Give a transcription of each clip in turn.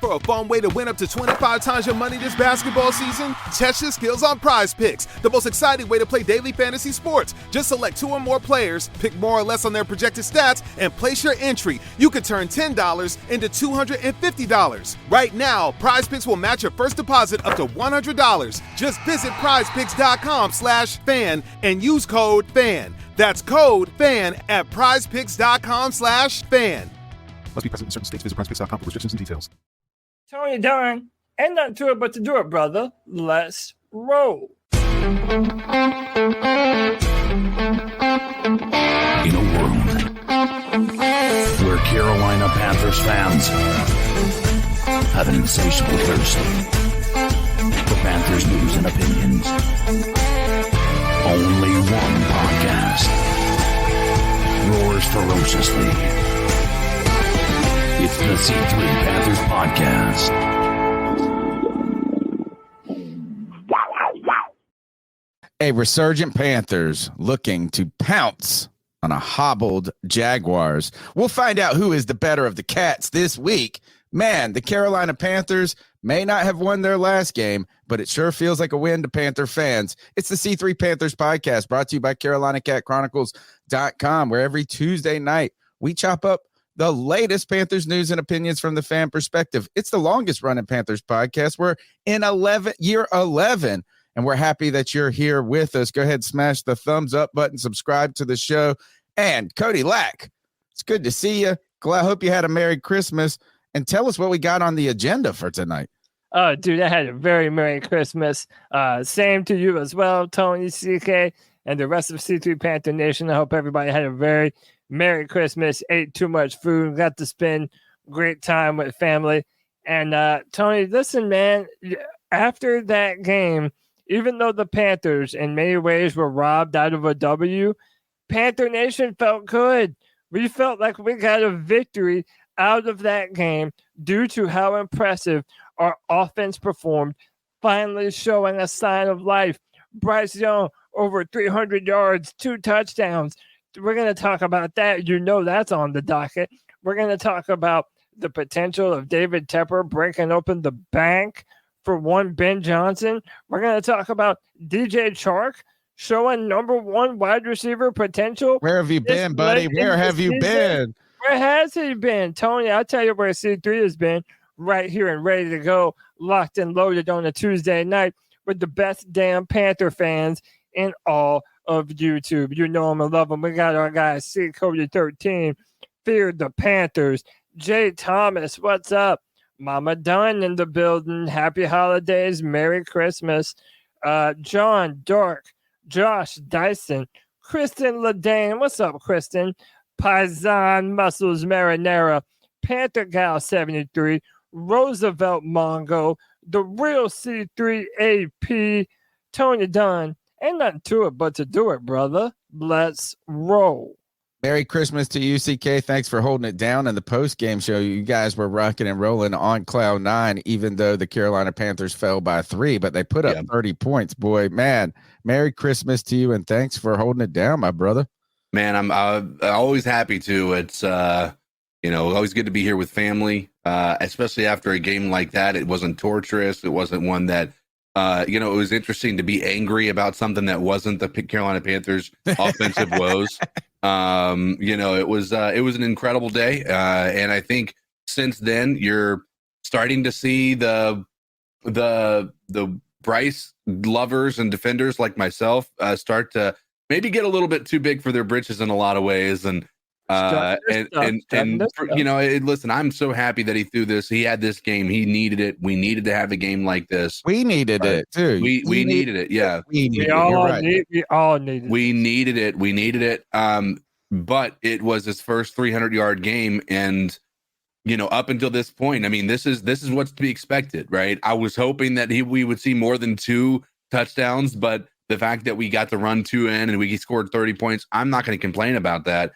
for a fun way to win up to 25 times your money this basketball season? Test your skills on Prize Picks, the most exciting way to play daily fantasy sports. Just select 2 or more players, pick more or less on their projected stats, and place your entry. You could turn $10 into $250. Right now, Prize Picks will match your first deposit up to $100. Just visit prizepicks.com/fan and use code FAN. That's code FAN at prizepicks.com/fan. Must be present in certain states. Visit prizepicks.com for restrictions and details. Tony Dunn, ain't nothing to it but to do it, brother. Let's roll. In a world where Carolina Panthers fans have an insatiable thirst for Panthers news and opinions, only one podcast roars ferociously. It's the C3 Panthers Podcast. A resurgent Panthers looking to pounce on a hobbled Jaguars. We'll find out who is the better of the cats this week. Man, the Carolina Panthers may not have won their last game, but it sure feels like a win to Panther fans. It's the C3 Panthers Podcast, brought to you by CarolinaCatChronicles.com, where every Tuesday night we chop up the latest Panthers news and opinions from the fan perspective. It's the longest running Panthers podcast. We're in year 11, and we're happy that you're here with us. Go ahead, smash the thumbs up button, subscribe to the show. And Cody Lack, it's good to see you. I hope you had a Merry Christmas, and tell us what we got on the agenda for tonight. Oh, dude, I had a very Merry Christmas. Same to you as well, Tony, CK, and the rest of C3 Panther Nation. I hope everybody had a very Merry Christmas, ate too much food, got to spend great time with family. And Tony, listen, man, after that game, even though the Panthers in many ways were robbed out of a W, Panther Nation felt good. We felt like we got a victory out of that game due to how impressive our offense performed, finally showing a sign of life. Bryce Young, over 300 yards, 2 touchdowns. We're going to talk about that. You know that's on the docket. We're going to talk about the potential of David Tepper breaking open the bank for one Ben Johnson. We're going to talk about DJ Chark showing number 1 wide receiver potential. Where have you been, buddy? Where have you been? Where has he been? Tony, I'll tell you where C3 has been, right here and ready to go, locked and loaded on a Tuesday night with the best damn Panther fans in all of YouTube. You know them and love them. We got our guy C Cody 13, feared the Panthers. Jay Thomas, what's up? Mama Dunn in the building. Happy holidays. Merry Christmas. John Dark, Josh Dyson, Kristen Ledane. What's up, Kristen? Paisan Muscles Marinara, Panther Gal 73, Roosevelt Mongo, the real C3 AP, Tony Dunn. Ain't nothing to it but to do it, brother. Let's roll. Merry Christmas to you, CK. Thanks for holding it down in the post-game show. You guys were rocking and rolling on cloud 9, even though the Carolina Panthers fell by 3, but they put up 30 points. Boy, man, Merry Christmas to you, and thanks for holding it down, my brother. Man, I'm always happy to. It's always good to be here with family, especially after a game like that. It wasn't torturous. It wasn't one that it was interesting to be angry about something that wasn't the Carolina Panthers offensive woes. It was an incredible day. And I think since then you're starting to see the Bryce lovers and defenders like myself start to maybe get a little bit too big for their britches in a lot of ways. And listen, I'm so happy that he threw this. He had this game. He needed it. We needed to have a game like this. We needed it too. We needed it. Yeah. We all needed it. We needed it. But it was his first 300-yard game. And, up until this point, I mean, this is what's to be expected, right? I was hoping that we would see more than 2 touchdowns, but the fact that we got to run 2 in and we scored 30 points, I'm not going to complain about that.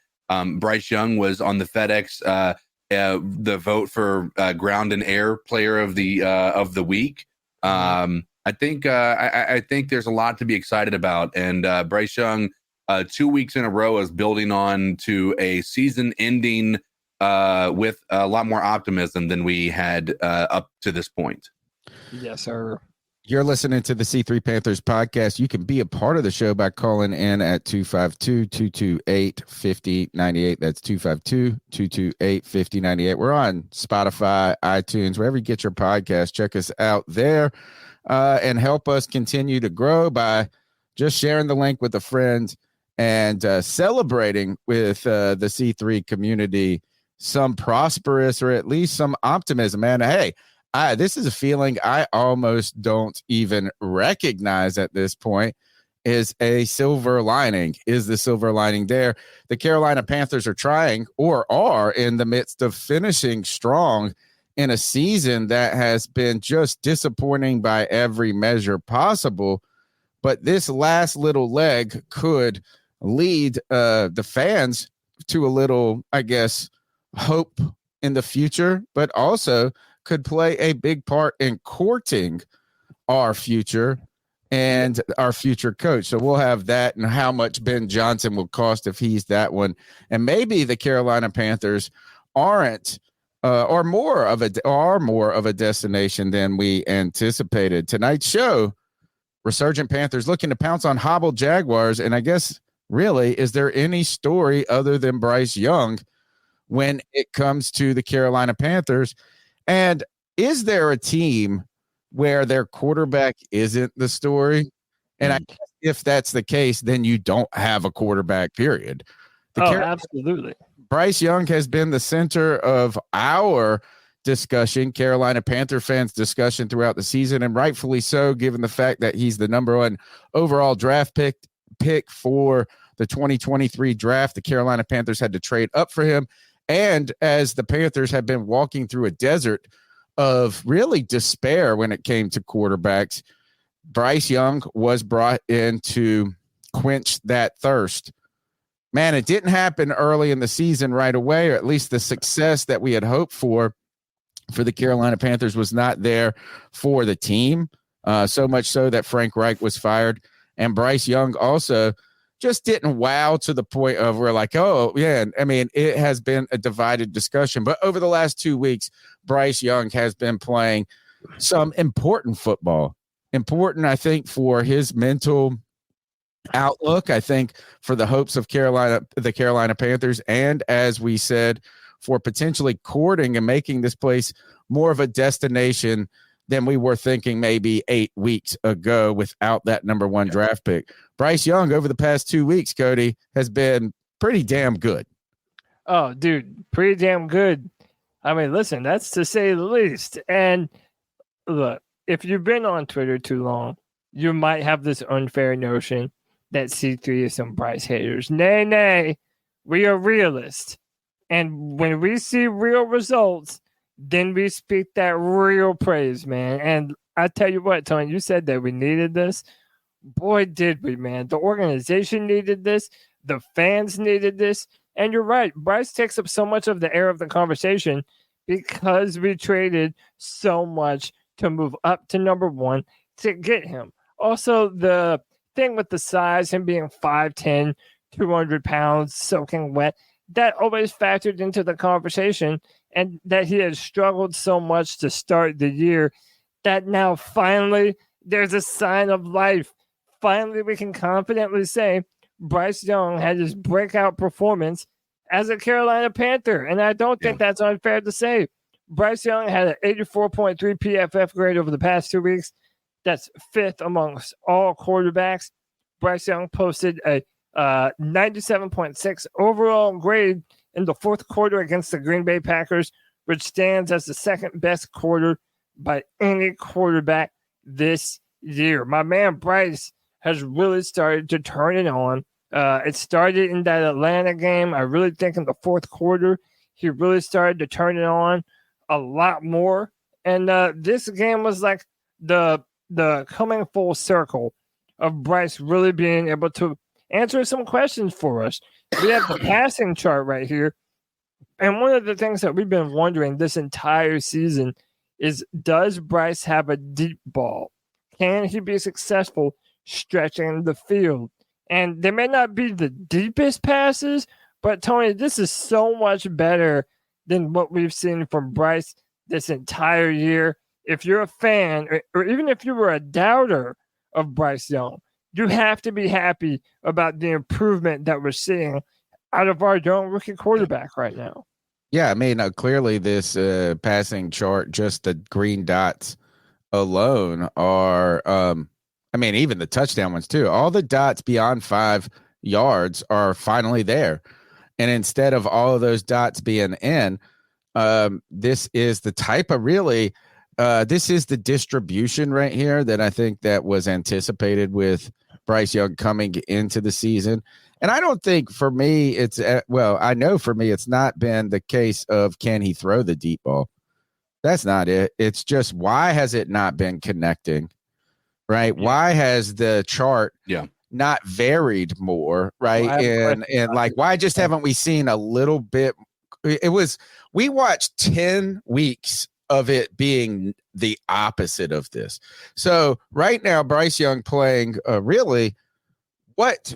Bryce Young was on the FedEx the vote for ground and air player of the week. I think there's a lot to be excited about, and Bryce Young 2 weeks in a row is building on to a season-ending with a lot more optimism than we had up to this point. Yes, sir. You're listening to the C3 Panthers podcast. You can be a part of the show by calling in at 252-228-5098. That's 252-228-5098. We're on Spotify, iTunes, wherever you get your podcast. Check us out there and help us continue to grow by just sharing the link with a friend and celebrating with the C3 community some prosperous or at least some optimism, man. Hey, this is a feeling I almost don't even recognize at this point is a silver lining. Is the silver lining there? The Carolina Panthers are trying or are in the midst of finishing strong in a season that has been just disappointing by every measure possible. But this last little leg could lead the fans to a little, I guess, hope in the future, but also could play a big part in courting our future and our future coach. So we'll have that and how much Ben Johnson will cost if he's that one. And maybe the Carolina Panthers aren't are more of a destination than we anticipated. Tonight's show, Resurgent Panthers looking to pounce on Hobbled Jaguars. And I guess really, is there any story other than Bryce Young when it comes to the Carolina Panthers? And is there a team where their quarterback isn't the story? And I guess if that's the case, then you don't have a quarterback, period. Absolutely. Bryce Young has been the center of our discussion, Carolina Panther fans' discussion throughout the season, and rightfully so, given the fact that he's the number one overall draft pick for the 2023 draft. The Carolina Panthers had to trade up for him. And as the Panthers have been walking through a desert of really despair when it came to quarterbacks, Bryce Young was brought in to quench that thirst. Man, it didn't happen early in the season right away, or at least the success that we had hoped for the Carolina Panthers was not there for the team. So much so that Frank Reich was fired. And Bryce Young also just didn't wow to the point of we're like, oh, yeah. I mean, it has been a divided discussion. But over the last 2 weeks, Bryce Young has been playing some important football. Important, I think, for his mental outlook, I think, for the hopes of the Carolina Panthers, and as we said, for potentially courting and making this place more of a destination than we were thinking maybe 8 weeks ago without that number one draft pick. Bryce Young over the past 2 weeks, Cody, has been pretty damn good. Oh, dude, pretty damn good. I mean, listen, that's to say the least. And look, if you've been on Twitter too long, you might have this unfair notion that C3 is some Bryce haters. Nay, we are realists. And when we see real results, then we speak that real praise, man. And I tell you what, Tony, you said that we needed this. Boy, did we, man. The organization needed this. The fans needed this. And you're right. Bryce takes up so much of the air of the conversation because we traded so much to move up to number one to get him. Also, the thing with the size, him being 5'10", 200 pounds, soaking wet, that always factored into the conversation, and that he had struggled so much to start the year that now finally there's a sign of life. Finally, we can confidently say Bryce Young had his breakout performance as a Carolina Panther, and I don't think that's unfair to say. Bryce Young had an 84.3 PFF grade over the past 2 weeks. That's fifth amongst all quarterbacks. Bryce Young posted a 97.6 overall grade in the fourth quarter against the Green Bay Packers, which stands as the second best quarter by any quarterback this year. My man Bryce has really started to turn it on. It started in that Atlanta game. I really think in the fourth quarter, he really started to turn it on a lot more. And this game was like the coming full circle of Bryce really being able to answer some questions for us. We have the passing chart right here. And one of the things that we've been wondering this entire season is, does Bryce have a deep ball? Can he be successful stretching the field? And they may not be the deepest passes, but Tony, this is so much better than what we've seen from Bryce this entire year. If you're a fan, or even if you were a doubter of Bryce Young, you have to be happy about the improvement that we're seeing out of our young rookie quarterback right now. Yeah, I mean, clearly this passing chart, just the green dots alone are, I mean, even the touchdown ones too. All the dots beyond 5 yards are finally there. And instead of all of those dots being in, this is the type of really, this is the distribution right here that I think that was anticipated with Bryce Young coming into the season. And I don't think for me, it's, I know for me, it's not been the case of can he throw the deep ball? That's not it. It's just why has it not been connecting, right? Yeah. Why has the chart not varied more, right? Well, and like, why just haven't we seen a little bit? We watched 10 weeks of it being the opposite of this. So right now, Bryce Young playing really what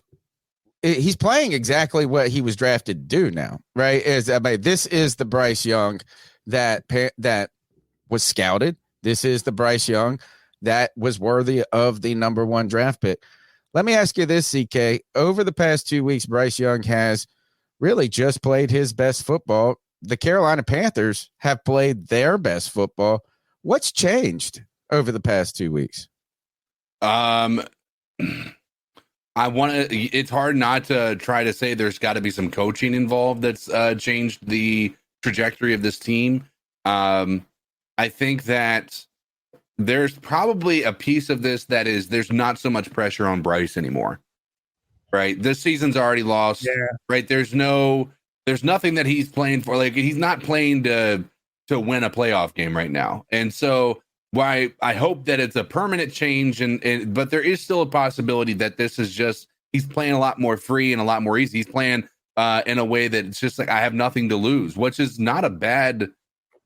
he's playing exactly what he was drafted to do now, right? This is the Bryce Young that was scouted. This is the Bryce Young that was worthy of the number 1 draft pick. Let me ask you this, CK. Over the past 2 weeks, Bryce Young has really just played his best football. The Carolina Panthers have played their best football. What's changed over the past 2 weeks? It's hard not to try to say there's got to be some coaching involved that's changed the trajectory of this team. I think that there's probably a piece of this that is there's not so much pressure on Bryce anymore, right? This season's already lost, right? There's nothing that he's playing for. Like, he's not playing to win a playoff game right now. And so why I hope that it's a permanent change, but there is still a possibility that this is just, he's playing a lot more free and a lot more easy. He's playing in a way that it's just like, I have nothing to lose, which is not a bad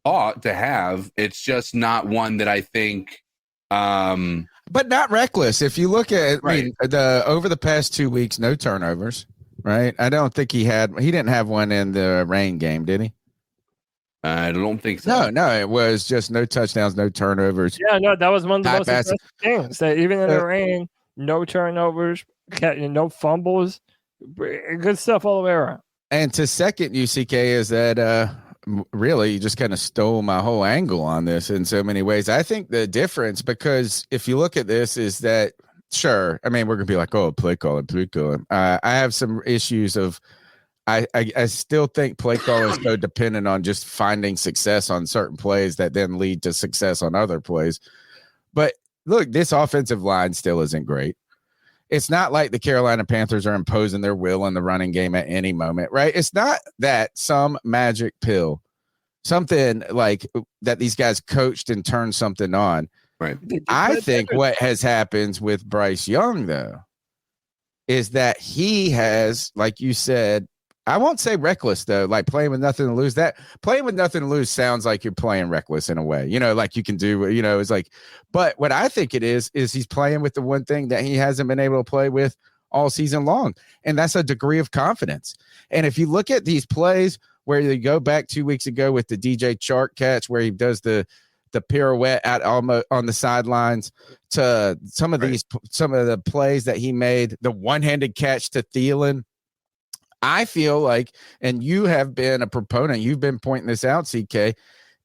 thought to have. It's just not one that I think, but not reckless. If you look at, I mean, over the past 2 weeks, no turnovers, right? I don't think he didn't have one in the rain game, did he? I don't think so. No, it was just no touchdowns, no turnovers. Yeah, no, that was one of the most impressive things. That even in the rain, no turnovers, no fumbles, good stuff all the way around. And to second UCK is that really you just kind of stole my whole angle on this in so many ways. I think the difference, because if you look at this, is that sure, I mean, we're gonna be like, oh, play calling. I have some issues of. I still think play calling is so dependent on just finding success on certain plays that then lead to success on other plays. But look, this offensive line still isn't great. It's not like the Carolina Panthers are imposing their will in the running game at any moment, right? It's not that some magic pill, something like that these guys coached and turned something on. Right. I think what has happened with Bryce Young, though, is that he has, like you said, I won't say reckless, though, like playing with nothing to lose. That playing with nothing to lose sounds like you're playing reckless in a way, like you can do, it's like, but what I think it is he's playing with the one thing that he hasn't been able to play with all season long. And that's a degree of confidence. And if you look at these plays where you go back 2 weeks ago with the DJ Chark catch, where he does the pirouette at almost on the sidelines, to some of the plays that he made, the one-handed catch to Thielen, I feel like, and you have been a proponent, you've been pointing this out, CK,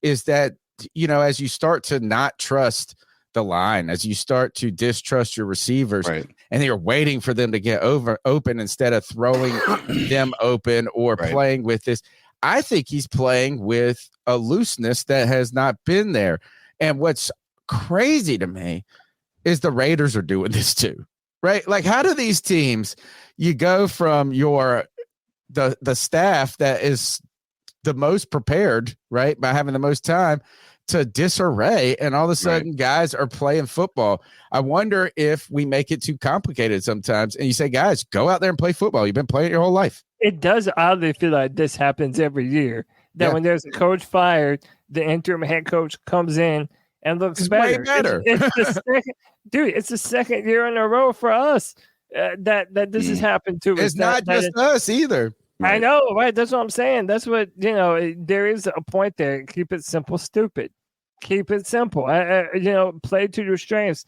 is that, as you start to not trust the line, as you start to distrust your receivers, and you're waiting for them to get open instead of throwing them open or playing with this, I think he's playing with a looseness that has not been there. And what's crazy to me is the Raiders are doing this too, right? Like, how do these teams, you go from the staff that is the most prepared, right, by having the most time, to disarray, and all of a sudden guys are playing football. I wonder if we make it too complicated sometimes, and you say, guys, go out there and play football. You've been playing it your whole life. It does oddly feel like this happens every year, that when there's a coach fired, the interim head coach comes in and looks better. Way better. It's the second year in a row for us that this has happened to us. It's not just us either. I know, right? That's what I'm saying. That's what, there is a point there. Keep it simple, stupid. Keep it simple. Play to your strengths.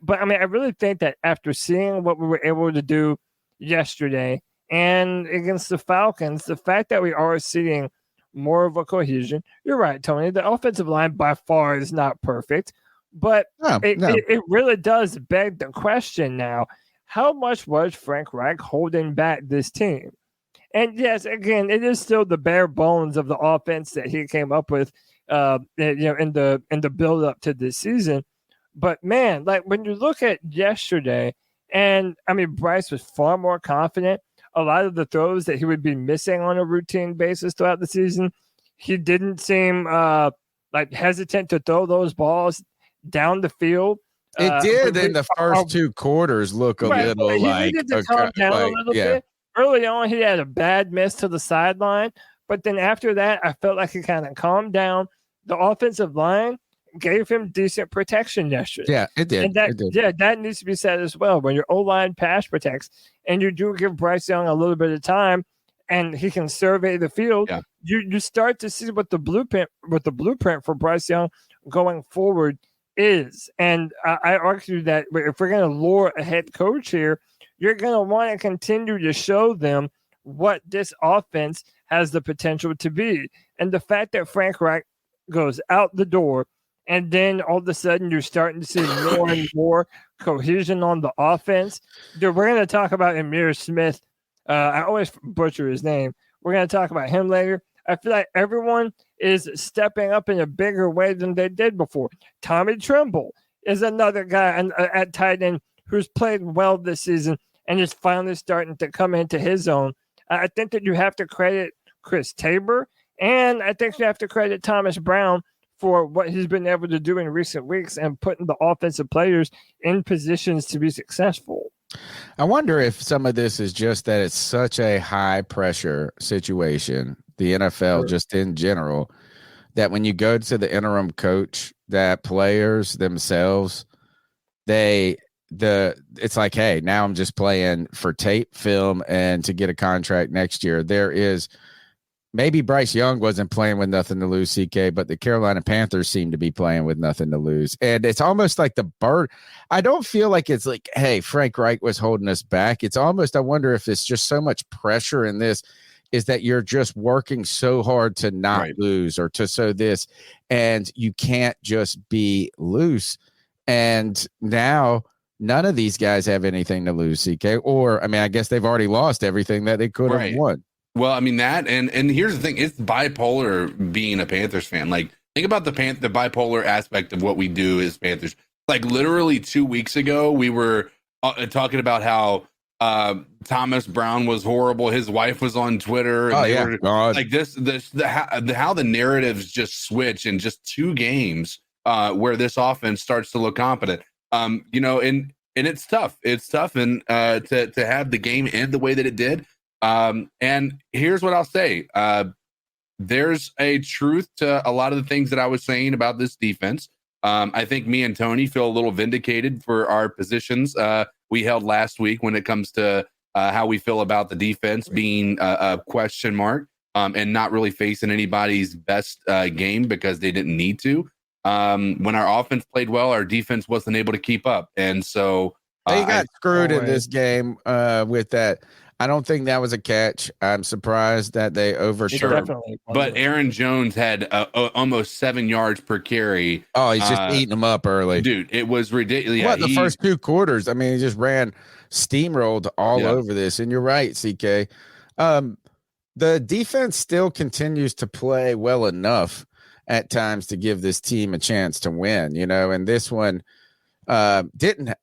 But I mean, I really think that after seeing what we were able to do yesterday and against the Falcons, the fact that we are seeing more of a cohesion, you're right, Tony. The offensive line by far is not perfect, but it really does beg the question now. How much was Frank Reich holding back this team? And yes, again, it is still the bare bones of the offense that he came up with, in the build up to this season. But man, like when you look at yesterday, and I mean, Bryce was far more confident. A lot of the throws that he would be missing on a routine basis throughout the season, he didn't seem like hesitant to throw those balls down the field. It did in the first 2 quarters look a little he like needed to calm down a little bit. Early on, he had a bad miss to the sideline, but then after that, I felt like he kind of calmed down. The offensive line gave him decent protection yesterday. Yeah, it did. And that needs to be said as well. When your O-line pass protects, and you do give Bryce Young a little bit of time, and he can survey the field, you start to see what the blueprint for Bryce Young going forward is. And I argue that if we're going to lure a head coach here, you're going to want to continue to show them what this offense has the potential to be. And the fact that Frank Reich goes out the door, and then all of a sudden you're starting to see more and more cohesion on the offense. Dude, we're going to talk about Amir Smith. I always butcher his name. We're going to talk about him later. I feel like everyone is stepping up in a bigger way than they did before. Tommy Tremble is another guy at tight end who's played well this season and is finally starting to come into his own. I think that you have to credit Chris Tabor, and I think you have to credit Thomas Brown for what he's been able to do in recent weeks and putting the offensive players in positions to be successful. I wonder if some of this is just that it's such a high pressure situation, the NFL just in general, that when you go to the interim coach, that players themselves, it's like, hey, now I'm just playing for tape, film, and to get a contract next year. There is maybe Bryce Young wasn't playing with nothing to lose, CK, but the Carolina Panthers seem to be playing with nothing to lose. And it's almost like the bird. I don't feel like it's like, hey, Frank Reich was holding us back. It's almost, I wonder if it's just so much pressure in this is that you're just working so hard to not lose or to sow this, and you can't just be loose. And now none of these guys have anything to lose, CK. Or, I mean, I guess they've already lost everything that they could have won. Well, I mean that, and here's the thing: it's bipolar being a Panthers fan. Like, think about the bipolar aspect of what we do as Panthers. Like, literally 2 weeks ago, we were talking about how Thomas Brown was horrible. His wife was on Twitter. And like how the narratives just switch in just 2 games where this offense starts to look competent. And it's tough. It's tough, and to have the game end the way that it did. And here's what I'll say. There's a truth to a lot of the things that I was saying about this defense. I think me and Tony feel a little vindicated for our positions we held last week when it comes to how we feel about the defense being a question mark and not really facing anybody's best game because they didn't need to. When our offense played well, our defense wasn't able to keep up. And so they got screwed in this game with that. I don't think that was a catch. I'm surprised that they overshot. But Aaron Jones had almost 7 yards per carry. Oh, he's just eating them up early. Dude, it was ridiculous. The first 2 quarters, I mean, he just steamrolled all over this. And you're right, CK. The defense still continues to play well enough at times to give this team a chance to win, and this one didn't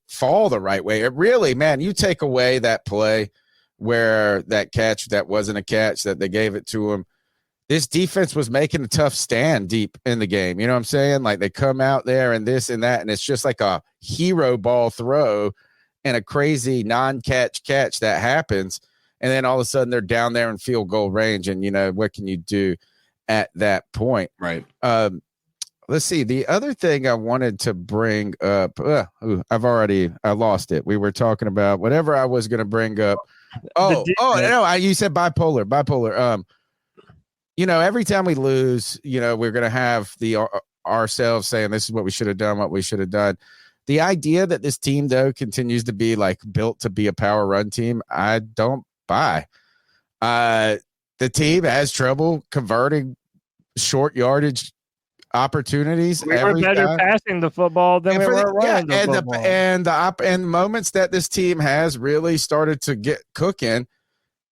fall the right way. It really, man, you take away that play where that catch that wasn't a catch that they gave it to him. This defense was making a tough stand deep in the game. You know what I'm saying? Like, they come out there and this and that, and it's just like a hero ball throw and a crazy non-catch catch that happens. And then all of a sudden they're down there in field goal range. And, what can you do at that point? Right. let's see. The other thing I wanted to bring up, I lost it. We were talking about whatever I was going to bring up. You said bipolar. Every time we lose, we're going to have ourselves saying this is what we should have done, what we should have done. The idea that this team, though, continues to be like built to be a power run team, I don't buy. The team has trouble converting short yardage opportunities. We were better time. passing the football than we were running the football. And moments that this team has really started to get cooking,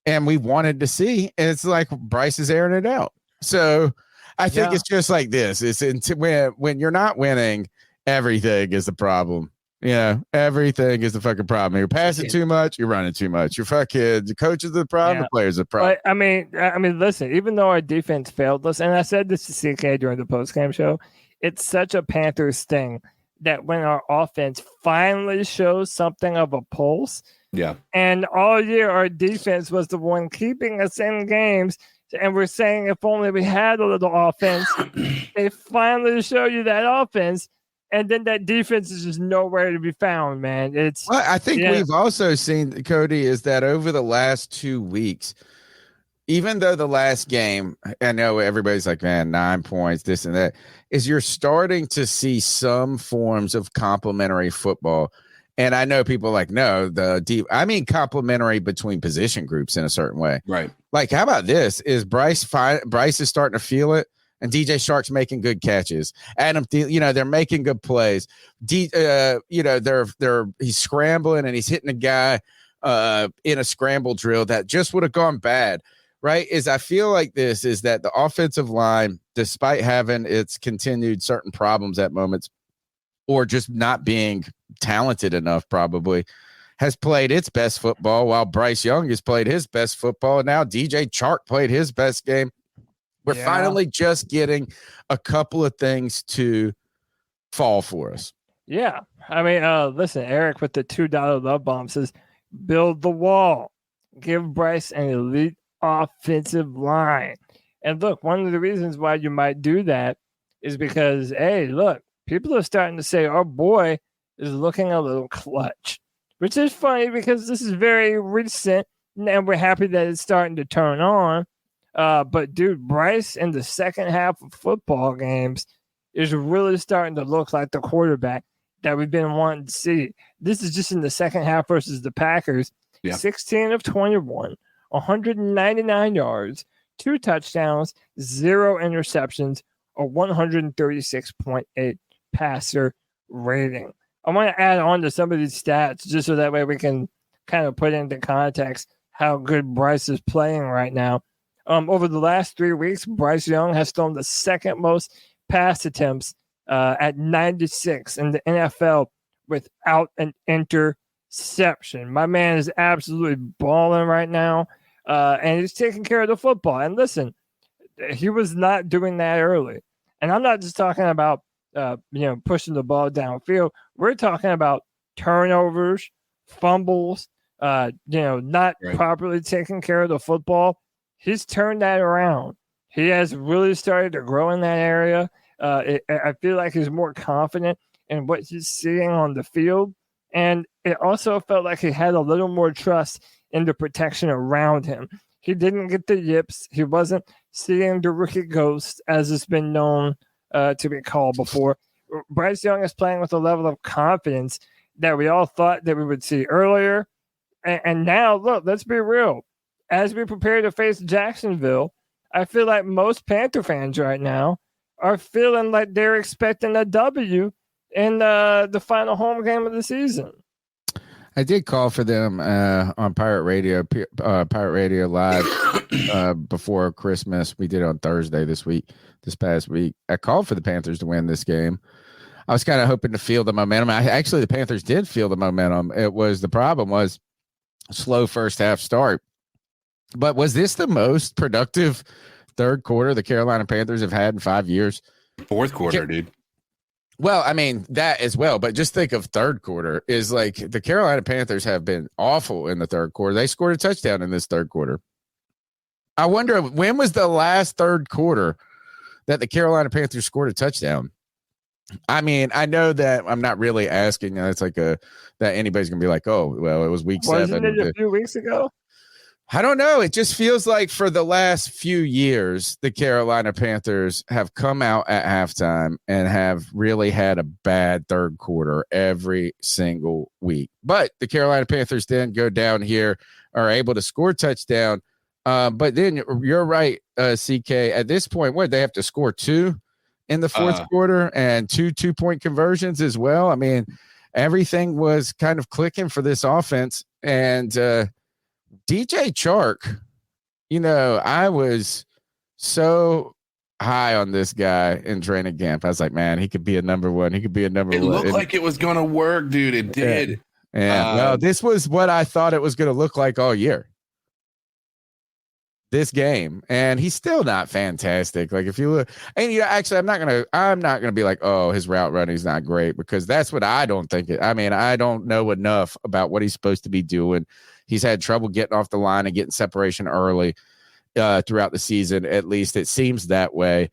and we wanted to see, and it's like Bryce is airing it out. So I think it's just like this. It's when you're not winning, everything is the problem. Yeah, everything is the fucking problem. You're passing too much. You're running too much. You're fucking the coach is the problem. The players are the problem. But, I mean, listen. Even though our defense failed us, and I said this to CK during the postgame show, it's such a Panthers thing that when our offense finally shows something of a pulse, and all year our defense was the one keeping us in games, and we're saying if only we had a little offense, they finally show you that offense. And then that defense is just nowhere to be found, man. I think we've also seen, Cody, is that over the last 2 weeks, even though the last game, I know everybody's like, man, 9 points, this and that, is you're starting to see some forms of complementary football. And I know people are like, no, complementary between position groups in a certain way. Right. Like, how about this? Is Bryce is starting to feel it? And DJ Shark's making good catches. Adam, they're making good plays. He's scrambling and he's hitting a guy in a scramble drill that just would have gone bad, right? I feel like this is that the offensive line, despite having its continued certain problems at moments, or just not being talented enough, probably, has played its best football, while Bryce Young has played his best football. And now DJ Chark played his best game. We're finally just getting a couple of things to fall for us. Yeah. I mean, listen, Eric with the $2 love bomb says, build the wall. Give Bryce an elite offensive line. And look, one of the reasons why you might do that is because, hey, look, people are starting to say our boy is looking a little clutch, which is funny because this is very recent and we're happy that it's starting to turn on. But dude, Bryce in the second half of football games is really starting to look like the quarterback that we've been wanting to see. This is just in the second half versus the Packers. 16 of 21, 199 yards, 2 touchdowns, 0 interceptions, a 136.8 passer rating. I want to add on to some of these stats just so that way we can kind of put into context how good Bryce is playing right now. Over the last 3 weeks, Bryce Young has thrown the second most pass attempts at 96 in the NFL without an interception. My man is absolutely balling right now, and he's taking care of the football. And listen, he was not doing that early. And I'm not just talking about pushing the ball downfield. We're talking about turnovers, fumbles, not properly taking care of the football. He's turned that around. He has really started to grow in that area. I feel like he's more confident in what he's seeing on the field. And it also felt like he had a little more trust in the protection around him. He didn't get the yips. He wasn't seeing the rookie ghost, as it's been known to be called before. Bryce Young is playing with a level of confidence that we all thought that we would see earlier. And now, look, let's be real. As we prepare to face Jacksonville, I feel like most Panther fans right now are feeling like they're expecting a W in the final home game of the season. I did call for them on Pirate Radio Live before Christmas. We did it on Thursday this past week. I called for the Panthers to win this game. I was kind of hoping to feel the momentum. Actually, the Panthers did feel the momentum. The problem was slow first half start. But was this the most productive third quarter the Carolina Panthers have had in 5 years? Fourth quarter, dude. Well, I mean, that as well. But just think of third quarter is like the Carolina Panthers have been awful in the third quarter. They scored a touchdown in this third quarter. I wonder when was the last third quarter that the Carolina Panthers scored a touchdown? I mean, I know that I'm not really asking. It's like that anybody's gonna be like, oh, well, it was week 7. Wasn't it a few weeks ago? I don't know. It just feels like for the last few years, the Carolina Panthers have come out at halftime and have really had a bad third quarter every single week. But the Carolina Panthers then go down here, are able to score a touchdown. But then you're right, CK. At this point, what, they have to score 2 in the fourth quarter and 2 2-point conversions as well. I mean, everything was kind of clicking for this offense. And DJ Chark, I was so high on this guy in training camp. I was like, man, he could be a number 1. He could be a number 1. It looked like it was going to work, dude. It did. Yeah. Well, this was what I thought it was going to look like all year. This game, and he's still not fantastic. Like if you look, and actually, I'm not gonna be like, oh, his route running is not great, because that's what I don't think. I don't know enough about what he's supposed to be doing. He's had trouble getting off the line and getting separation early throughout the season. At least it seems that way.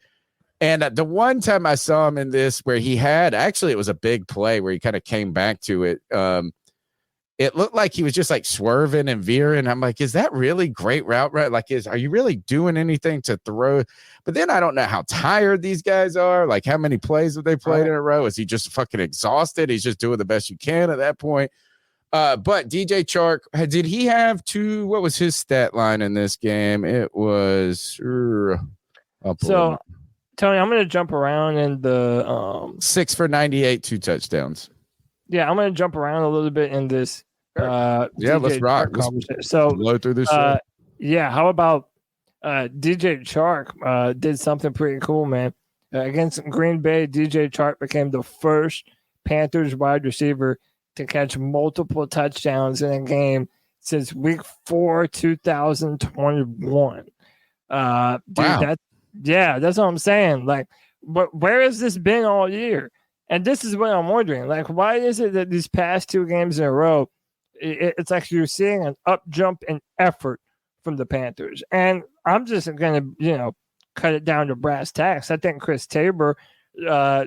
And the one time I saw him in this, where he had it was a big play where he kind of came back to it. It looked like he was just like swerving and veering. I'm like, is that really great route? Right? Like, are you really doing anything to throw? But then I don't know how tired these guys are. Like, how many plays have they played in a row? Is he just fucking exhausted? He's just doing the best you can at that point. But DJ Chark, did he have 2? What was his stat line in this game? It was Tony, I'm going to jump around in the 6 for 98, 2 touchdowns. Yeah, I'm going to jump around a little bit in this. Let's rock. So blow through this show. How about DJ Chark did something pretty cool, man. Against Green Bay, DJ Chark became the first Panthers wide receiver to catch multiple touchdowns in a game since week 4, 2021. Wow. That's what I'm saying. Like, but where has this been all year? And this is what I'm wondering. Like, why is it that these past 2 games in a row, it's like you're seeing an up jump in effort from the Panthers? And I'm just going to, cut it down to brass tacks. I think Chris Tabor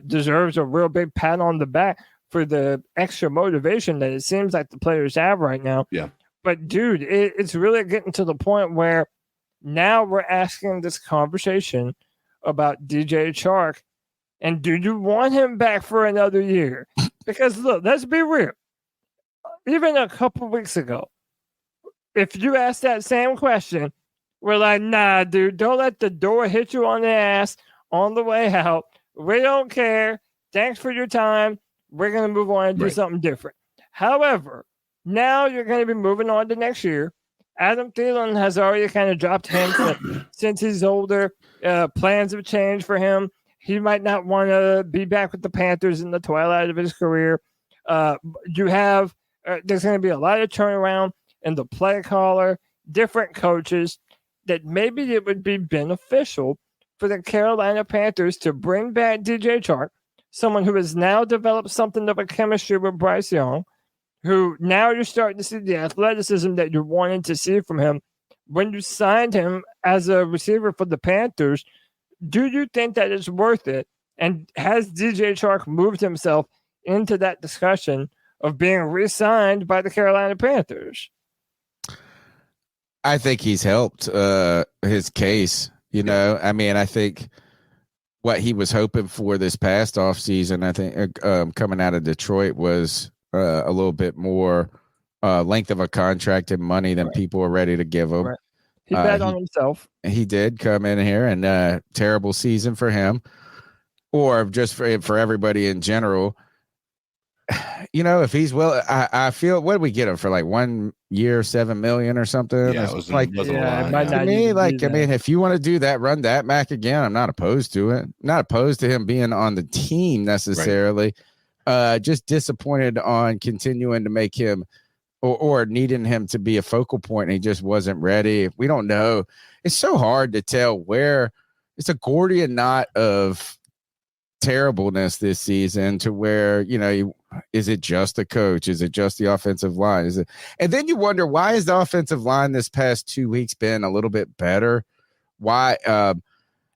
deserves a real big pat on the back for the extra motivation that it seems like the players have right now. Yeah. But, dude, it's really getting to the point where now we're asking this conversation about DJ Chark. And do you want him back for another year? Because, look, let's be real. Even a couple weeks ago, if you asked that same question, we're like, nah, dude, don't let the door hit you on the ass on the way out. We don't care. Thanks for your time. We're going to move on and do something different. However, now you're going to be moving on to next year. Adam Thielen has already kind of dropped hints that since he's older, plans have changed for him. He might not want to be back with the Panthers in the twilight of his career. You have there's going to be a lot of turnaround in the play caller, different coaches, that maybe it would be beneficial for the Carolina Panthers to bring back DJ Chark, someone who has now developed something of a chemistry with Bryce Young, who now you're starting to see the athleticism that you're wanting to see from him. When you signed him as a receiver for the Panthers, do you think that it's worth it? And has DJ Chark moved himself into that discussion of being re-signed by the Carolina Panthers? I think he's helped his case. I think what he was hoping for this past offseason, I think coming out of Detroit, was a little bit more length of a contract and money than people were ready to give him. Right. He bet on himself. He did come in here, and terrible season for him, or just for everybody in general. If he's I feel, what did we get him for, like 1 year, $7 million or something? Yeah, it was like, to me, if you want to do that, run that back again. I'm not opposed to it. Not opposed to him being on the team necessarily. Right. Just disappointed on continuing to make him or needing him to be a focal point, and he just wasn't ready. We don't know. It's so hard to tell where it's a Gordian knot of terribleness this season, to where, is it just the coach? Is it just the offensive line? And then you wonder, why is the offensive line this past 2 weeks been a little bit better? Why?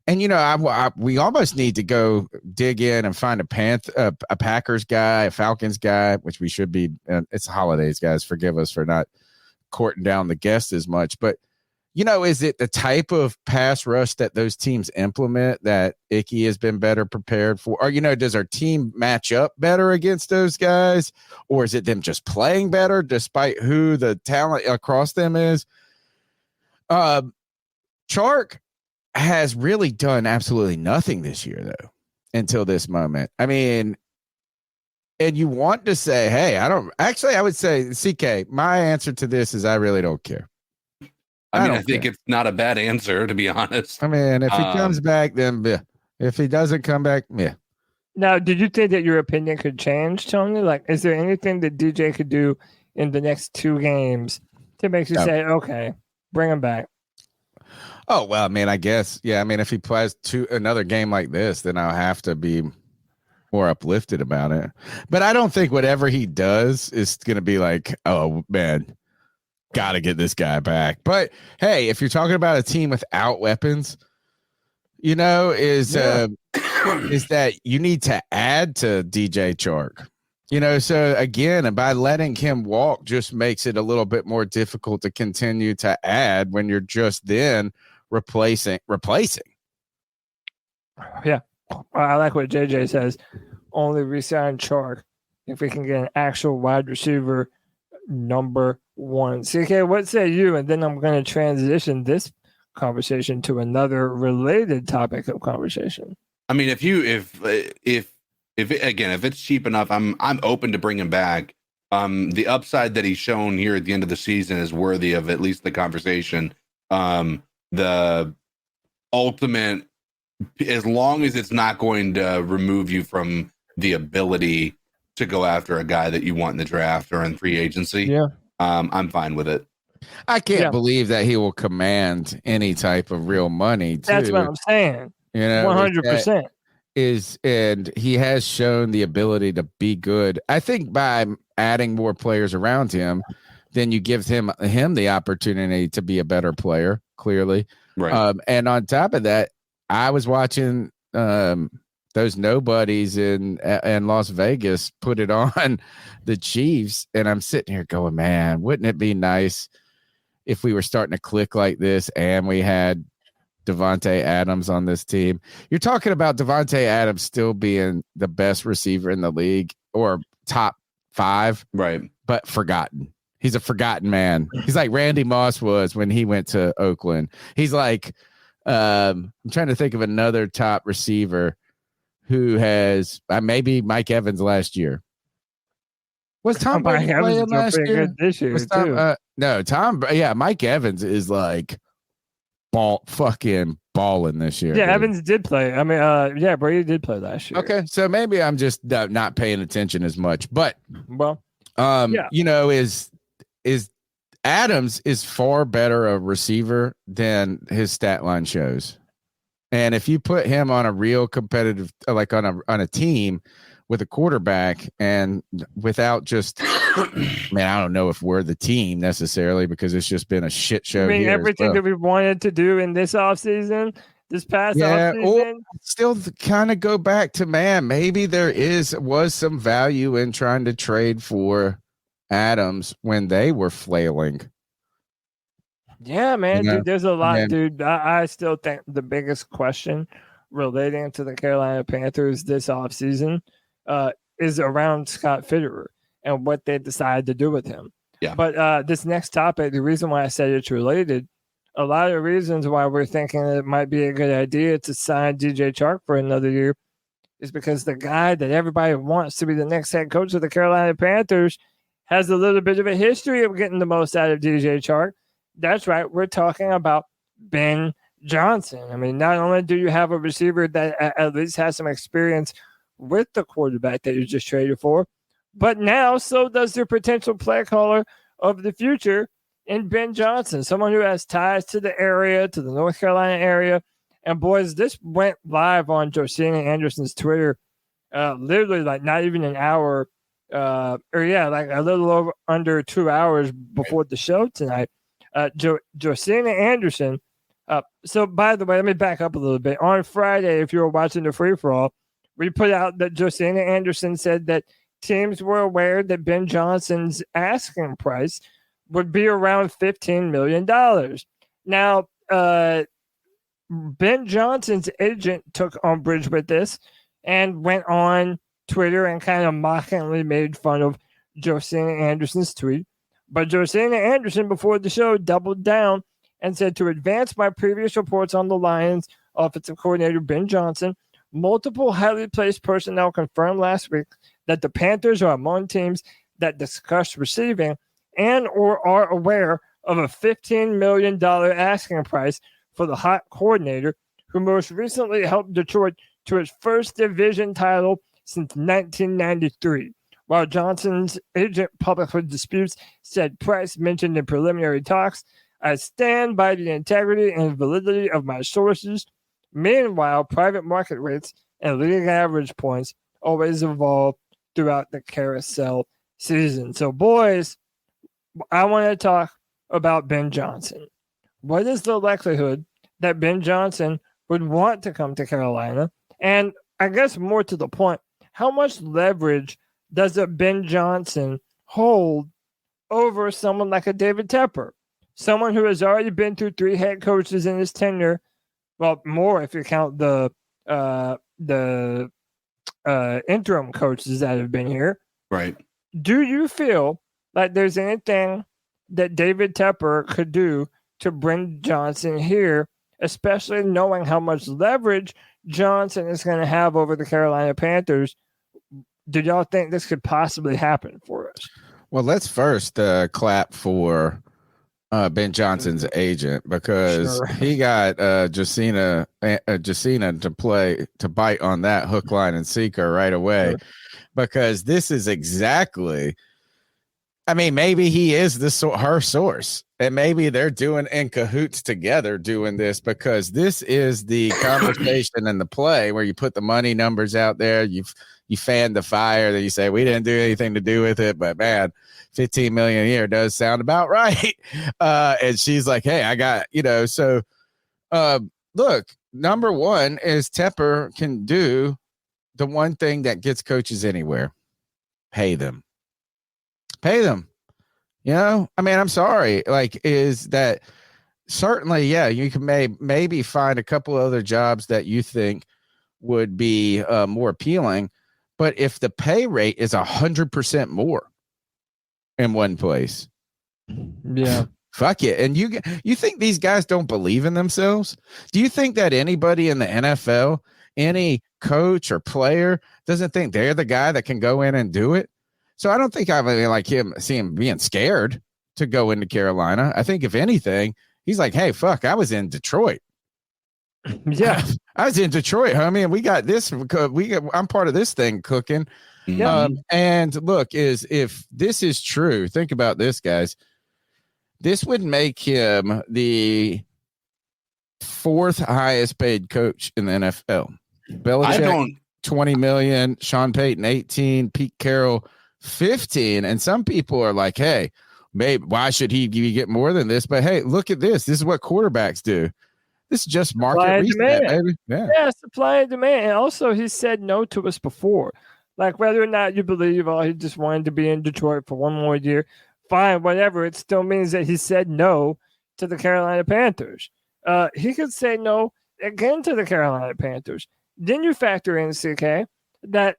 And we almost need to go dig in and find a Packers guy, a Falcons guy, which we should be. It's the holidays, guys. Forgive us for not courting down the guests as much. But is it the type of pass rush that those teams implement that Icky has been better prepared for? Or does our team match up better against those guys, or is it them just playing better despite who the talent across them is? Chark has really done absolutely nothing this year, though, until this moment. I mean, and you want to say, hey, I would say, CK, my answer to this is I really don't care. I think it's not a bad answer, to be honest. I mean, if he comes back, then yeah. If he doesn't come back, yeah. Now, did you think that your opinion could change, Tony? Like, is there anything that DJ could do in the next 2 games to make you say, okay, bring him back? Oh, well, I mean, I guess, yeah. I mean, if he plays another game like this, then I'll have to be more uplifted about it. But I don't think whatever he does is going to be like, oh, man, got to get this guy back. But, hey, if you're talking about a team without weapons, is that you need to add to DJ Chark. So again, by letting him walk just makes it a little bit more difficult to continue to add when you're just then replacing. Yeah. I like what JJ says. Only resign Chark if we can get an actual wide receiver number 1. CK, what say you? And then I'm going to transition this conversation to another related topic of conversation. I mean, if it's cheap enough, I'm open to bring him back. The upside that he's shown here at the end of the season is worthy of at least the conversation. The ultimate, as long as it's not going to remove you from the ability to go after a guy that you want in the draft or in free agency, I'm fine with it. I can't believe that he will command any type of real money. That's what I'm saying. 100%. And he has shown the ability to be good. I think by adding more players around him, then you give him the opportunity to be a better player, clearly. Right. And on top of that, I was watching those nobodies in Las Vegas put it on the Chiefs, and I'm sitting here going, man, wouldn't it be nice if we were starting to click like this and we had Devontae Adams on this team? You're talking about Devontae Adams still being the best receiver in the league or top 5, right? But forgotten. He's a forgotten man. He's like Randy Moss was when he went to Oakland. He's like, I'm trying to think of another top receiver who has maybe Mike Evans last year. Was Tom Brady playing last year? This year too. No, Mike Evans is like fucking balling this year. Yeah, dude. Evans did play. I mean, Brady did play last year. Okay, so maybe I'm just not paying attention as much. But is Adams is far better a receiver than his stat line shows. And if you put him on a real competitive, like on a team with a quarterback and without just, man, I don't know if we're the team necessarily because it's just been a shit show. I mean, everything that we've wanted to do in this offseason, this past offseason. Or still kind of go back to, man, maybe there was some value in trying to trade for Adams when they were flailing. Yeah, man, dude, there's a lot, dude. I still think the biggest question relating to the Carolina Panthers this offseason is around Scott Fitterer and what they decided to do with him. Yeah. But this next topic, the reason why I said it's related, a lot of reasons why we're thinking that it might be a good idea to sign DJ Chark for another year is because the guy that everybody wants to be the next head coach of the Carolina Panthers has a little bit of a history of getting the most out of DJ Chark. That's right. We're talking about Ben Johnson. I mean, not only do you have a receiver that at least has some experience with the quarterback that you just traded for, but now so does their potential play caller of the future in Ben Johnson, someone who has ties to the area, to the North Carolina area. And boys, this went live on Josina Anderson's Twitter, literally like not even an hour, like a little over under 2 hours before the show tonight. Josina Anderson So, by the way, let me back up a little bit. On Friday, if you were watching the free-for-all, we put out that Josina Anderson said that teams were aware that Ben Johnson's asking price would be around $15 million. Now, Ben Johnson's agent took umbrage with this and went on Twitter and kind of mockingly made fun of Josina Anderson's tweet. But Josina Anderson, before the show, doubled down and said, to advance my previous reports on the Lions offensive coordinator Ben Johnson, multiple highly placed personnel confirmed last week that the Panthers are among teams that discussed receiving and or are aware of a $15 million asking price for the hot coordinator who most recently helped Detroit to its first division title since 1993. While Johnson's agent publicly disputes said price mentioned in preliminary talks, I stand by the integrity and validity of my sources. Meanwhile, private market rates and league average points always evolve throughout the carousel season. So, boys, I want to talk about Ben Johnson. What is the likelihood that Ben Johnson would want to come to Carolina? And I guess more to the point, how much leverage does a Ben Johnson hold over someone like a David Tepper, someone who has already been through 3 head coaches in his tenure? Well, more if you count the interim coaches that have been here. Right. Do you feel like there's anything that David Tepper could do to bring Johnson here, especially knowing how much leverage Johnson is going to have over the Carolina Panthers? Do y'all think this could possibly happen for us? Well, let's first clap for Ben Johnson's agent, because he got Josina to bite on that hook, line, and sinker right away. Sure. Because this is exactly, I mean, maybe he is her source, and maybe they're doing in cahoots together doing this, because this is the conversation and the play where you put the money numbers out there, you fan the fire, that you say we didn't do anything to do with it, but man, 15 million a year does sound about right. And she's like, hey, I got, so look, number one is Tepper can do the one thing that gets coaches anywhere: pay them. I mean, I'm sorry. Like, is that certainly, yeah, you can maybe find a couple other jobs that you think would be more appealing. But if the pay rate is 100% more in one place, yeah, fuck it. And you think these guys don't believe in themselves? Do you think that anybody in the NFL, any coach or player, doesn't think they're the guy that can go in and do it? So I don't think I like see him being scared to go into Carolina. I think if anything, he's like, hey, fuck, I was in Detroit. Yeah, I was in Detroit, homie, and we got this. I'm part of this thing cooking. Yeah. And look, if this is true, think about this, guys. This would make him the 4th highest paid coach in the NFL. Belichick, 20 million. Sean Payton, 18. Pete Carroll, 15. And some people are like, hey, maybe why should he get more than this? But hey, look at this. This is what quarterbacks do. This is just market reset, baby. Yeah, supply and demand. And also, he said no to us before. Like, whether or not you believe, he just wanted to be in Detroit for one more year, fine, whatever. It still means that he said no to the Carolina Panthers. He could say no again to the Carolina Panthers. Then you factor in, CK, that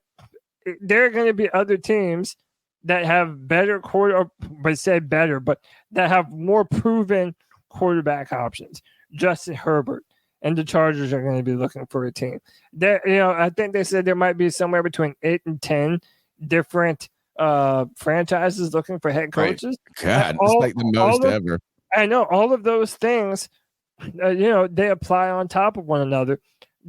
there are going to be other teams that have better but that have more proven quarterback options. Justin Herbert and the Chargers are going to be looking for a team. I think they said there might be somewhere between 8 and 10 different franchises looking for head coaches. Right. God, it's like the most ever. I know all of those things. They apply on top of one another.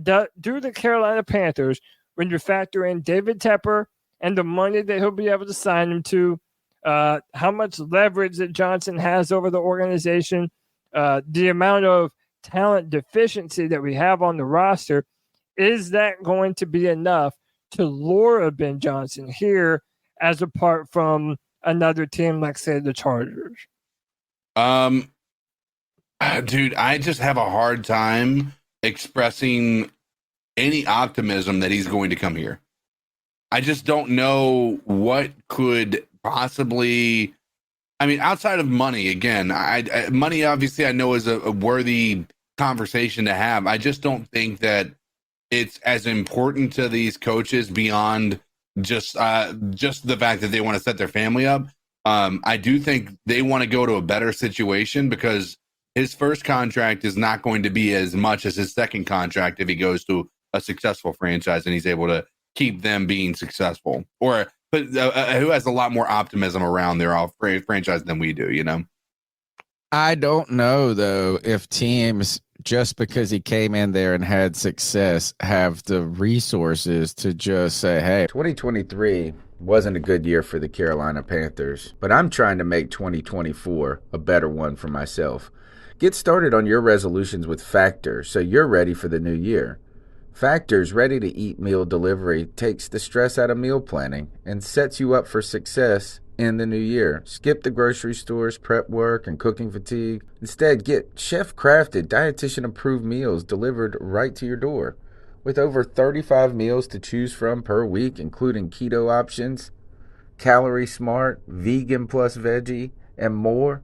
Do the Carolina Panthers, when you factor in David Tepper and the money that he'll be able to sign him to, how much leverage that Johnson has over the organization, the amount of talent deficiency that we have on the roster, is that going to be enough to lure a Ben Johnson here as apart from another team like, say, the Chargers? Dude, I just have a hard time expressing any optimism that he's going to come here. I just don't know what could possibly. I mean, outside of money, again, money obviously I know is a worthy conversation to have. I just don't think that it's as important to these coaches beyond just the fact that they want to set their family up. I do think they want to go to a better situation because his first contract is not going to be as much as his second contract if he goes to a successful franchise and he's able to keep them being successful, or who has a lot more optimism around their franchise than we do, you know? I don't know, though, if teams, just because he came in there and had success, have the resources to just say, hey, 2023 wasn't a good year for the Carolina Panthers, but I'm trying to make 2024 a better one for myself. Get started on your resolutions with Factor so you're ready for the new year. Factor's ready-to-eat meal delivery takes the stress out of meal planning and sets you up for success in the new year. Skip the grocery stores, prep work, and cooking fatigue. Instead, get chef-crafted, dietitian-approved meals delivered right to your door. With over 35 meals to choose from per week, including keto options, calorie smart, vegan plus veggie, and more,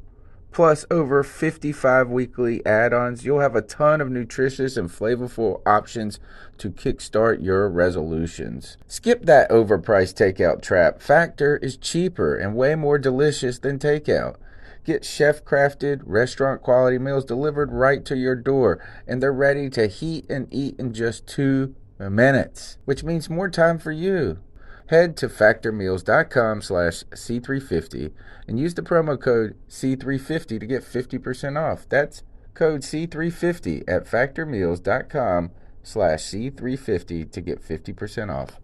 plus over 55 weekly add-ons, you'll have a ton of nutritious and flavorful options to kickstart your resolutions. Skip that overpriced takeout trap. Factor is cheaper and way more delicious than takeout. Get chef-crafted, restaurant-quality meals delivered right to your door, and they're ready to heat and eat in just 2 minutes, which means more time for you. Head to factormeals.com/C350 and use the promo code C350 to get 50% off. That's code C350 at factormeals.com/C350 to get 50% off.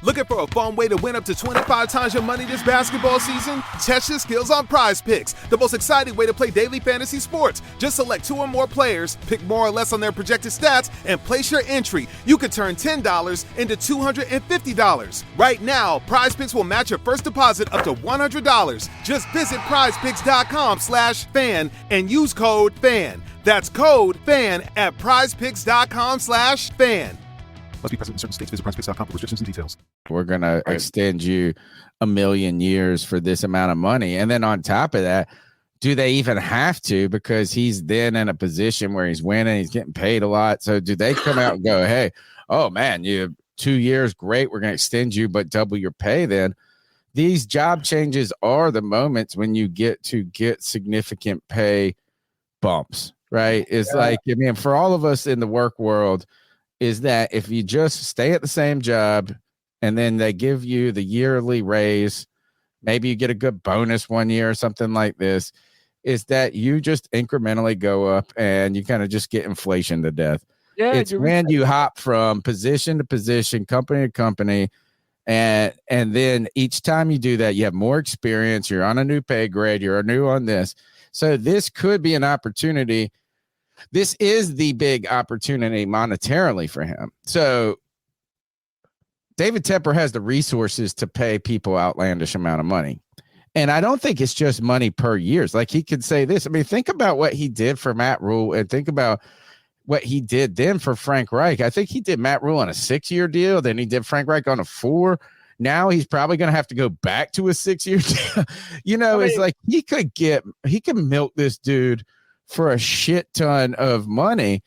Looking for a fun way to win up to 25 times your money this basketball season? Test your skills on Prize Picks, the most exciting way to play daily fantasy sports. Just select 2 or more players, pick more or less on their projected stats, and place your entry. You could turn $10 into $250. Right now, Prize Picks will match your first deposit up to $100. Just visit prizepicks.com/fan and use code FAN. That's code FAN at prizepicks.com/fan. Must be present in certain states. Visit PrizePicks.com for restrictions and details. We're going to extend you 1,000,000 years for this amount of money. And then on top of that, do they even have to? Because he's then in a position where he's winning, he's getting paid a lot. So do they come out and go, hey, oh man, you have 2 years, great, we're going to extend you, but double your pay then? These job changes are the moments when you get to get significant pay bumps, right? It's like, I mean, for all of us in the work world, is that if you just stay at the same job and then they give you the yearly raise, maybe you get a good bonus one year or something like this, is that you just incrementally go up and you kind of just get inflation to death. Yeah, it's when you hop from position to position, company to company, and then each time you do that, you have more experience, you're on a new pay grade, you're new on this. So this could be an opportunity. This is the big opportunity monetarily for him. So David Tepper has the resources to pay people outlandish amount of money. And I don't think it's just money per year. Like he could say this. I mean, think about what he did for Matt Rule and think about what he did then for Frank Reich. I think he did Matt Rule on a 6-year deal. Then he did Frank Reich on a 4. Now he's probably going to have to go back to a 6-year deal. You know, it's like he could milk this dude for a shit ton of money.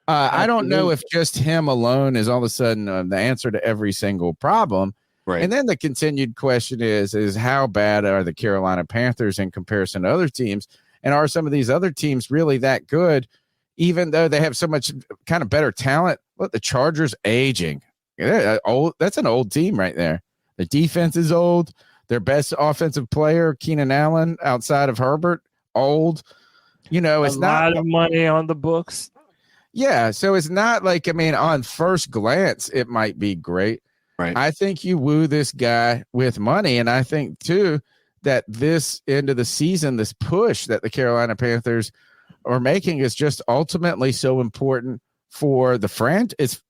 I don't know if just him alone is all of a sudden the answer to every single problem. Right. And then the continued question is how bad are the Carolina Panthers in comparison to other teams? And are some of these other teams really that good, even though they have so much kind of better talent? Look, the Chargers aging. Old. That's an old team right there. The defense is old. Their best offensive player, Keenan Allen, outside of Herbert, old. You know, it's not a lot of money on the books. Yeah. So it's not like, I mean, on first glance, it might be great. Right. I think you woo this guy with money. And I think, too, that this end of the season, this push that the Carolina Panthers are making is just ultimately so important for the franchise. It's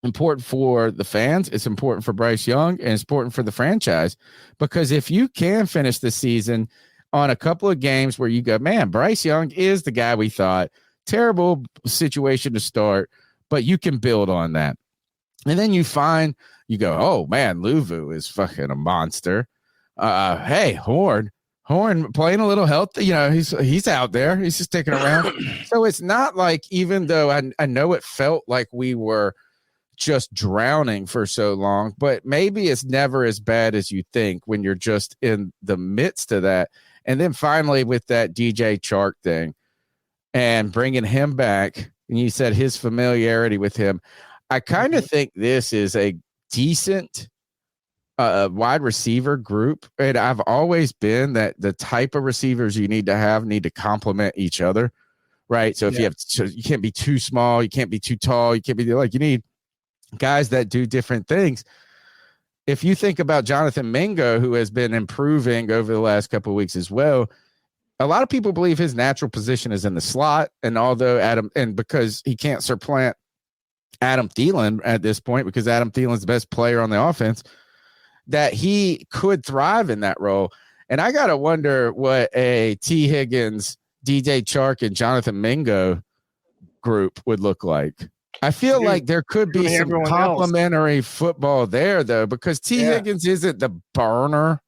important for the fans. It's important for Bryce Young, and it's important for the franchise. Because if you can finish the season on a couple of games where you go, man, Bryce Young is the guy we thought. Terrible situation to start, but you can build on that. And then you go, oh man, Luvu is fucking a monster. Hey, Horn playing a little healthy. He's out there. He's just sticking around. So it's not like, even though I know it felt like we were just drowning for so long, but maybe it's never as bad as you think when you're just in the midst of that. And then finally with that DJ Chark thing and bringing him back, and you said his familiarity with him, I kind of think this is a decent wide receiver group. And I've always been that the type of receivers you need to complement each other, right? So if you can't be too small, you can't be too tall, you can't be like, you need guys that do different things. If you think about Jonathan Mingo, who has been improving over the last couple of weeks as well, a lot of people believe his natural position is in the slot. And because he can't supplant Adam Thielen at this point, because Adam Thielen's the best player on the offense, that he could thrive in that role. And I got to wonder what a T. Higgins, DJ Chark, and Jonathan Mingo group would look like. I feel like there could be some complementary football there, though, because T. Higgins isn't the burner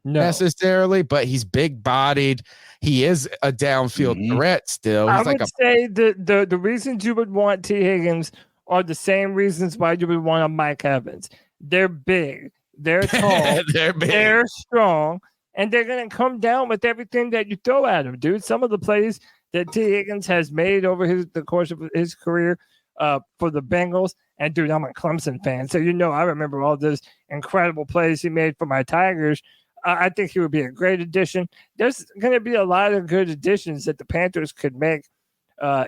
necessarily, but he's big-bodied. He is a downfield threat still. I would say the reasons you would want T. Higgins are the same reasons why you would want a Mike Evans. They're big. They're tall. They're strong. And they're going to come down with everything that you throw at them, dude. Some of the plays that T. Higgins has made over the course of his career for the Bengals. And, dude, I'm a Clemson fan. So, I remember all those incredible plays he made for my Tigers. I think he would be a great addition. There's going to be a lot of good additions that the Panthers could make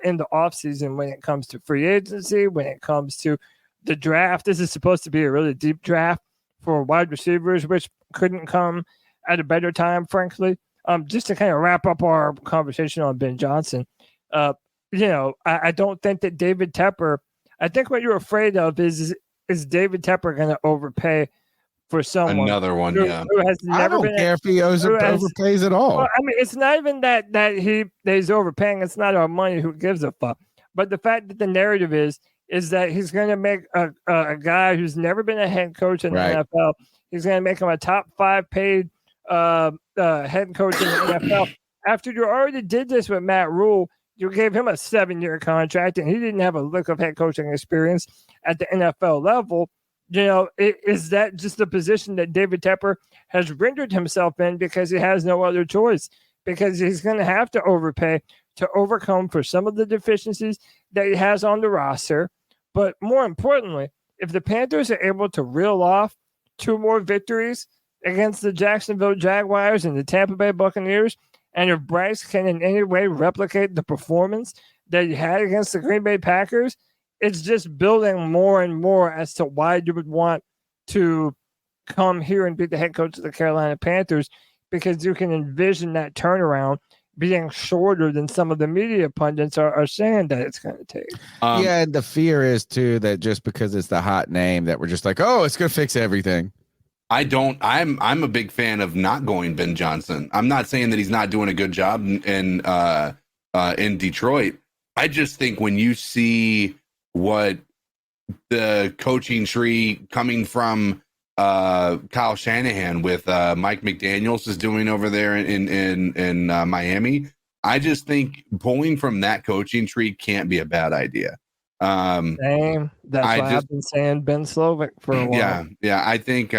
in the offseason when it comes to free agency, when it comes to the draft. This is supposed to be a really deep draft for wide receivers, which couldn't come at a better time, frankly. Just to kind of wrap up our conversation on Ben Johnson, I don't think that David Tepper, I think what you're afraid of is David Tepper going to overpay for someone. Another one, who has never I don't care if he overpays at all. Well, I mean, it's not even that he's overpaying. It's not our money. Who gives a fuck? But the fact that the narrative is that he's going to make a guy who's never been a head coach in the NFL, he's going to make him a top 5 paid head coach in the NFL. After you already did this with Matt Rule, you gave him a 7-year contract, and he didn't have a lick of head coaching experience at the NFL level. Is that just the position that David Tepper has rendered himself in because he has no other choice? Because he's going to have to overpay to overcome for some of the deficiencies that he has on the roster. But more importantly, if the Panthers are able to reel off 2 more victories against the Jacksonville Jaguars and the Tampa Bay Buccaneers, and if Bryce can in any way replicate the performance that he had against the Green Bay Packers, it's just building more and more as to why you would want to come here and be the head coach of the Carolina Panthers, because you can envision that turnaround being shorter than some of the media pundits are saying that it's going to take. And the fear is, too, that just because it's the hot name that we're just like, oh, it's going to fix everything. I'm a big fan of not going Ben Johnson. I'm not saying that he's not doing a good job in Detroit. I just think when you see what the coaching tree coming from Kyle Shanahan with Mike McDaniels is doing over there in Miami, I just think pulling from that coaching tree can't be a bad idea. Same. That's why I've been saying Ben Slovic for a while. Yeah. I think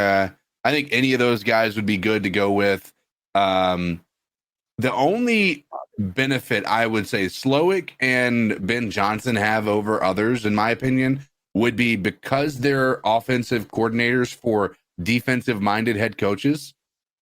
any of those guys would be good to go with. The only benefit I would say Slowick and Ben Johnson have over others, in my opinion, would be because they're offensive coordinators for defensive-minded head coaches.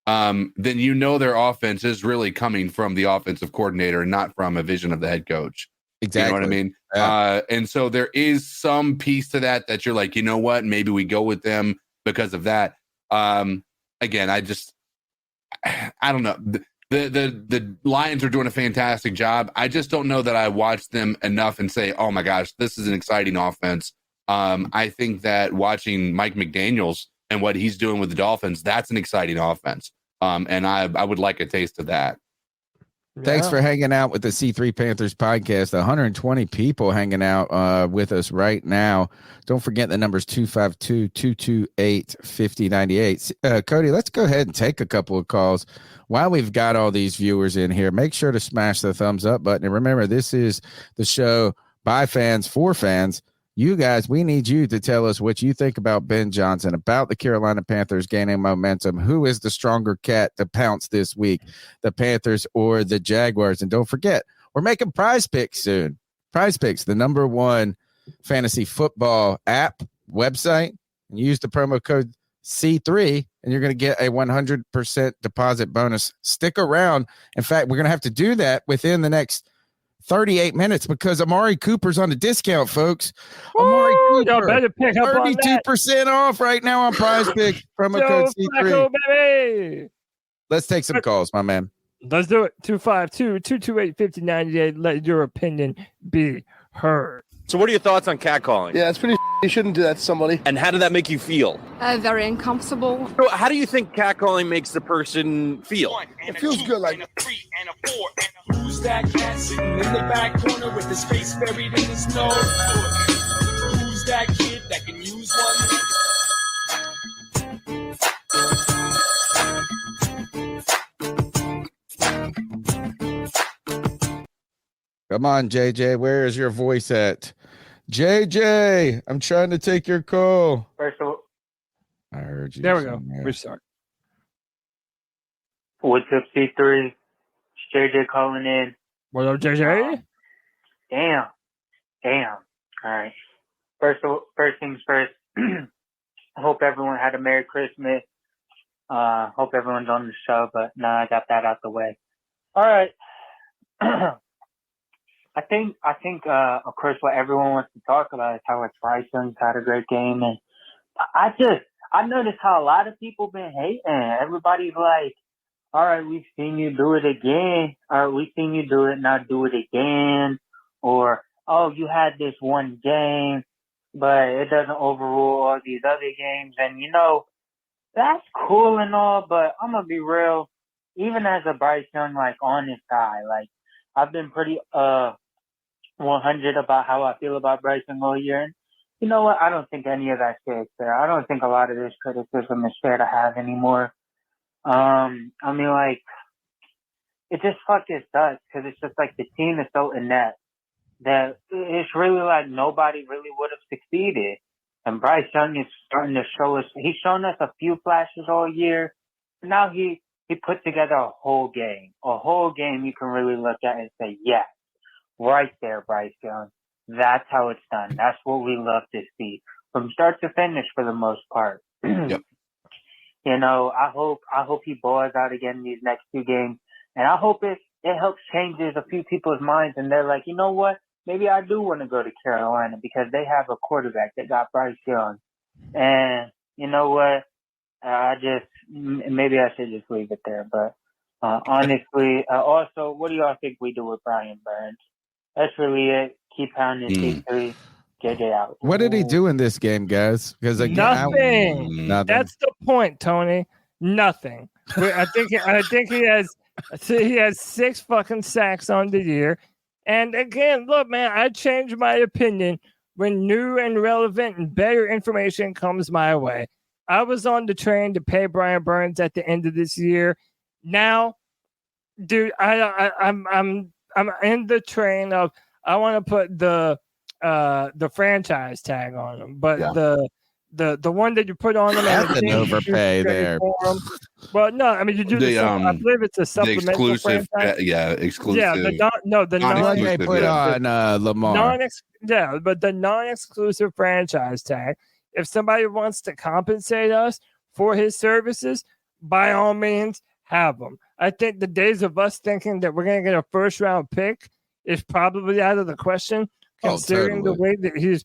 Then their offense is really coming from the offensive coordinator and not from a vision of the head coach. Exactly. You know what I mean? Yeah. And so there is some piece to that you're like, you know what? Maybe we go with them because of that. Again, I don't know. The Lions are doing a fantastic job. I just don't know that I watched them enough and say, oh my gosh, this is an exciting offense. I think that watching Mike McDaniels and what he's doing with the Dolphins, that's an exciting offense. And I would like a taste of that. Thanks for hanging out with the C3 Panthers podcast. 120 people hanging out with us right now. Don't forget the numbers 252-228-5098. Cody, let's go ahead and take a couple of calls while we've got all these viewers in here. Make sure to smash the thumbs up button. And remember, this is the show by fans for fans. You guys, we need you to tell us what you think about Ben Johnson, about the Carolina Panthers gaining momentum. Who is the stronger cat to pounce this week, the Panthers or the Jaguars? And don't forget, we're making Prize Picks soon. Prize Picks, the #1 fantasy football app website. And use the promo code C3, and you're going to get a 100% deposit bonus. Stick around. In fact, we're going to have to do that within the next 38 minutes because Amari Cooper's on a discount, folks. Amari Cooper, y'all better pick up 32% off right now on Prize Picks. Promo code C3. Baby. Let's take some calls, my man. Let's do it. 252-228-5098. Let your opinion be heard. So what are your thoughts on catcalling? Yeah, it's pretty. You shouldn't do that to somebody. And how did that make you feel? Very uncomfortable. So how do you think catcalling makes the person feel? It feels good, like. Who's that cat sitting in the back corner with his face buried in his nose? Who's that kid that can use one? Come on, JJ. Where is your voice at? JJ, I'm trying to take your call. First of all, I heard you. There we go. Restart. What's up, C3? It's JJ calling in. What up, JJ? Damn. All right. First things first. I hope everyone had a Merry Christmas. Hope everyone's on the show, but now I got that out the way. All right. I think, of course, what everyone wants to talk about is how Bryce Young's had a great game. And I noticed how a lot of people been hating. Everybody's like, all right, we've seen you do it again. All right, we've seen you do it, now do it again. Or, oh, you had this one game, but it doesn't overrule all these other games. And, that's cool and all, but I'm going to be real. Even as a Bryce Young, honest guy, I've been pretty 100 about how I feel about Bryce Young all year. And you know what? I don't think any of that shit is fair. I don't think a lot of this criticism is fair to have anymore. It just fucking sucks because it's just the team is so inept that it's really nobody really would have succeeded. And Bryce Young is starting to show us, he's shown us a few flashes all year. Now he put together a whole game you can really look at and say, yes, right there, Bryce Young. That's how it's done. That's what we love to see from start to finish for the most part. Yep. I hope he balls out again these next 2 games. And I hope it helps changes a few people's minds and they're like, you know what? Maybe I do want to go to Carolina because they have a quarterback that got Bryce Young. And you know what? Maybe I should just leave it there. But honestly, also, what do y'all think we do with Brian Burns? That's really it. Keep pounding C3. JJ out. What did he do in this game, guys? Because Nothing. That's the point, Tony. Nothing. I think he has 6 fucking sacks on the year. And again, look, man, I change my opinion when new and relevant and better information comes my way. I was on the train to pay Brian Burns at the end of this year. Now, dude, I'm in the train of I want to put the franchise tag on him, but the one that you put on him that's an overpay there. Well, no, I mean you do I believe it's a supplemental exclusive, franchise. Exclusive. Yeah, the one they put on Lamar. But the non-exclusive franchise tag. If somebody wants to compensate us for his services, by all means, have them. I think the days of us thinking that we're going to get a first-round pick is probably out of the question, considering the way that he's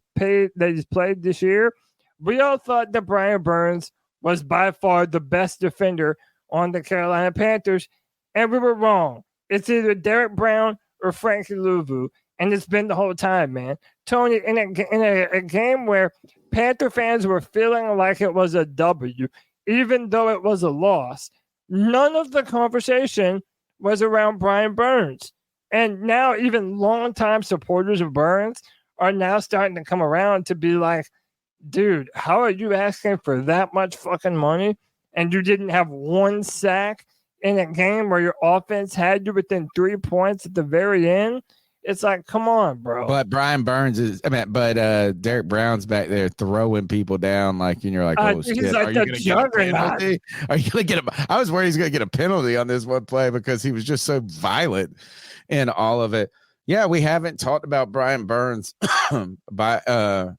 played this year. We all thought that Brian Burns was by far the best defender on the Carolina Panthers, and we were wrong. It's either Derek Brown or Frankie Louvu, and it's been the whole time, man. Tony, in a game where Panther fans were feeling like it was a W, even though it was a loss, none of the conversation was around Brian Burns. And now even longtime supporters of Burns are now starting to come around to be like, dude, how are you asking for that much fucking money and you didn't have one sack in a game where your offense had you within 3 points at the very end? It's like, come on, bro. But Brian Burns Derek Brown's back there throwing people down, like, and you're like, oh shit, he's like, are you going to get a penalty? Are you going to get I was worried he's going to get a penalty on this one play because he was just so violent in all of it. Yeah, we haven't talked about Brian Burns at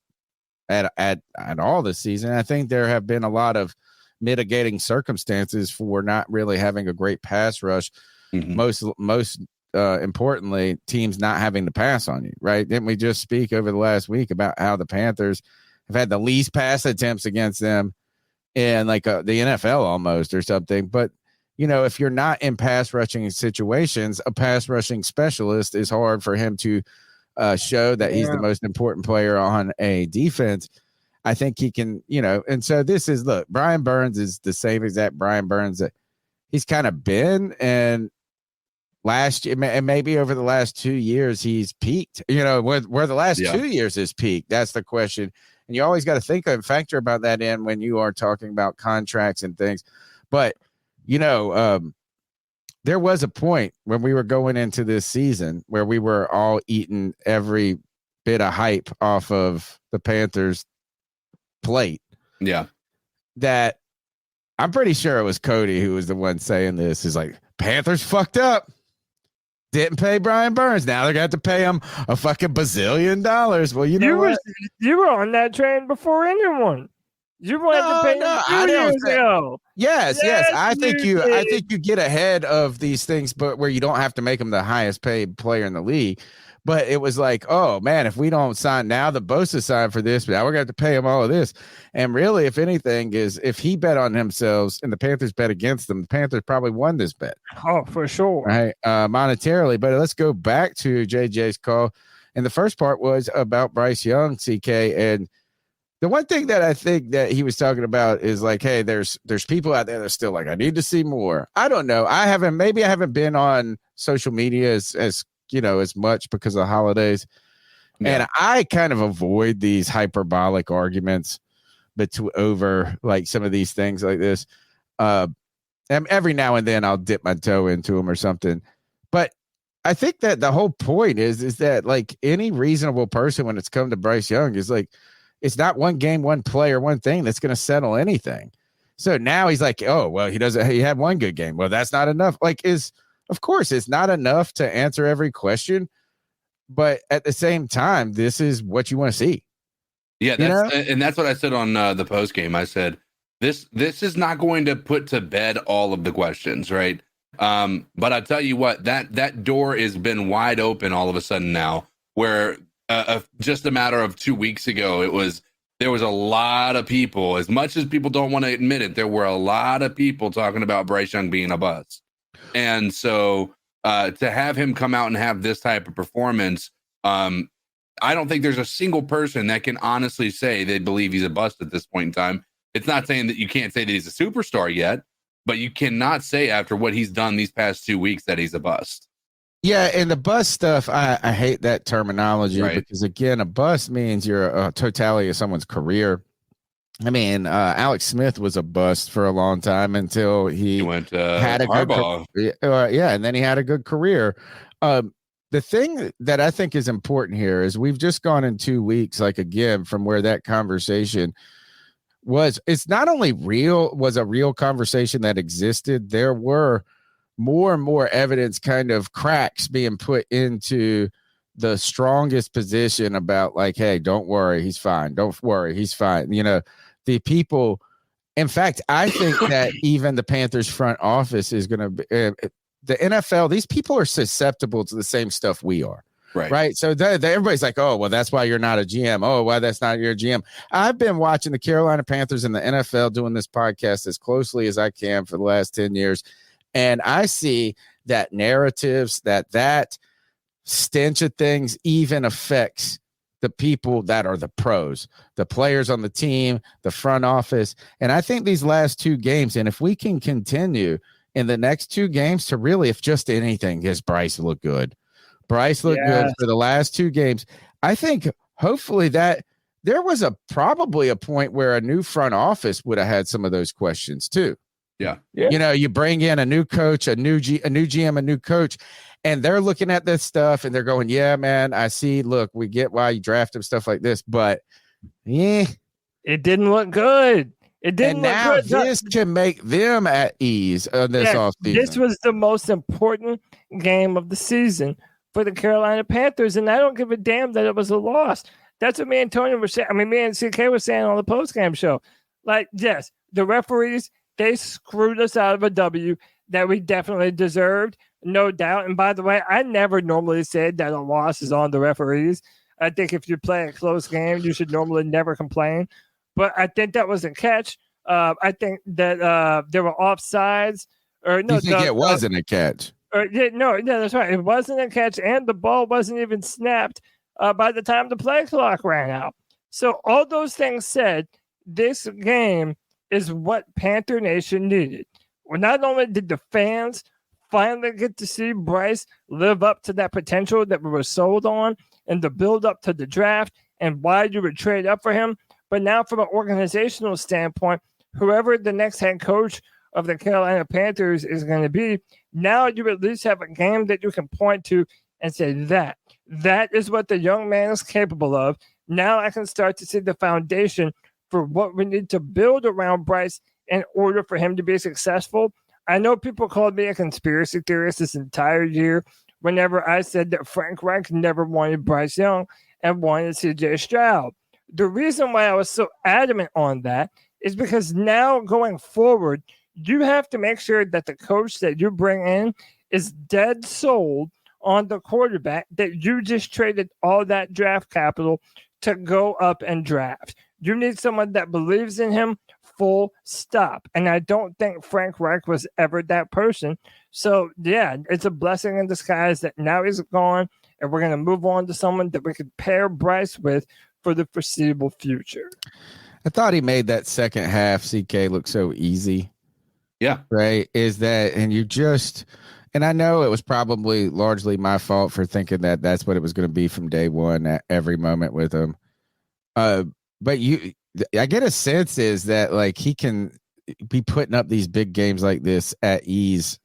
all this season. I think there have been a lot of mitigating circumstances for not really having a great pass rush. Mm-hmm. Most importantly, teams not having to pass on you, right? Didn't we just speak over the last week about how the Panthers have had the least pass attempts against them in like the NFL almost or something? But, you know, if you're not in pass rushing situations, a pass rushing specialist is hard for him to show that he's the most important player on a defense. I think he can, you know, and so look, Brian Burns is the same exact Brian Burns that he's kind of been, and last year, and maybe over the last 2 years, he's peaked. You know, where the last 2 years is peaked. That's the question. And you always got to think and factor about that in when you are talking about contracts and things. But, you know, there was a point when we were going into this season where we were all eating every bit of hype off of the Panthers plate. Yeah. That I'm pretty sure it was Cody who was the one saying this, is like, Panthers fucked up. Didn't pay Brian Burns. Now they're going to have to pay him a fucking bazillion dollars. Well, you know what? You were on that train before anyone. You wanted to pay him 2 years ago. Yes. I think you get ahead of these things, but where you don't have to make him the highest paid player in the league. But it was like, oh man, if we don't sign now, the Bosa signed for this, but now we're going to have to pay him all of this. And really, if anything, is if he bet on themselves and the Panthers bet against them, the Panthers probably won this bet. Oh, for sure. Right. Monetarily. But let's go back to JJ's call. And the first part was about Bryce Young, CK. And the one thing that I think that he was talking about is like, hey, there's people out there that are still like, I need to see more. I don't know. I haven't been on social media as you know, as much because of the holidays. Yeah. And I kind of avoid these hyperbolic arguments over like some of these things like this. And every now and then I'll dip my toe into them or something. But I think that the whole point is that like any reasonable person, when it's come to Bryce Young, is like, it's not one game, one player, one thing that's going to settle anything. So now he's like, oh, well, he had one good game. Well, that's not enough. Of course, it's not enough to answer every question, but at the same time, this is what you want to see. Yeah, that's what I said on the post game. I said this is not going to put to bed all of the questions, right? But I tell you what, that door has been wide open all of a sudden now. Where just a matter of 2 weeks ago, there was a lot of people. As much as people don't want to admit it, there were a lot of people talking about Bryce Young being a bust. And so to have him come out and have this type of performance, I don't think there's a single person that can honestly say they believe he's a bust at this point in time. It's not saying that you can't say that he's a superstar yet, but you cannot say after what he's done these past 2 weeks that he's a bust. Yeah, and the bust stuff, I hate that terminology, right? Because, again, a bust means you're a totality of someone's career. I mean, Alex Smith was a bust for a long time until he went had a Harbaugh. And then he had a good career. The thing that I think is important here is we've just gone in 2 weeks, like again, from where that conversation was. It's not only was a real conversation that existed. There were more and more evidence, kind of cracks being put into the strongest position about like, hey, don't worry, he's fine. Don't worry, he's fine. You know, the people, in fact, I think that even the Panthers front office is going to be the NFL. These people are susceptible to the same stuff we are. Right. So everybody's like, oh, well, that's why you're not a GM. Oh, why that's not your GM. I've been watching the Carolina Panthers and the NFL doing this podcast as closely as I can for the last 10 years. And I see that narratives, that stench of things even affects the people that are the pros, the players on the team, the front office. And I think these last 2 games, and if we can continue in the next 2 games to really, if just anything, because Bryce looked good. Bryce looked good for the last 2 games. I think hopefully that there was probably a point where a new front office would have had some of those questions too. Yeah. You know, you bring in a new coach, a new GM, a new coach, and they're looking at this stuff and they're going, yeah, man, I see. Look, we get why you drafted stuff like this, but it didn't look good. It didn't look good. This can make them at ease on this offseason. This was the most important game of the season for the Carolina Panthers, and I don't give a damn that it was a loss. That's what me and Tony were saying. I mean, me and CK were saying on the post-game show. Like, yes, the referees, they screwed us out of a W that we definitely deserved, no doubt. And by the way, I never normally said that a loss is on the referees. I think if you play a close game, you should normally never complain. But I think that was a catch. I think that there were offsides. Or no, you think it wasn't a catch? No, that's right. It wasn't a catch, and the ball wasn't even snapped by the time the play clock ran out. So all those things said, this game is what Panther Nation needed. Well, not only did the fans finally get to see Bryce live up to that potential that we were sold on and the build up to the draft and why you would trade up for him, but now from an organizational standpoint, whoever the next head coach of the Carolina Panthers is going to be, now you at least have a game that you can point to and say that is what the young man is capable of. Now I can start to see the foundation for what we need to build around Bryce in order for him to be successful. I know people called me a conspiracy theorist this entire year whenever I said that Frank Reich never wanted Bryce Young and wanted CJ Stroud. The reason why I was so adamant on that is because now going forward, you have to make sure that the coach that you bring in is dead sold on the quarterback that you just traded all that draft capital to go up and draft. You need someone that believes in him, full stop. And I don't think Frank Reich was ever that person. So, yeah, it's a blessing in disguise that now he's gone, and we're going to move on to someone that we could pair Bryce with for the foreseeable future. I thought he made that second half, CK, look so easy. Yeah. Right? And I know it was probably largely my fault for thinking that that's what it was going to be from day one at every moment with him. But I get a sense is that like he can be putting up these big games like this at ease.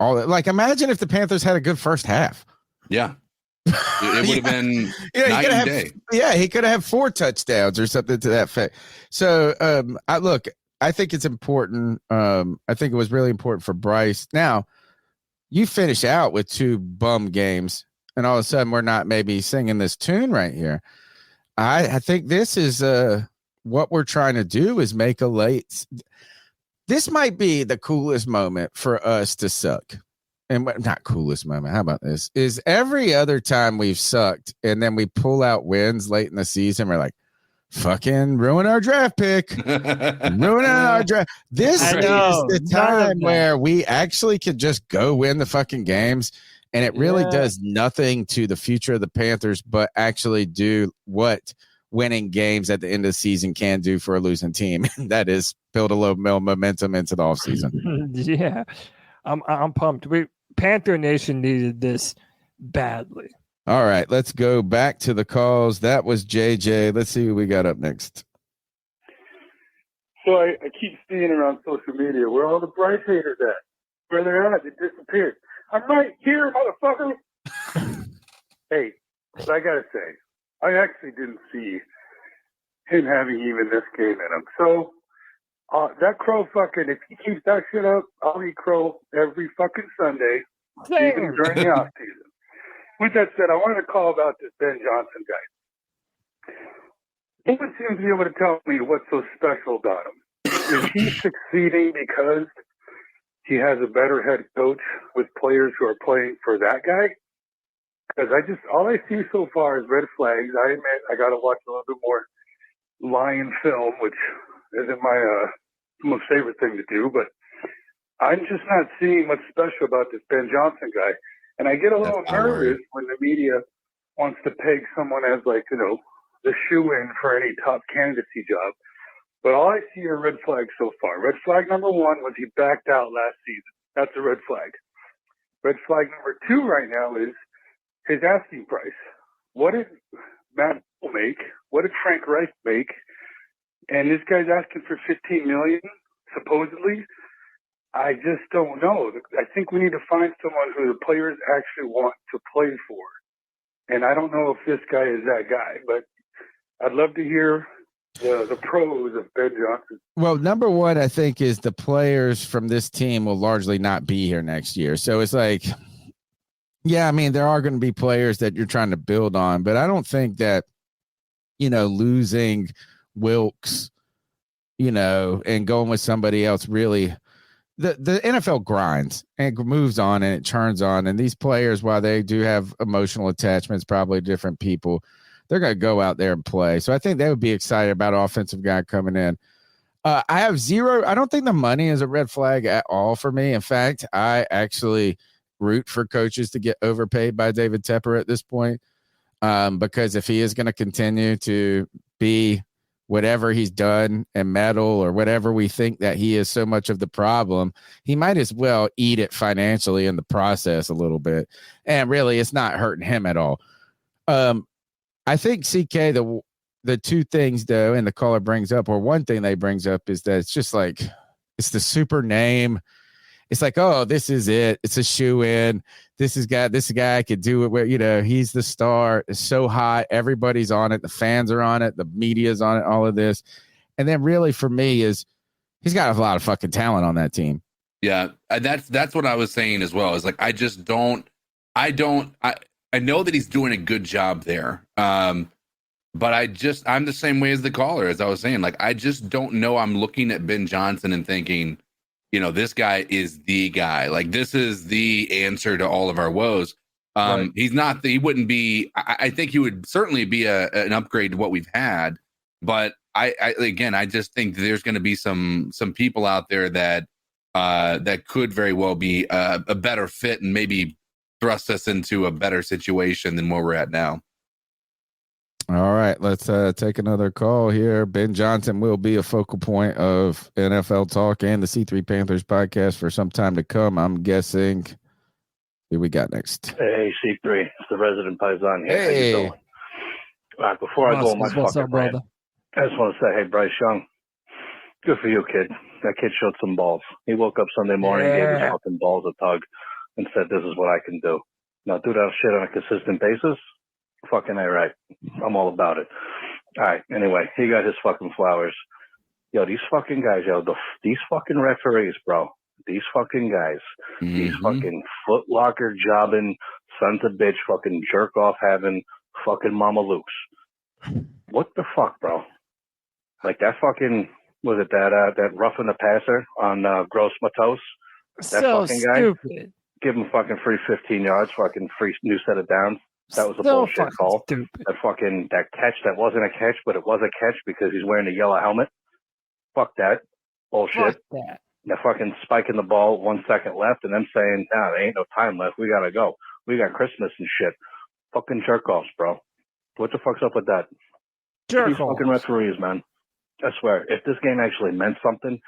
Imagine if the Panthers had a good first half. Yeah. It would have been night and day. Yeah, he could have 4 touchdowns or something to that effect. So I think it's important. I think it was really important for Bryce. Now, you finish out with 2 bum games, and all of a sudden we're not maybe singing this tune right here. I think this is what we're trying to do is make a late. This might be the coolest moment for us to suck. And not coolest moment. How about this? Is every other time we've sucked and then we pull out wins late in the season, we're like, fucking ruin our draft pick. Ruin our draft. This is the time where we actually could just go win the fucking games. And it really does nothing to the future of the Panthers, but actually do what winning games at the end of the season can do for a losing team. That is build a little momentum into the offseason. Yeah. I'm pumped. Panther Nation needed this badly. All right, let's go back to the calls. That was JJ. Let's see what we got up next. So I keep seeing around social media where all the Bryce haters at. Where they're at, they disappeared. I'm right here, motherfucker. Hey, but I gotta say, I actually didn't see him having even this game in him. So that crow fucking, if he keeps that shit up, I'll eat crow every fucking Sunday, even during the off season. With that said, I wanted to call about this Ben Johnson guy. No one seems to be able to tell me what's so special about him. Is he succeeding because he has a better head coach with players who are playing for that guy? Because all I see so far is red flags. I admit I got to watch a little bit more Lion film, which isn't my most favorite thing to do, but I'm just not seeing what's special about this Ben Johnson guy. And I get a little nervous when the media wants to peg someone as like, the shoe-in for any top candidacy job. But all I see are red flags so far. Red flag number 1 was he backed out last season. That's a red flag. Red flag number 2 right now is his asking price. What did Matt Bull make? What did Frank Reich make? And this guy's asking for $15 million, supposedly. I just don't know. I think we need to find someone who the players actually want to play for. And I don't know if this guy is that guy, but I'd love to hear the pros of Ben Johnson. Well, number one, I think, is the players from this team will largely not be here next year. So it's like, yeah, I mean, there are going to be players that you're trying to build on, but I don't think that, losing Wilkes, and going with somebody else really. The NFL grinds and moves on and it churns on. And these players, while they do have emotional attachments, probably different people, they're going to go out there and play. So I think they would be excited about an offensive guy coming in. I don't think the money is a red flag at all for me. In fact, I actually root for coaches to get overpaid by David Tepper at this point, because if he is going to continue to be whatever he's done and meddle or whatever we think that he is so much of the problem, he might as well eat it financially in the process a little bit. And really, it's not hurting him at all. I think CK, the two things though, and the caller brings up, or one thing they brings up, is that it's just like, it's the super name. It's like, oh, this is it. It's a shoe in. This guy could do it where, he's the star. It's so hot. Everybody's on it. The fans are on it. The media's on it, all of this. And then really for me is he's got a lot of fucking talent on that team. Yeah. That's what I was saying as well. Is like, I know that he's doing a good job there. But I'm the same way as the caller, as I was saying, like, I just don't know. I'm looking at Ben Johnson and thinking, this guy is the guy. Like, this is the answer to all of our woes. Right. He wouldn't be, I think he would certainly be an upgrade to what we've had. But I just think there's going to be some people out there that could very well be a better fit and maybe thrust us into a better situation than where we're at now. All right, let's take another call here. Ben Johnson will be a focal point of NFL Talk and the C3 Panthers podcast for some time to come, I'm guessing. Who we got next? Hey, C3. It's the resident Paisan here. Hey. How you doing? All right, before I go on my fucking rant, I just want to say, hey, Bryce Young, good for you, kid. That kid showed some balls. He woke up Sunday morning, gave his fucking balls a tug, and said, this is what I can do. Now, do that shit on a consistent basis? Fucking A, right. I'm all about it. All right. Anyway, he got his fucking flowers. Yo, these fucking guys, these fucking referees, bro. These fucking guys. Mm-hmm. These fucking foot locker jobbing, sons of bitch, fucking jerk off having fucking Mama Luke's. What the fuck, bro? Like that fucking, was it that roughing the passer on Gross Matos? That so fucking guy. Stupid. Give him fucking free 15 yards, fucking free new set of downs. That was a bullshit call. Stupid. That catch that wasn't a catch, but it was a catch because he's wearing a yellow helmet. Fuck that. Bullshit. Fuck that. They're fucking spiking the ball 1 second left and them saying, nah, there ain't no time left. We gotta go. We got Christmas and shit. Fucking jerk offs, bro. What the fuck's up with that? These fucking referees, man. I swear, if this game actually meant something,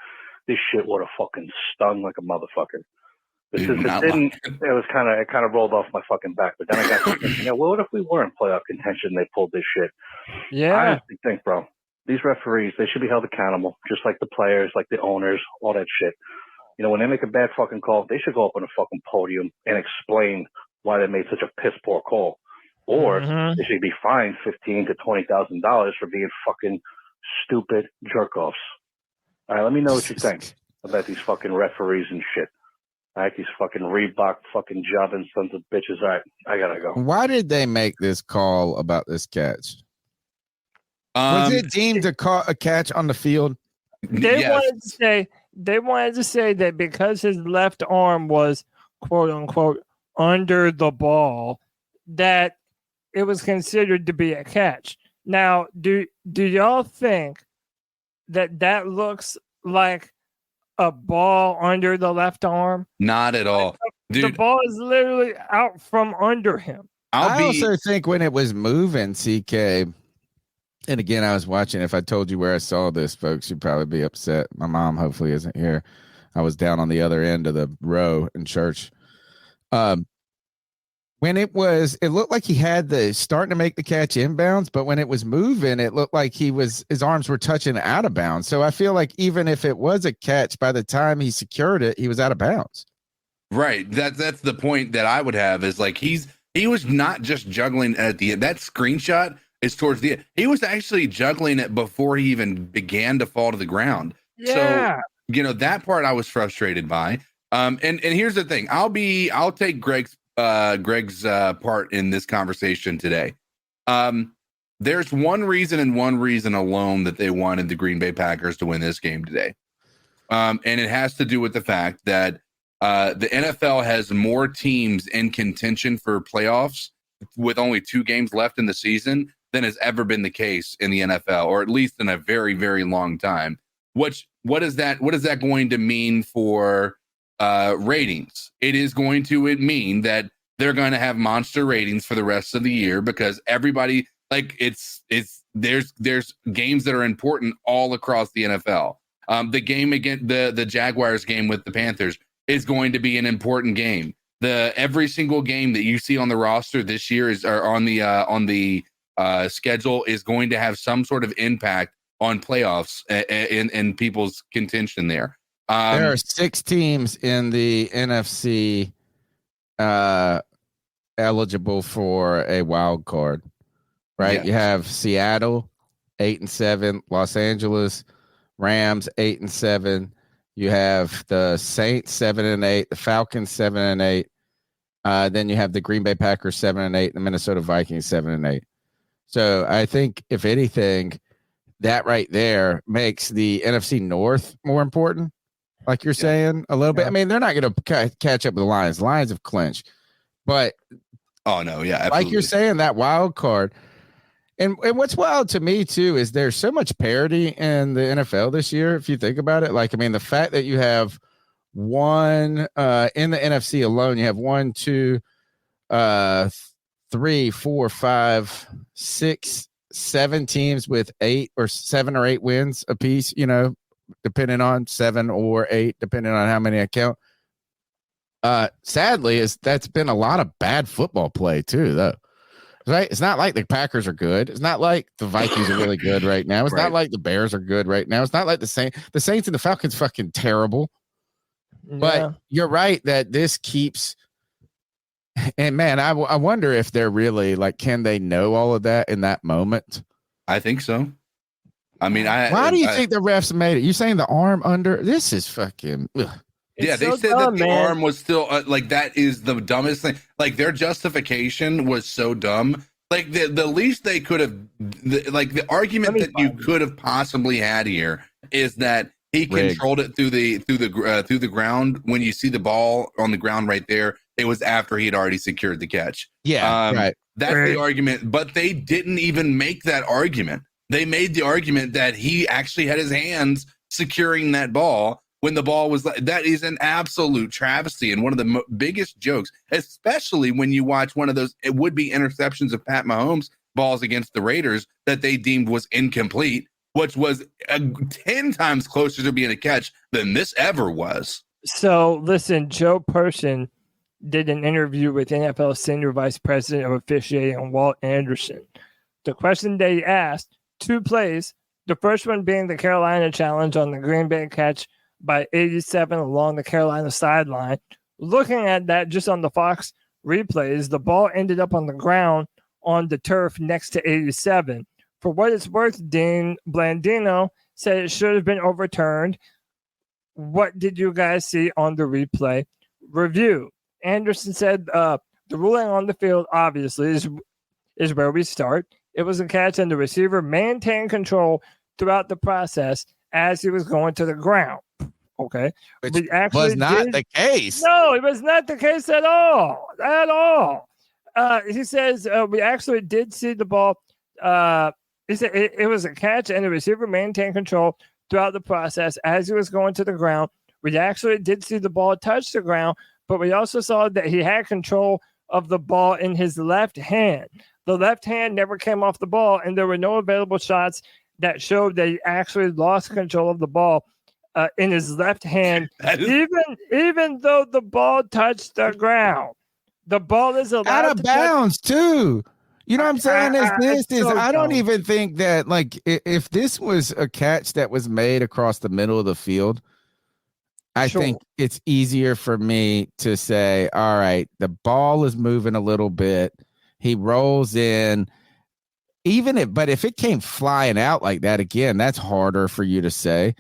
this shit would have fucking stung like a motherfucker. Since it didn't, it kind of rolled off my fucking back. But then I got thinking, well, what if we were in playoff contention and they pulled this shit? Yeah. I honestly think, bro, these referees, they should be held accountable, just like the players, like the owners, all that shit. When they make a bad fucking call, they should go up on a fucking podium and explain why they made such a piss poor call. Or they should be fined $15,000 to $20,000 for being fucking stupid jerk offs. All right, let me know what you think about these fucking referees and shit. All right, these fucking Reebok fucking jobbing sons of bitches. All right, I gotta go. Why did they make this call about this catch? Was it deemed a catch on the field? They wanted to say that because his left arm was quote unquote under the ball, that it was considered to be a catch. Now, do y'all think that looks like a ball under the left arm? Not at all. Dude, the ball is literally out from under him. I also think when it was moving, CK, and again, I was watching. If I told you where I saw this, folks, you'd probably be upset. My mom hopefully isn't here. I was down on the other end of the row in church. When it looked like he had starting to make the catch inbounds, but when it was moving, it looked like his arms were touching out of bounds. So I feel like even if it was a catch, by the time he secured it, he was out of bounds. Right. That's the point that I would have is like he was not just juggling at the end. That screenshot is towards the end. He was actually juggling it before he even began to fall to the ground. Yeah. So, that part I was frustrated by. And here's the thing. I'll take Greg's part in this conversation today. There's one reason and one reason alone that they wanted the Green Bay Packers to win this game today. And it has to do with the fact that the NFL has more teams in contention for playoffs with only 2 games left in the season than has ever been the case in the NFL, or at least in a very, very long time. What is that going to mean for ratings? It is going to mean that they're going to have monster ratings for the rest of the year because everybody there's games that are important all across the NFL. The game against the Jaguars game with the Panthers is going to be an important game. Every single game that you see on the roster this year on the schedule is going to have some sort of impact on playoffs and people's contention there. There are 6 teams in the NFC eligible for a wild card, right? Yeah. You have Seattle 8-7, Los Angeles Rams 8-7. You have the Saints 7-8, the Falcons 7-8. Then you have the Green Bay Packers 7-8, the Minnesota Vikings 7-8. So I think if anything, that right there makes the NFC North more important. Like you're saying a little bit. I mean, they're not going to catch up with the Lions. The Lions have clinched. But absolutely. Like you're saying, that wild card. And what's wild to me, too, is there's so much parity in the NFL this year, if you think about it. Like, I mean, the fact that you have one in the NFC alone, you have 1, 2, 3, 4, 5, 6, 7 teams with 7 or 8 wins apiece, depending on 7 or 8, depending on how many I count. Sadly, that's been a lot of bad football play too, though. Right? It's not like the Packers are good. It's not like the Vikings are really good right now. It's not like the Bears are good right now. It's not like the Saints and the Falcons fucking terrible. Yeah. But you're right that this keeps. And man, I wonder if they're really like, can they know all of that in that moment? I think so. I mean, why do you think the refs made it? You saying the arm under? This is fucking. Ugh. Yeah, they said that the arm was still like that is the dumbest thing. Like their justification was so dumb. Like the least they could have, the argument that you could have possibly had here is that he controlled it through the ground. When you see the ball on the ground right there, it was after he had already secured the catch. Yeah, right. That's the argument. But they didn't even make that argument. They made the argument that he actually had his hands securing that ball. When the ball was that is an absolute travesty and one of the biggest jokes, especially when you watch one of those it would be interceptions of Pat Mahomes balls against the Raiders that they deemed was incomplete, which was 10 times closer to being a catch than this ever was. So listen, Joe Person did an interview with NFL Senior Vice President of Officiating Walt Anderson. The question they asked, 2 plays, the first one being the Carolina challenge on the Green Bay catch by 87 along the Carolina sideline. Looking at that just on the Fox replays, the ball ended up on the ground on the turf next to 87. For what it's worth, Dean Blandino said it should have been overturned. What did you guys see on the replay review? Anderson said the ruling on the field obviously is where we start. It was a catch and the receiver maintained control throughout the process as he was going to the ground. Okay. Which was not the case. No, it was not the case at all. At all. He says we actually did see the ball. He said it was a catch and the receiver maintained control throughout the process as he was going to the ground. We actually did see the ball touch the ground, but we also saw that he had control of the ball in his left hand. The left hand never came off the ball, and there were no available shots that showed that he actually lost control of the ball in his left hand, even though the ball touched the ground. The ball is allowed out of bounds too. You know what I'm saying? I don't even think that, like, if this was a catch that was made across the middle of the field, I think it's easier for me to say, all right, the ball is moving a little bit. He rolls in. But if it came flying out like that again, that's harder for you to say.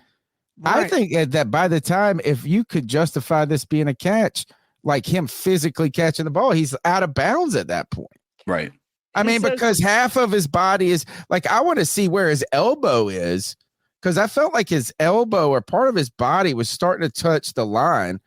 Right. I think that by the time, if you could justify this being a catch, like him physically catching the ball, he's out of bounds at that point. Right. I mean, because half of his body is like, I want to see where his elbow is, because I felt like his elbow or part of his body was starting to touch the line.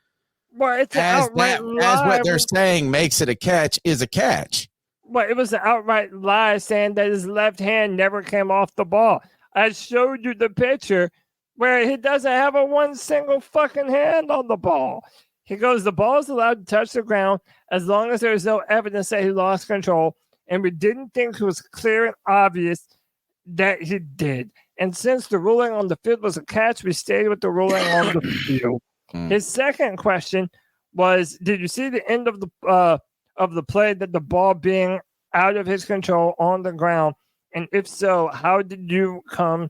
Well, it's as what they're saying makes it a catch is a catch. Well, it was an outright lie saying that his left hand never came off the ball. I showed you the picture where he doesn't have one single fucking hand on the ball. He goes, the ball is allowed to touch the ground as long as there's no evidence that he lost control, and we didn't think it was clear and obvious that he did. And since the ruling on the field was a catch, we stayed with the ruling on the field. His second question was, did you see the end of the play, that the ball being out of his control on the ground? And if so, how did you kind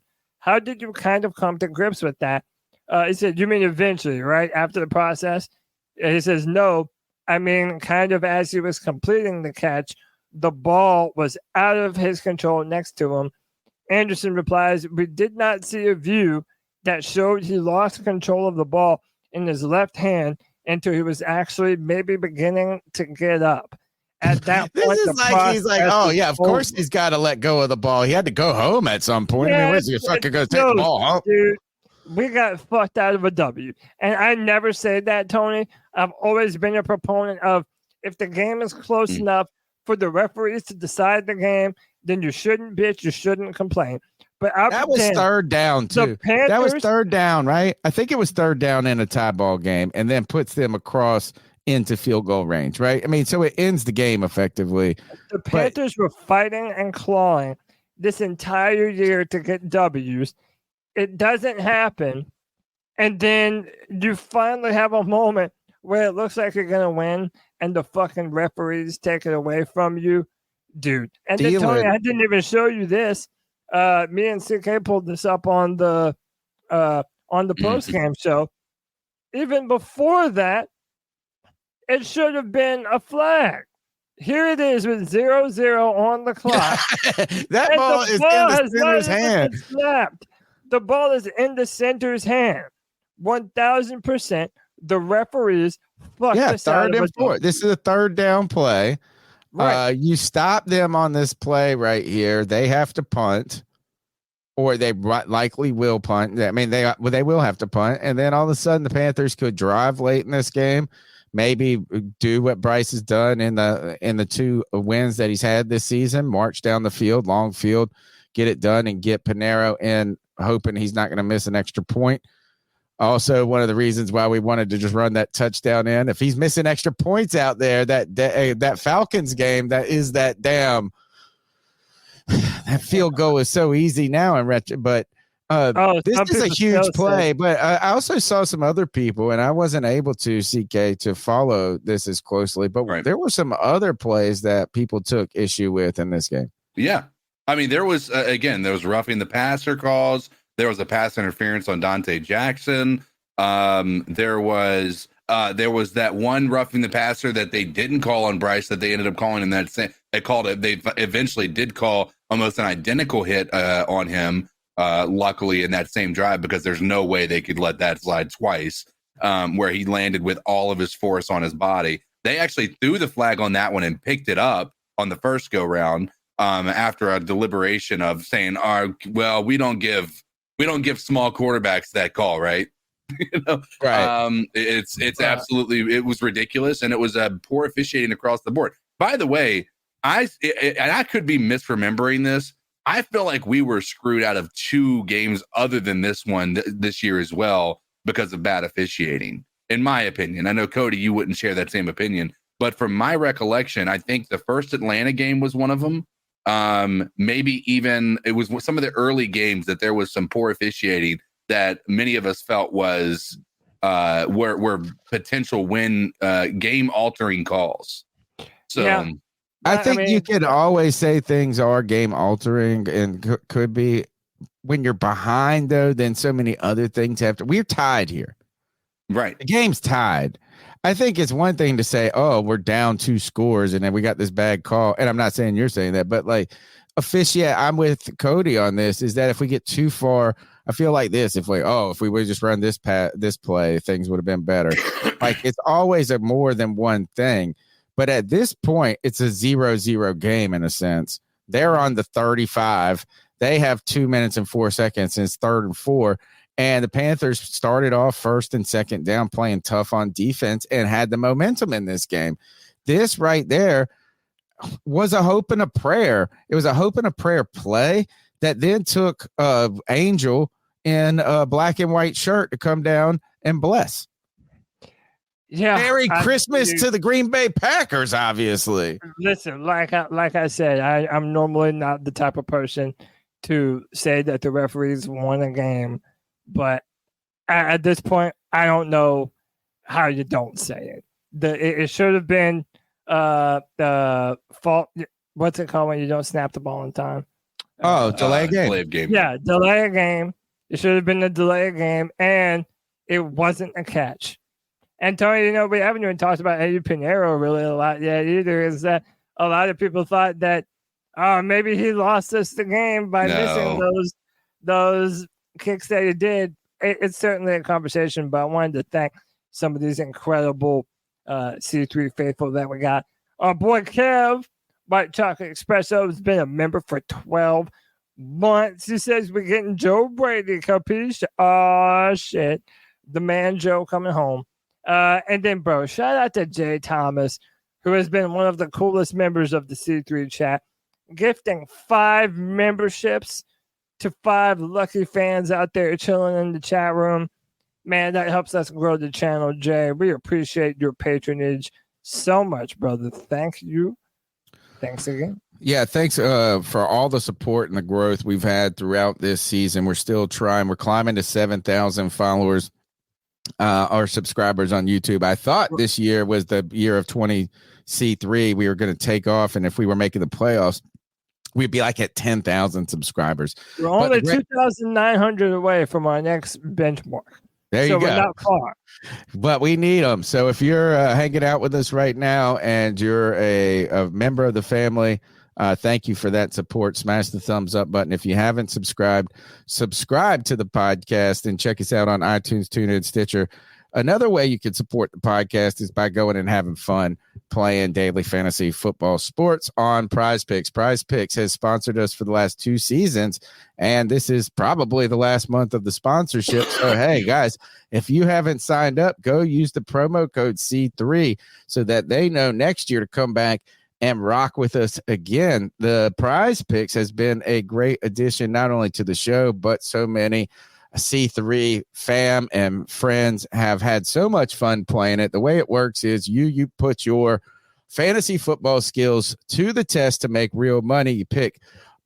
of come to grips with that? He said, you mean eventually, right? After the process? He says, no, I mean, kind of as he was completing the catch, the ball was out of his control next to him. Anderson replies, we did not see a view that showed he lost control of the ball in his left hand until he was actually maybe beginning to get up. At that point, this is like he's like, oh yeah, of course he's got to let go of the ball. He had to go home at some point. I mean, where's he fucking going to take the ball home? Dude, we got fucked out of a W. And I never said that, Tony. I've always been a proponent of, if the game is close enough for the referees to decide the game, then you shouldn't bitch, you shouldn't complain. But that was third down too. That was third down, right? I think it was third down in a tie ball game, and then puts them across into field goal range, right? I mean, so it ends the game effectively. The Panthers were fighting and clawing this entire year to get W's. It doesn't happen. And then you finally have a moment where it looks like you're going to win, and the fucking referees take it away from you. Dude. And then, Tony, I didn't even show you this. Me and CK pulled this up on the post-game show. Even before that, it should have been a flag. Here it is with 0-0 on the clock. That ball is in the center's hand. Snapped. The ball is in the center's hand. 1,000%. The referees fucked us out. Third and fourth. This is a third down play. Right. You stop them on this play right here. They have to punt, or they likely will punt. I mean, they will have to punt, and then all of a sudden the Panthers could drive late in this game. Maybe do what Bryce has done in the two wins that he's had this season, march down the field, long field, get it done, and get Panero in, hoping he's not going to miss an extra point. Also, one of the reasons why we wanted to just run that touchdown in, if he's missing extra points out there, that Falcons game, that field goal is so easy now in retro, but this is a huge play. But I also saw some other people, and I wasn't able to, CK, to follow this as closely, but there were some other plays that people took issue with in this game. Yeah. I mean, there was, there was roughing the passer calls. There was a pass interference on Dante Jackson. There was that one roughing the passer that they didn't call on Bryce that they ended up calling in that same. They eventually did call almost an identical hit on him. Luckily in that same drive, because there's no way they could let that slide twice, where he landed with all of his force on his body. They actually threw the flag on that one and picked it up on the first go round after a deliberation of saying, well, we don't give small quarterbacks that call, right? Right. It's absolutely, it was ridiculous, and it was poor officiating across the board. By the way, I could be misremembering this. I feel like we were screwed out of two games other than this one this year as well because of bad officiating, in my opinion. I know, Cody, you wouldn't share that same opinion, But from my recollection, I think the first Atlanta game was one of them. Maybe even it was some of the early games that there was some poor officiating that many of us felt was were potential win game altering calls. So Yeah. I think you can always say things are game altering and could be. When you're behind, though, then so many other things have to. We're tied here, right? The game's tied. I think it's one thing to say, "Oh, we're down 2 scores, and then we got this bad call." And I'm not saying you're saying that, but like officiate, I'm with Cody on this. Is that if we get too far, I feel like this. If we would just run this play, things would have been better. Like it's always a more than one thing. But at this point, it's a 0-0 game in a sense. They're on the 35. They have 2 minutes and 4 seconds, and it's 3rd and 4. And the Panthers started off 1st and 2nd down, playing tough on defense, and had the momentum in this game. This right there was a hope and a prayer. It was a hope and a prayer play that then took Angel in a black and white shirt to come down and bless. Yeah. Merry Christmas to the Green Bay Packers, obviously. Listen, like I said, I'm normally not the type of person to say that the referees won a game, but at this point, I don't know how you don't say it. It should have been the fault. What's it called when you don't snap the ball in time? Delay game. Delay game. Yeah, delay a game. It should have been a delay game, and it wasn't a catch. And Tony, we haven't even talked about Eddie Pinheiro really a lot yet either. Is that a lot of people thought that maybe he lost us the game by missing those kicks that he did. It's certainly a conversation, but I wanted to thank some of these incredible C3 faithful that we got. Our boy Kev, White Chocolate Espresso, has been a member for 12 months. He says we're getting Joe Brady, capiche? Oh, shit. The man Joe coming home. And then, bro, shout out to Jay Thomas, who has been one of the coolest members of the C3 chat, gifting 5 memberships to 5 lucky fans out there chilling in the chat room. Man, that helps us grow the channel, Jay. We appreciate your patronage so much, brother. Thank you. Thanks again. Yeah, thanks for all the support and the growth we've had throughout this season. We're still trying. We're climbing to 7,000 followers. Our subscribers on YouTube. I thought this year was the year of 20C3. We were going to take off, and if we were making the playoffs, we'd be like at 10,000 subscribers. We're only 2,900 away from our next benchmark. There you go. We're not far. But we need them. So if you're hanging out with us right now and you're a member of the family, thank you for that support. Smash the thumbs up button. If you haven't subscribed, subscribe to the podcast and check us out on iTunes, TuneIn, Stitcher. Another way you can support the podcast is by going and having fun playing daily fantasy football sports on Prize Picks. Prize Picks has sponsored us for the last 2 seasons, and this is probably the last month of the sponsorship. So, hey, guys, if you haven't signed up, go use the promo code C3 so that they know next year to come back and rock with us again. The Prize Picks has been a great addition not only to the show, but so many C3 fam and friends have had so much fun playing it. The way it works is you put your fantasy football skills to the test to make real money. You pick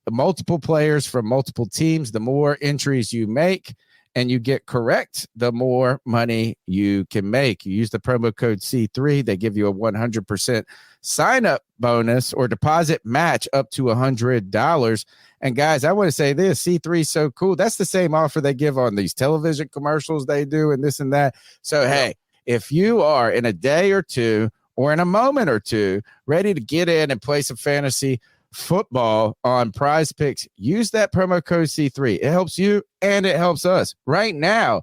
multiple players from multiple teams. The more entries you make and you get correct, the more money you can make. You use the promo code C3. They give you a 100% sign-up bonus or deposit match up to $100. And guys, I want to say this, C3 is so cool. That's the same offer they give on these television commercials they do and this and that. So, hey, if you are in a day or two or in a moment or two ready to get in and play some fantasy football on Prize Picks, use that promo code C3. It helps you and it helps us. Right now,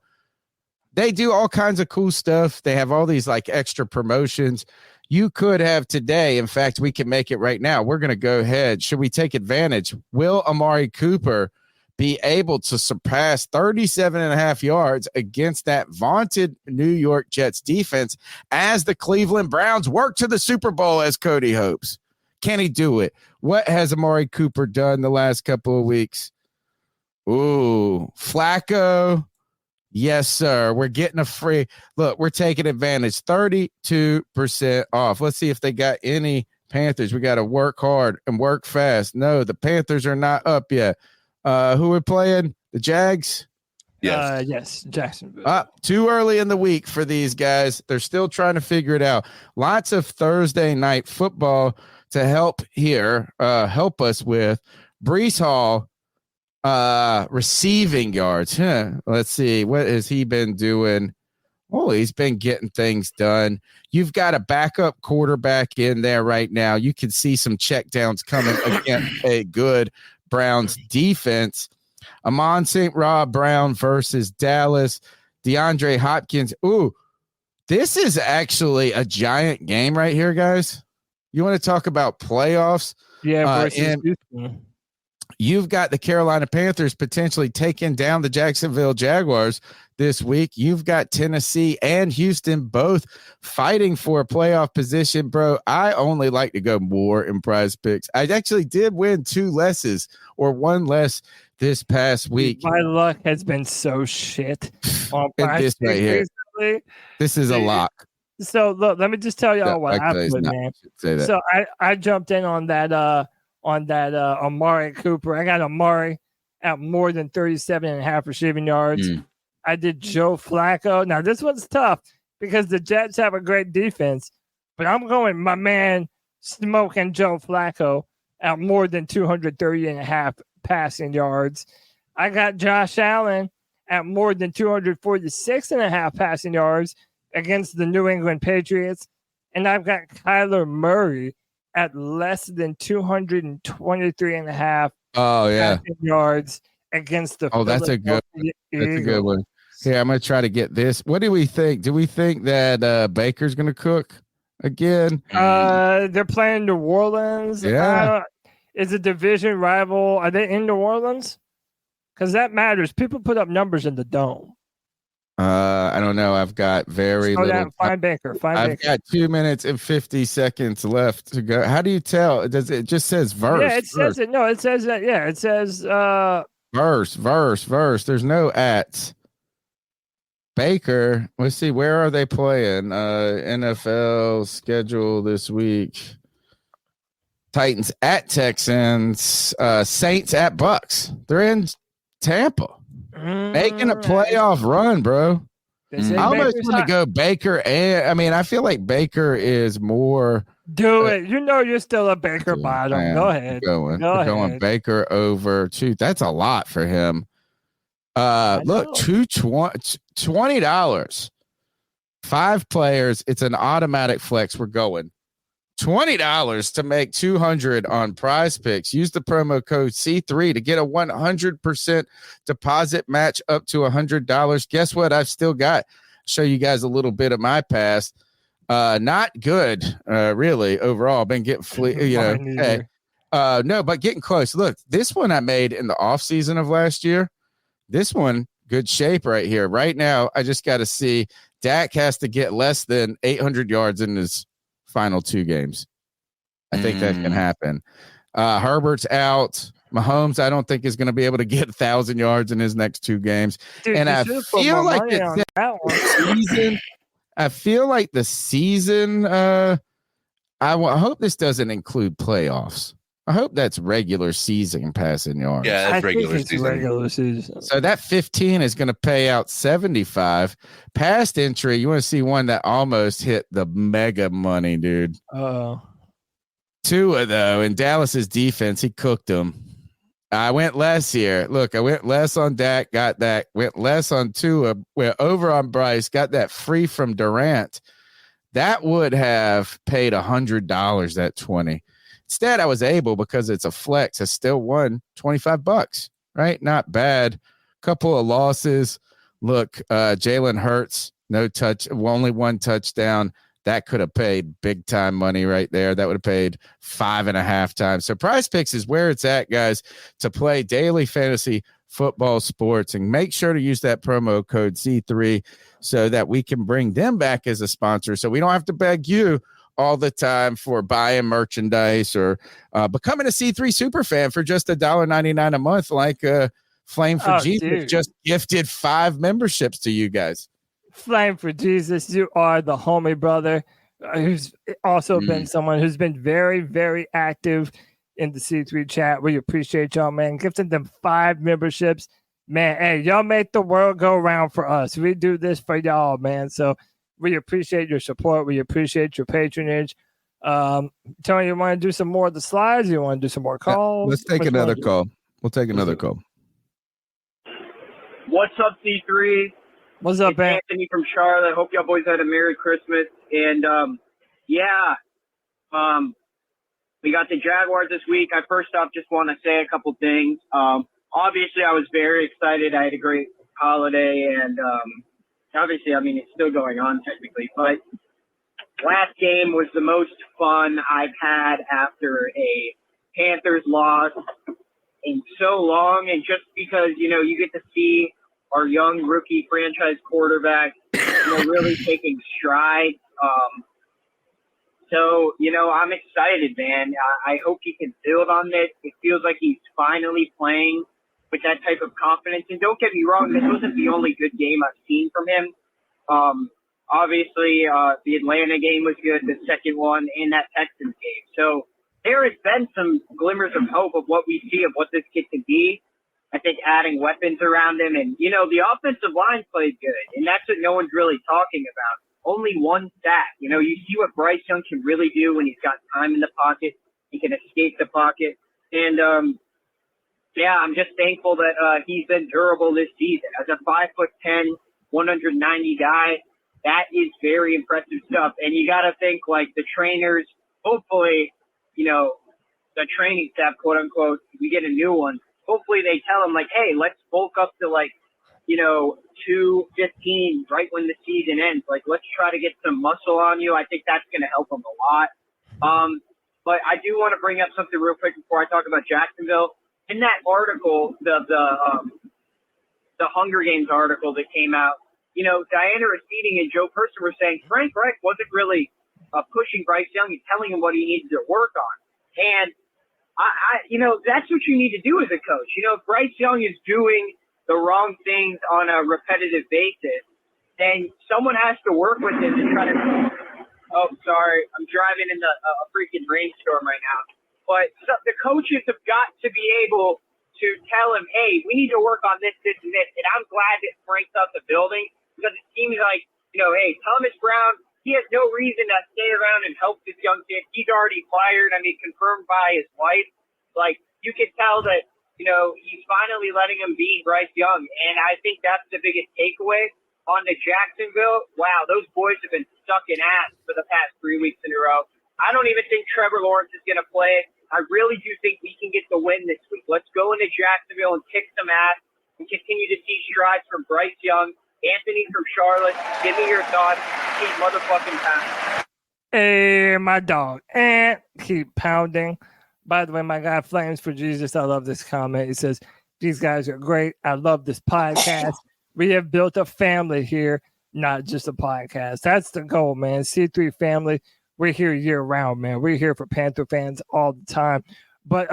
they do all kinds of cool stuff. They have all these like extra promotions you could have today. In fact, we can make it right now. We're going to go ahead. Should we take advantage? Will Amari Cooper be able to surpass 37.5 yards against that vaunted New York Jets defense as the Cleveland Browns work to the Super Bowl as Cody hopes? Can he do it? What has Amari Cooper done the last couple of weeks? Ooh, Flacco Yes, sir. We're getting a free look. We're taking advantage. 32% off. Let's see if they got any Panthers. We got to work hard and work fast. No, the Panthers are not up yet. Who are playing? The Jags? Yes, Jacksonville. Up too early in the week for these guys. They're still trying to figure it out. Lots of Thursday night football to help us with. Breece Hall, receiving yards. Let's see. What has he been doing? Oh, he's been getting things done. You've got a backup quarterback in there right now. You can see some checkdowns coming against a good Browns defense. Amon St. Rob Brown versus Dallas. DeAndre Hopkins. Ooh, this is actually a giant game right here, guys. You want to talk about playoffs? Yeah, versus Houston. You've got the Carolina Panthers potentially taking down the Jacksonville Jaguars this week. You've got Tennessee and Houston both fighting for a playoff position, bro. I only like to go more in prize picks. I actually did win one less this past week. My luck has been so shit on this right here. Recently. This is a lock. So look, let me just tell y'all what I put, man. So I jumped in on that Amari Cooper. I got Amari at more than 37.5 receiving yards. I did Joe Flacco. Now this one's tough because the Jets have a great defense, but I'm going my man smoking Joe Flacco at more than 230.5 passing yards. I got Josh Allen at more than 246.5 passing yards against the New England Patriots. And I've got Kyler Murray at less than 223.5 passing yards against the that's a good one. Here, I'm going to try to get this. What do we think? Do we think that Baker's going to cook again? They're playing New Orleans. Yeah. Is a division rival. Are they in New Orleans? Because that matters. People put up numbers in the dome. I don't know. I've got little. Find Baker. I've got 2 minutes and 50 seconds left to go. How do you tell? It just says verse. Yeah, it says it. No, it says that. Yeah, it says verse. There's no ats. Baker. Let's see. Where are they playing? NFL schedule this week. Titans at Texans. Saints at Bucks. They're in Tampa. Making a playoff run, bro. I almost want to go Baker. I feel like Baker is more. Do it. You're still a Baker bottom. Go ahead. Going Baker over 2. That's a lot for him. Look, $20. 5 players. It's an automatic flex. We're going $20 to make $200 on Prize Picks. Use the promo code C3 to get a 100% deposit match up to $100. Guess what? I've still got. Show you guys a little bit of my past. Not good, really. Overall, been getting no, but getting close. Look, this one I made in the off season of last year. This one, good shape right here. Right now, I just got to see. Dak has to get less than 800 yards in his final 2 games. I think that can happen. Herbert's out. Mahomes, I don't think is going to be able to get 1,000 yards in his next 2 games. Dude, and I feel like the season. I hope this doesn't include playoffs. I hope that's regular season passing yards. Yeah, that's regular season. So that 15 is going to pay out 75. Past entry, you want to see one that almost hit the mega money, dude. Tua, though, in Dallas's defense, he cooked them. I went less here. Look, I went less on Dak, got that. Went less on Tua, went over on Bryce, got that free from Durant. That would have paid $100 at 20. Instead, I was able, because it's a flex, I still won $25, right? Not bad. Couple of losses. Look, Jalen Hurts, only 1 touchdown. That could have paid big time money right there. That would have paid 5.5 times. So Prize Picks is where it's at, guys, to play daily fantasy football sports. And make sure to use that promo code C3 so that we can bring them back as a sponsor. So we don't have to beg you all the time for buying merchandise or becoming a C3 super fan for just $1.99 a month, like Flame for Jesus dude. just gifted 5 memberships to you guys. Flame for Jesus, you are the homie brother who's also been someone who's been very, very active in the C3 chat. We appreciate y'all, man. Gifting them 5 memberships. Man, hey, y'all make the world go round for us. We do this for y'all, man. So we appreciate your support. We appreciate your patronage. Tony, you want to do some more of the slides? You want to do some more calls? Let's take another call. We'll take another call. What's up, C3? What's up, man? Anthony from Charlotte. Hope y'all boys had a Merry Christmas. And, we got the Jaguars this week. I first off just want to say a couple things. Obviously, I was very excited. I had a great holiday. And obviously, I mean, it's still going on technically. But last game was the most fun I've had after a Panthers loss in so long. And just because, you get to see our young rookie franchise quarterback, really taking stride. So, I'm excited, man. I hope he can build on this. It feels like he's finally playing with that type of confidence. And don't get me wrong, this wasn't the only good game I've seen from him. Obviously, the Atlanta game was good, the second one, and that Texans game. So there has been some glimmers of hope of what we see of what this kid can be. I think adding weapons around him and, the offensive line played good. And that's what no one's really talking about. Only one sack. You see what Bryce Young can really do when he's got time in the pocket. He can escape the pocket. And, I'm just thankful that he's been durable this season. As a 5'10", 190 guy, that is very impressive stuff. And you got to think, like, the trainers, hopefully, the training staff, quote unquote, we get a new one. Hopefully they tell him, like, hey, let's bulk up to, 215 right when the season ends. Like, let's try to get some muscle on you. I think that's going to help him a lot. But I do want to bring up something real quick before I talk about Jacksonville. In that article, the Hunger Games article that came out, Diana Racine and Joe Person were saying Frank Reich wasn't really pushing Bryce Young and telling him what he needed to work on. And that's what you need to do as a coach. If Bryce Young is doing the wrong things on a repetitive basis, then someone has to work with him to try to. Oh, sorry, I'm driving in a freaking rainstorm right now. But the coaches have got to be able to tell him, hey, we need to work on this, this, and this. And I'm glad that Frank's out the building because it seems like, hey, Thomas Brown, he has no reason to stay around and help this young kid. He's already fired. I mean, confirmed by his wife. Like, you can tell that, he's finally letting him be Bryce Young. And I think that's the biggest takeaway on the Jacksonville. Wow, those boys have been sucking ass for the past 3 weeks in a row. I don't even think Trevor Lawrence is going to play. I really do think we can get the win this week. Let's go into Jacksonville and kick some ass and continue to see strides from Bryce Young. Anthony from Charlotte, give me your thoughts. Keep motherfucking pounding. Hey, my dog. And keep pounding. By the way, my guy Flames for Jesus, I love this comment. He says, these guys are great. I love this podcast. We have built a family here, not just a podcast. That's the goal, man. C3 family. We're here year round, man. We're here for Panther fans all the time. But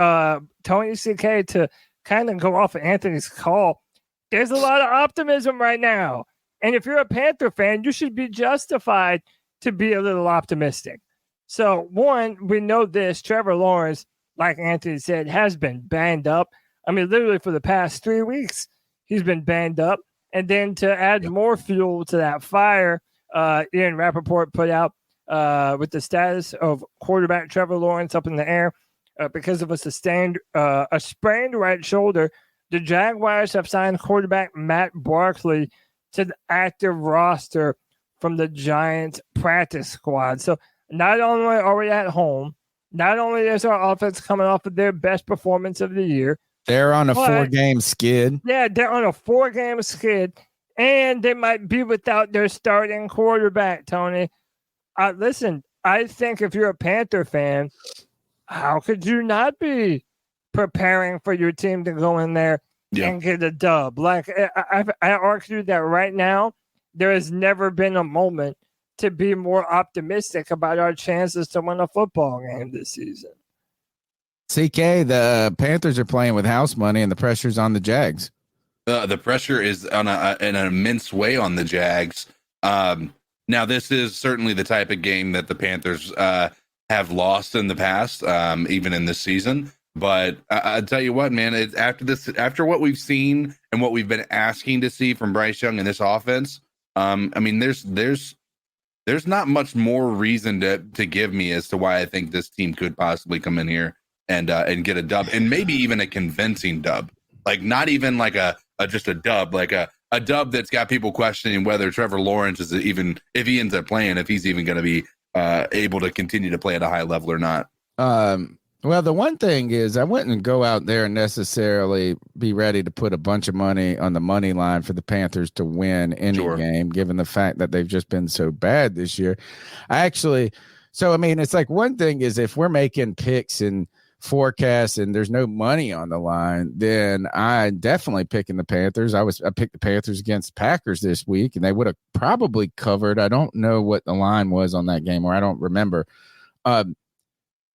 Tony CK, to kind of go off of Anthony's call, there's a lot of optimism right now. And if you're a Panther fan, you should be justified to be a little optimistic. So, one, we know this. Trevor Lawrence, like Anthony said, has been banged up. I mean, literally for the past 3 weeks, he's been banged up. And then to add more fuel to that fire, Ian Rappaport put out with the status of quarterback Trevor Lawrence up in the air because of a sprained right shoulder. The Jaguars have signed quarterback Matt Barkley to the active roster from the Giants practice squad. So not only are we at home, not only is our offense coming off of their best performance of the year, they're on a 4-game skid. Yeah, they're on a 4-game skid, and they might be without their starting quarterback, Tony. Listen, I think if you're a Panther fan, how could you not be preparing for your team to go in there and get a dub? Like, I argue that right now, there has never been a moment to be more optimistic about our chances to win a football game this season. CK, the Panthers are playing with house money and the pressure's on the Jags. The pressure is on in an immense way on the Jags. Now, this is certainly the type of game that the Panthers have lost in the past, even in this season. But I tell you what, man, it's after what we've seen and what we've been asking to see from Bryce Young in this offense. I mean, there's not much more reason to give me as to why I think this team could possibly come in here and get a dub, and maybe even a convincing dub. Like, not even like just a dub, like a dub that's got people questioning whether Trevor Lawrence is even, if he ends up playing, if he's even going to be able to continue to play at a high level or not. Well, the one thing is I wouldn't go out there and necessarily be ready to put a bunch of money on the money line for the Panthers to win any game, given the fact that they've just been so bad this year. I mean, it's like, one thing is if we're making picks and forecasts and there's no money on the line, then I'm definitely picking the Panthers. I picked the Panthers against Packers this week, and they would have probably covered. I don't know what the line was on that game, or I don't remember.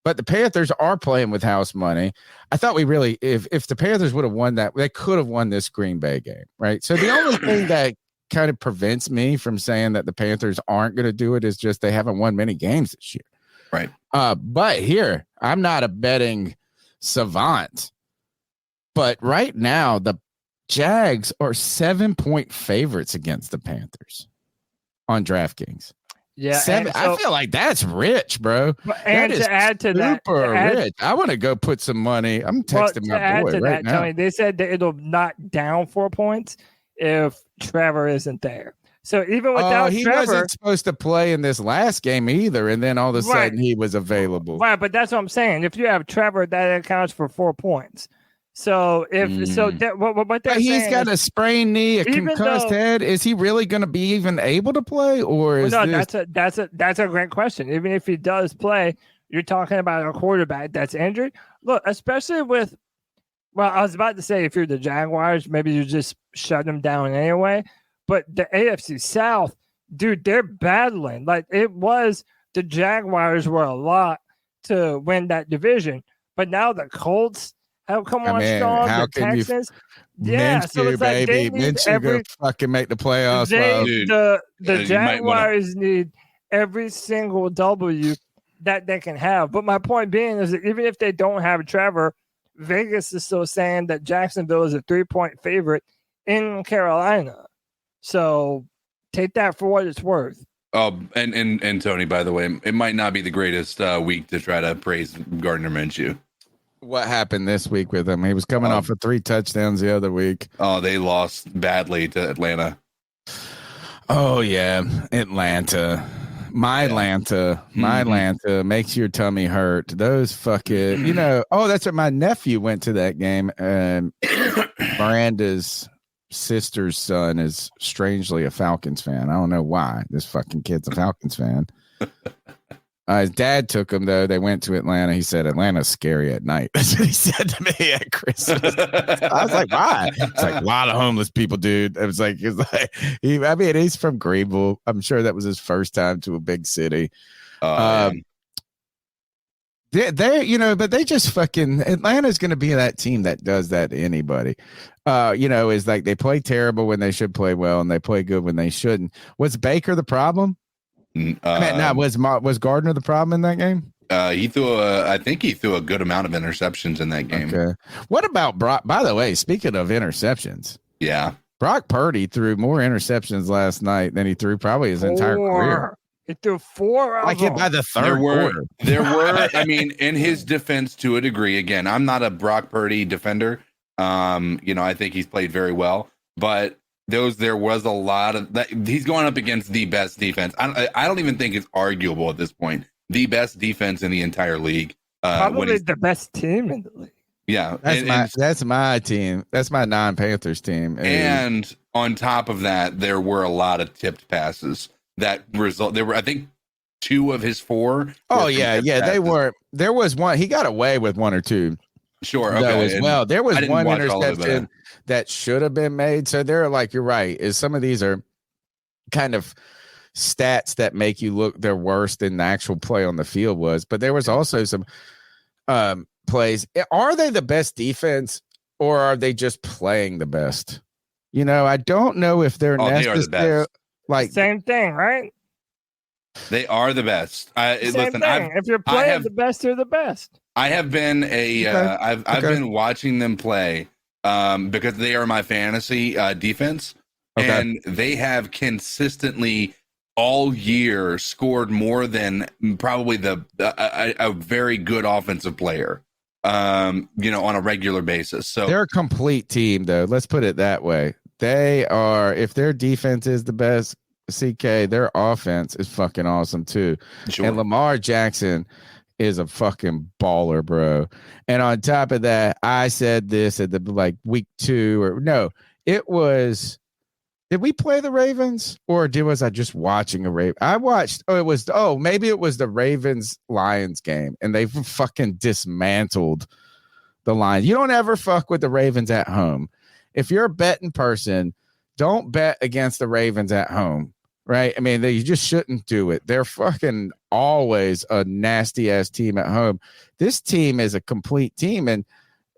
But the Panthers are playing with house money. I thought we really, if the Panthers would have won that, they could have won this Green Bay game, right? So the only thing that kind of prevents me from saying that the Panthers aren't going to do it is just they haven't won many games this year. Right. But here, I'm not a betting savant. But right now, the Jags are 7-point favorites against the Panthers on DraftKings. Yeah, I feel like that's rich, bro. And to add to that, rich. I want to go put some money. I'm texting my boy right now. Tony, they said that it'll knock down 4 points if Trevor isn't there. So even without he Trevor, wasn't supposed to play in this last game either, and then all of a sudden he was available. Right, but that's what I'm saying. If you have Trevor, that accounts for 4 points. So what they're he's saying got is, a sprained knee, a concussed head. Is he really going to be even able to play, or is that's a great question. Even if he does play, you're talking about a quarterback that's injured. Look, especially with, well, I was about to say if you're the Jaguars, maybe you just shut them down anyway. But the AFC South, dude, they're battling. Like, it was the Jaguars were a lot to win that division, but now the Colts have come on strong. The Texans, so it's like baby, Minshew go fucking make the playoffs. The Jaguars need every single W that they can have. But my point being is that even if they don't have Trevor, Vegas is still saying that Jacksonville is a 3-point favorite in Carolina. So take that for what it's worth. Oh, and Tony, by the way, it might not be the greatest week to try to praise Gardner Minshew. What happened this week with him? He was coming off of 3 touchdowns the other week. Oh, they lost badly to Atlanta. Oh, yeah. Atlanta. My Atlanta makes your tummy hurt. Those fucking, that's what my nephew went to that game. And Miranda's sister's son is strangely a Falcons fan. I don't know why. This fucking kid's a Falcons fan. His dad took him, though. They went to Atlanta. He said, Atlanta's scary at night. That's what he said to me at Christmas. I was like, why? It's like a lot of homeless people, dude. He's from Greenville. I'm sure that was his first time to a big city. But they just fucking, Atlanta's going to be that team that does that to anybody. Is like they play terrible when they should play well, and they play good when they shouldn't. Was Baker the problem? Was Gardner the problem in that game? I think he threw a good amount of interceptions in that game. Okay. What about Brock? By the way, speaking of interceptions, yeah, Brock Purdy threw more interceptions last night than he threw probably his entire career. He threw 4 of them. By the third quarter. There were, I mean, in his defense to a degree. Again, I'm not a Brock Purdy defender. I think he's played very well, but there was a lot of that. He's going up against the best defense. I don't even think it's arguable at this point. The best defense in the entire league. Probably the best team in the league. Yeah, that's my team. That's my non-Panthers team. And on top of that, there were a lot of tipped passes that result. There were, I think, 2 of his 4. Oh yeah, they were. There was one. He got away with 1 or 2. Sure. Okay. As well, there was one interception that should have been made. So they're like, you're right. Is some of these are kind of stats that make you look their worse than the actual play on the field was. But there was also some plays. Are they the best defense, or are they just playing the best? You know, I don't know if they're They are the necessarily best. like Same thing, right? They are the best. Same Listen, thing. If you're playing the best, you're the best. I have been I've been watching them play because they are my fantasy defense, and they have consistently all year scored more than probably a very good offensive player, on a regular basis. So they're a complete team, though. Let's put it that way. They are. If their defense is the best, CK, their offense is fucking awesome too. Sure. And Lamar Jackson is a fucking baller, bro. And on top of that, I said this at the week 2 or no, it was. Did we play the Ravens or was I just watching a Raven? I watched. Maybe it was the Ravens Lions game, and they fucking dismantled the Lions. You don't ever fuck with the Ravens at home. If you're a betting person, don't bet against the Ravens at home. Right? I mean, you just shouldn't do it. They're fucking always a nasty ass team at home. This team is a complete team. And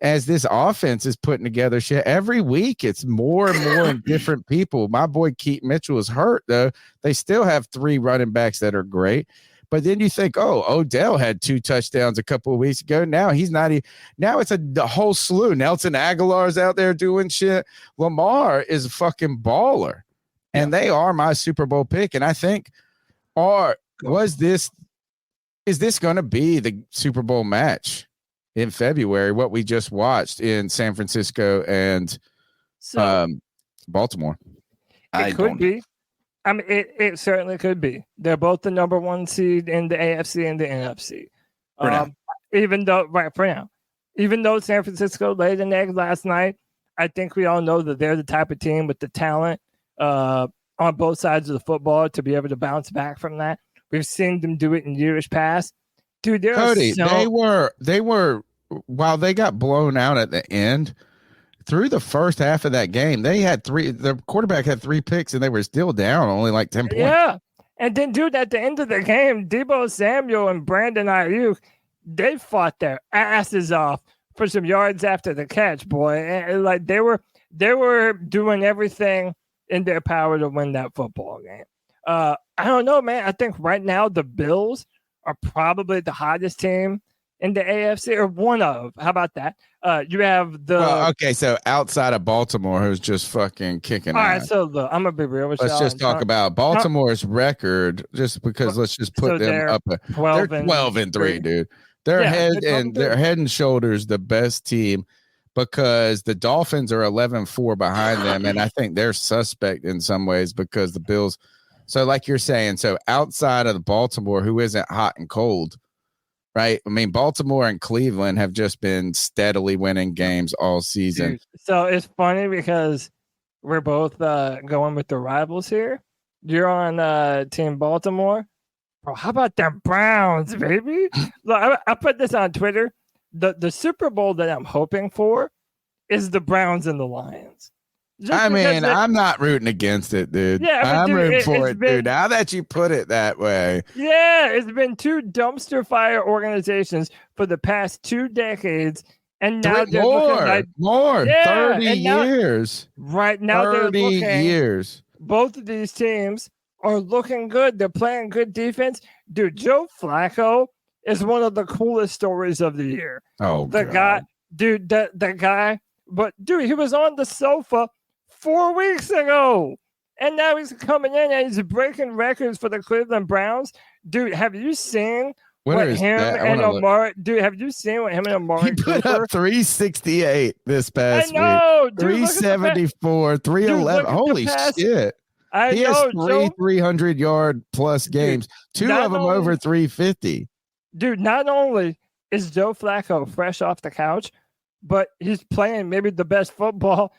as this offense is putting together shit every week, it's more and more different people. My boy Keith Mitchell is hurt, though. They still have 3 running backs that are great. But then you think, Odell had 2 touchdowns a couple of weeks ago. Now he's not. Now it's the whole slew. Nelson Aguilar's out there doing shit. Lamar is a fucking baller. And they are my Super Bowl pick. And I think, is this going to be the Super Bowl match in February? What we just watched in San Francisco and Baltimore. It could be. I mean, it certainly could be. They're both the number 1 seed in the AFC and the NFC. Even though San Francisco laid an egg last night, I think we all know that they're the type of team with the talent on both sides of the football to be able to bounce back from that. We've seen them do it in years past. Dude, Cody, they were while they got blown out at the end, through the first half of that game, the quarterback had 3 picks and they were still down only 10 points. Yeah. And then, dude, at the end of the game, Deebo Samuel and Brandon Ayuk, they fought their asses off for some yards after the catch, boy. And they were doing everything in their power to win that football game. I don't know, man. I think right now the Bills are probably the hottest team in the AFC, or one of. How about that? You have so outside of Baltimore, who's just fucking kicking all ass. right, so look, I'm gonna be real with you. Let's just talk about Baltimore's record, just because let's just put them up. They're 12-3, dude. They're head and shoulders the best team, because the Dolphins are 11-4 behind them, and I think they're suspect in some ways because the Bills. So like you're saying, so outside of the Baltimore, who isn't hot and cold, right? I mean, Baltimore and Cleveland have just been steadily winning games all season. Dude, so it's funny because we're both going with the rivals here. You're on Team Baltimore. Bro, how about them Browns, baby? Look, I put this on Twitter. The Super Bowl that I'm hoping for is the Browns and the Lions. I'm not rooting against it, dude. Yeah, I'm rooting for it, dude. Now that you put it that way. Yeah, it's been 2 dumpster fire organizations for the past 2 decades, and now they're more. 30 years. Right now, 30 years. Both of these teams are looking good. They're playing good defense. Dude, Joe Flacco is one of the coolest stories of the year. Oh, the guy, dude, the guy. But dude, he was on the sofa 4 weeks ago, and now he's coming in and he's breaking records for the Cleveland Browns. Dude, have you seen what him and Amari? Dude, have you seen what him and Amari? He put up 368 this past week. 374, 311. Holy shit! He has 300-yard plus games. Dude, 2 of them over 350. Dude, not only is Joe Flacco fresh off the couch, but he's playing maybe the best football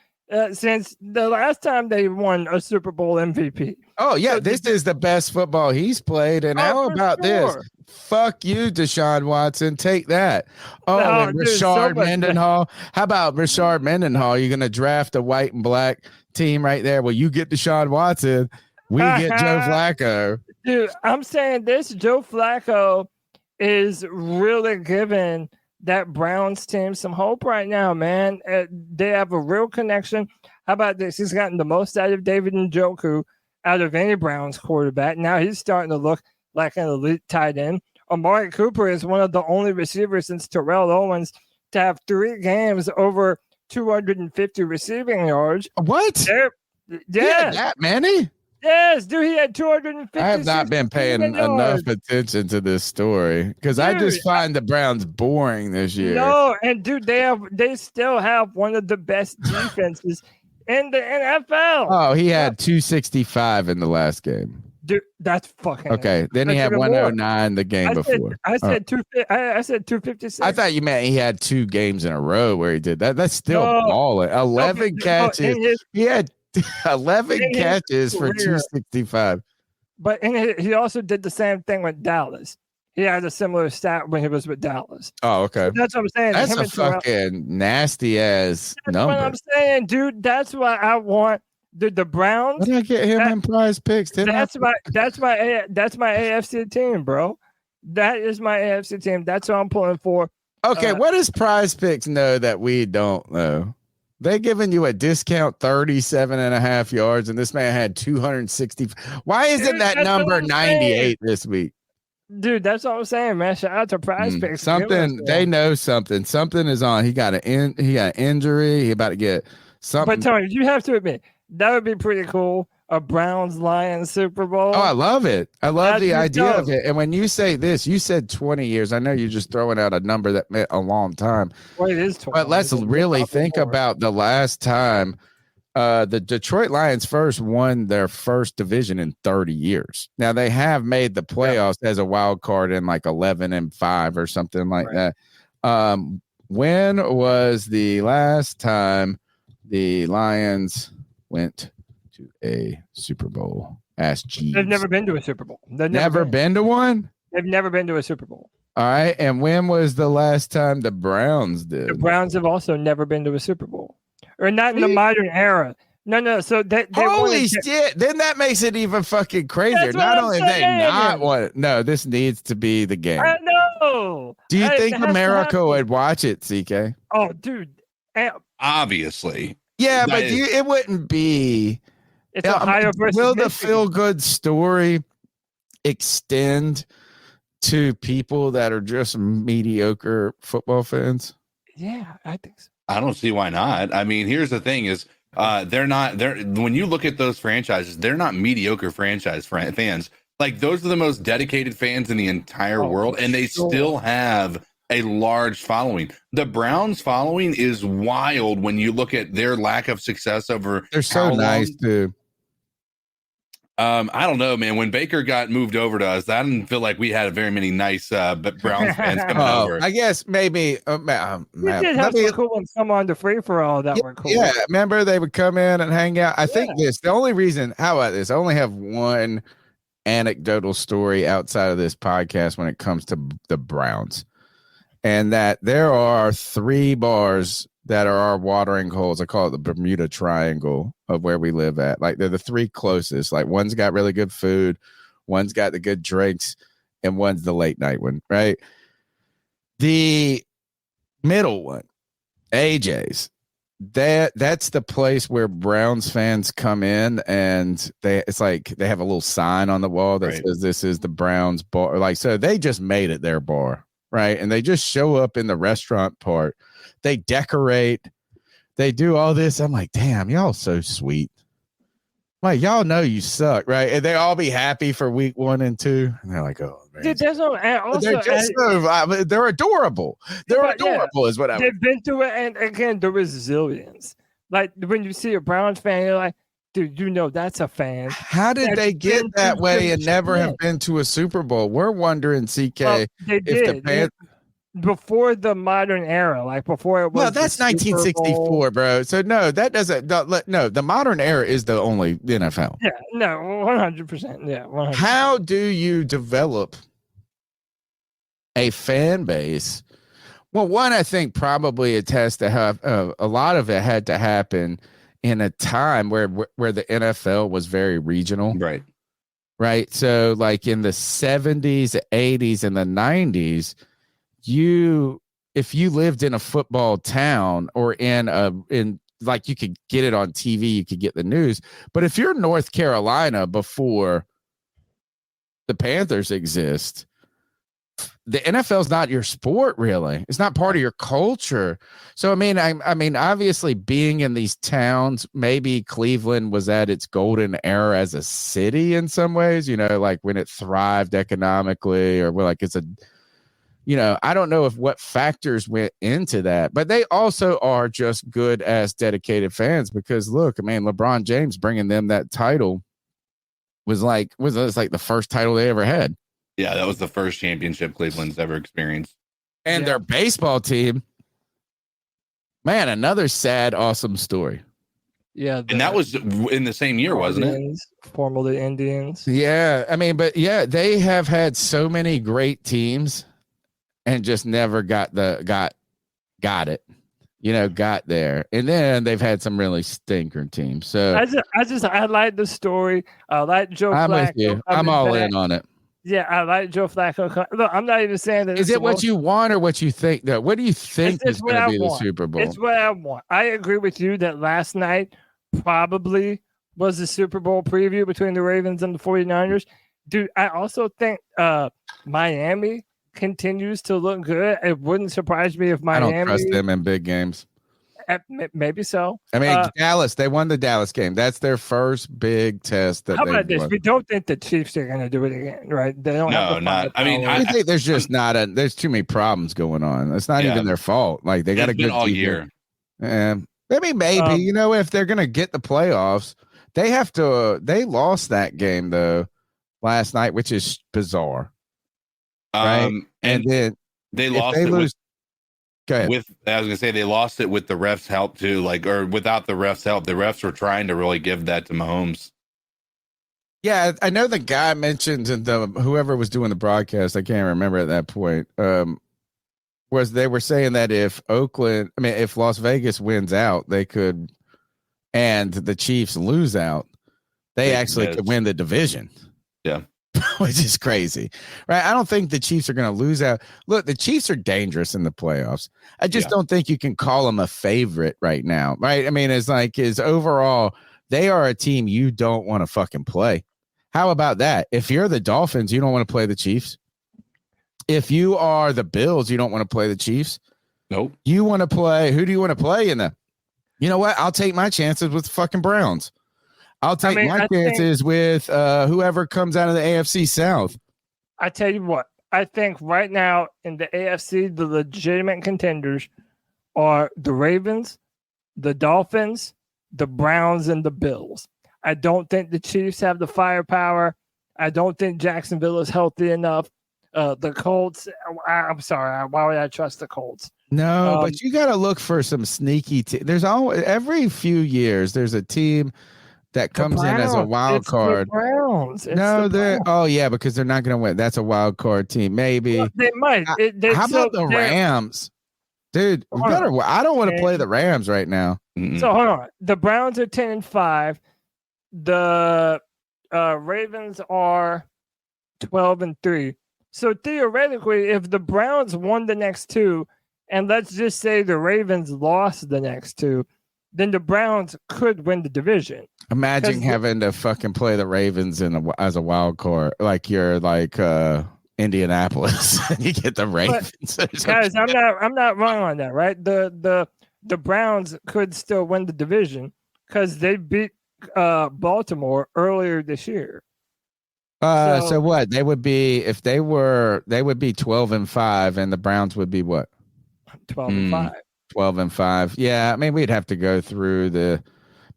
since the last time they won a Super Bowl MVP. Oh, yeah, this is the best football he's played. And how about this? Fuck you, Deshaun Watson. Take that. And Rashard Mendenhall. How about Rashard Mendenhall? You're going to draft a white and black team right there. Well, you get Deshaun Watson. We get Joe Flacco. Dude, I'm saying this. Joe Flacco is really giving that Browns team some hope right now, man. They have a real connection. How about this? He's gotten the most out of David Njoku out of any Browns quarterback. Now he's starting to look like an elite tight end. Amari Cooper is one of the only receivers since Terrell Owens to have 3 games over 250 receiving yards. What? Yeah, that many? Yes, dude, he had 250. I have not been paying enough attention to this story because I just find the Browns boring this year. No, and dude, they still have one of the best defenses in the NFL. Oh, he had 265 in the last game. Dude, that's fucking okay. Then he had 109 the game before. I said 256. I thought you meant he had 2 games in a row where he did that. That's still balling. 11 catches. He had 11 catches for 265. But he also did the same thing with Dallas. He had a similar stat when he was with Dallas. Oh, okay. So that's what I'm saying. That's a fucking nasty ass number. That's what I'm saying, dude. That's why I want the Browns. What did I get him in prize picks? That's my AFC team, bro. That is my AFC team. That's what I'm pulling for. Okay, what does prize picks know that we don't know? They giving you a discount 37.5 yards, and this man had 260. Why isn't that number 98 this week? Dude, that's what I'm saying, man. Shout out to Prize Picks. Something they know something. Something is on. He got an injury. He about to get something. But Tony, you have to admit that would be pretty cool. A Browns-Lions Super Bowl. Oh, I love it. I love the idea of it. And when you say this, you said 20 years. I know you're just throwing out a number that meant a long time. Well, it is 20. But let's really think about the last time the Detroit Lions first won their first division in 30 years. Now, they have made the playoffs as a wild card in like 11-5 or something like that. When was the last time the Lions went to a Super Bowl? Ask Jeeves. They've never been to a Super Bowl. They've never been to one? They've never been to a Super Bowl. All right. And when was the last time the Browns did? The Browns have also never been to a Super Bowl. Or not in the modern era. No. So they holy shit. Then that makes it even fucking crazier. Not only they not want no, this needs to be the game. I know. Do you think America would watch it, CK? Oh, dude. Obviously. Yeah, but it wouldn't be. It's Ohio versus will the Michigan. feel-good story extend to people that are just mediocre football fans? Yeah, I think so. I don't see why not. I mean, here's the thing is they're when you look at those franchises, they're not mediocre franchise fans. Like those are the most dedicated fans in the entire world, and they still have a large following. The Browns following is wild when you look at their lack of success over. They're so nice too. I don't know, man. When Baker got moved over to us, I didn't feel like we had very many nice Browns fans coming over. I guess maybe. We did have some cool ones come on the free for all that were cool. Yeah, remember they would come in and hang out. I think the only reason. How about this? I only have one anecdotal story outside of this podcast when it comes to the Browns, and that there are 3 bars that are our watering holes. I call it the Bermuda Triangle of where we live at. Like they're the 3 closest. Like one's got really good food, one's got the good drinks, and one's the late night one, right? The middle one, AJ's, that's the place where Browns fans come in, and it's like they have a little sign on the wall that says this is the Browns bar. Like, so they just made it their bar, right? And they just show up in the restaurant part. They decorate. They do all this. I'm like, damn, y'all so sweet. Like, y'all know you suck, right? And they all be happy for week 1 and 2. And they're like, oh, man. Dude, they're just they're adorable. They're adorable is what I They've been through it. And again, the resilience. Like when you see a Browns fan, you're like, dude, you know that's a fan. How did they get that way and never have been to a Super Bowl? We're wondering, CK, they if did. the Panthers. Before the modern era, like before it was. No, that's 1964, bro. So no, that doesn't. No, the modern era is the only NFL. Yeah, no, 100%. Yeah, 100%. How do you develop a fan base? Well, one, I think probably it has to have a lot of it had to happen in a time where the NFL was very regional, right. So, like in the 70s, 80s, and the 90s. If you lived in a football town or in like you could get it on TV, you could get the news. But if you're North Carolina before the Panthers exist, the NFL is not your sport, really. It's not part of your culture. So, I mean, obviously being in these towns, maybe Cleveland was at its golden era as a city in some ways, you know, like when it thrived economically or like it's a, you know, I don't know if what factors went into that, but they also are just good as dedicated fans because look, I mean, LeBron James bringing them that title was like the first title they ever had. Yeah, that was the first championship Cleveland's ever experienced. And their baseball team, man, another sad, awesome story. Yeah. And that was in the same year, wasn't it? Formerly Indians. Yeah. I mean, but yeah, they have had so many great teams and just never got it. You know, got there. And then they've had some really stinker teams. So I like the story. I like Joe I'm Flacco. with you. I'm all in on it. Yeah, I like Joe Flacco. Look, I'm not even saying that. Is it what you want or what you think, though? What do you think is going to be the Super Bowl? It's what I want. I agree with you that last night probably was the Super Bowl preview between the Ravens and the 49ers. Dude, I also think Miami continues to look good. It wouldn't surprise me if Miami. I don't trust them in big games. Maybe so. I mean, Dallas, they won the Dallas game. That's their first big test. How about this? We don't think the Chiefs are going to do it again, right? They don't. No, not. I mean, I think there's just there's too many problems going on. It's not even their fault. Like they got a good all defense. year. Maybe you know, if they're going to get the playoffs, they have to. They lost that game though last night, which is bizarre. Right, and then they lost. They lose. I was gonna say they lost it with the refs' help too, or without the refs' help. The refs were trying to really give that to Mahomes. Yeah, I know the guy mentioned and whoever was doing the broadcast, I can't remember at that point. Was they were saying that if Las Vegas wins out, they could, and the Chiefs lose out, they actually could win the division. Yeah. Which is crazy, right? I don't think the Chiefs are going to lose out. Look, the Chiefs are dangerous in the playoffs. I just don't think you can call them a favorite right now, right? I mean, it's like overall, they are a team you don't want to fucking play. How about that? If you're the Dolphins, you don't want to play the Chiefs. If you are the Bills, you don't want to play the Chiefs. Nope. You want to play, who do you want to play in the, you know what? I'll take my chances with the fucking Browns. I'll take my chances with whoever comes out of the AFC South. I tell you what, I think right now in the AFC, the legitimate contenders are the Ravens, the Dolphins, the Browns, and the Bills. I don't think the Chiefs have the firepower. I don't think Jacksonville is healthy enough. The Colts, I'm sorry, why would I trust the Colts? No, but you got to look for some sneaky there's always, every few years, there's a team that comes in as a wild card. The Browns. Oh yeah, because they're not going to win. That's a wild card team. Maybe they might. How about the Rams, dude? I don't want to play the Rams right now. So hold on. The Browns are 10-5. The Ravens are 12-3. So theoretically, if the Browns won the next two, and let's just say the Ravens lost the next two, then the Browns could win the division. Imagine having to fucking play the Ravens as a wild card, like you're like Indianapolis, and you get the Ravens. Guys, I'm not wrong on that, right? The Browns could still win the division because they beat Baltimore earlier this year. So what? They would be 12-5, and the Browns would be what? 12-5. 12-5. Yeah, I mean, we'd have to go through the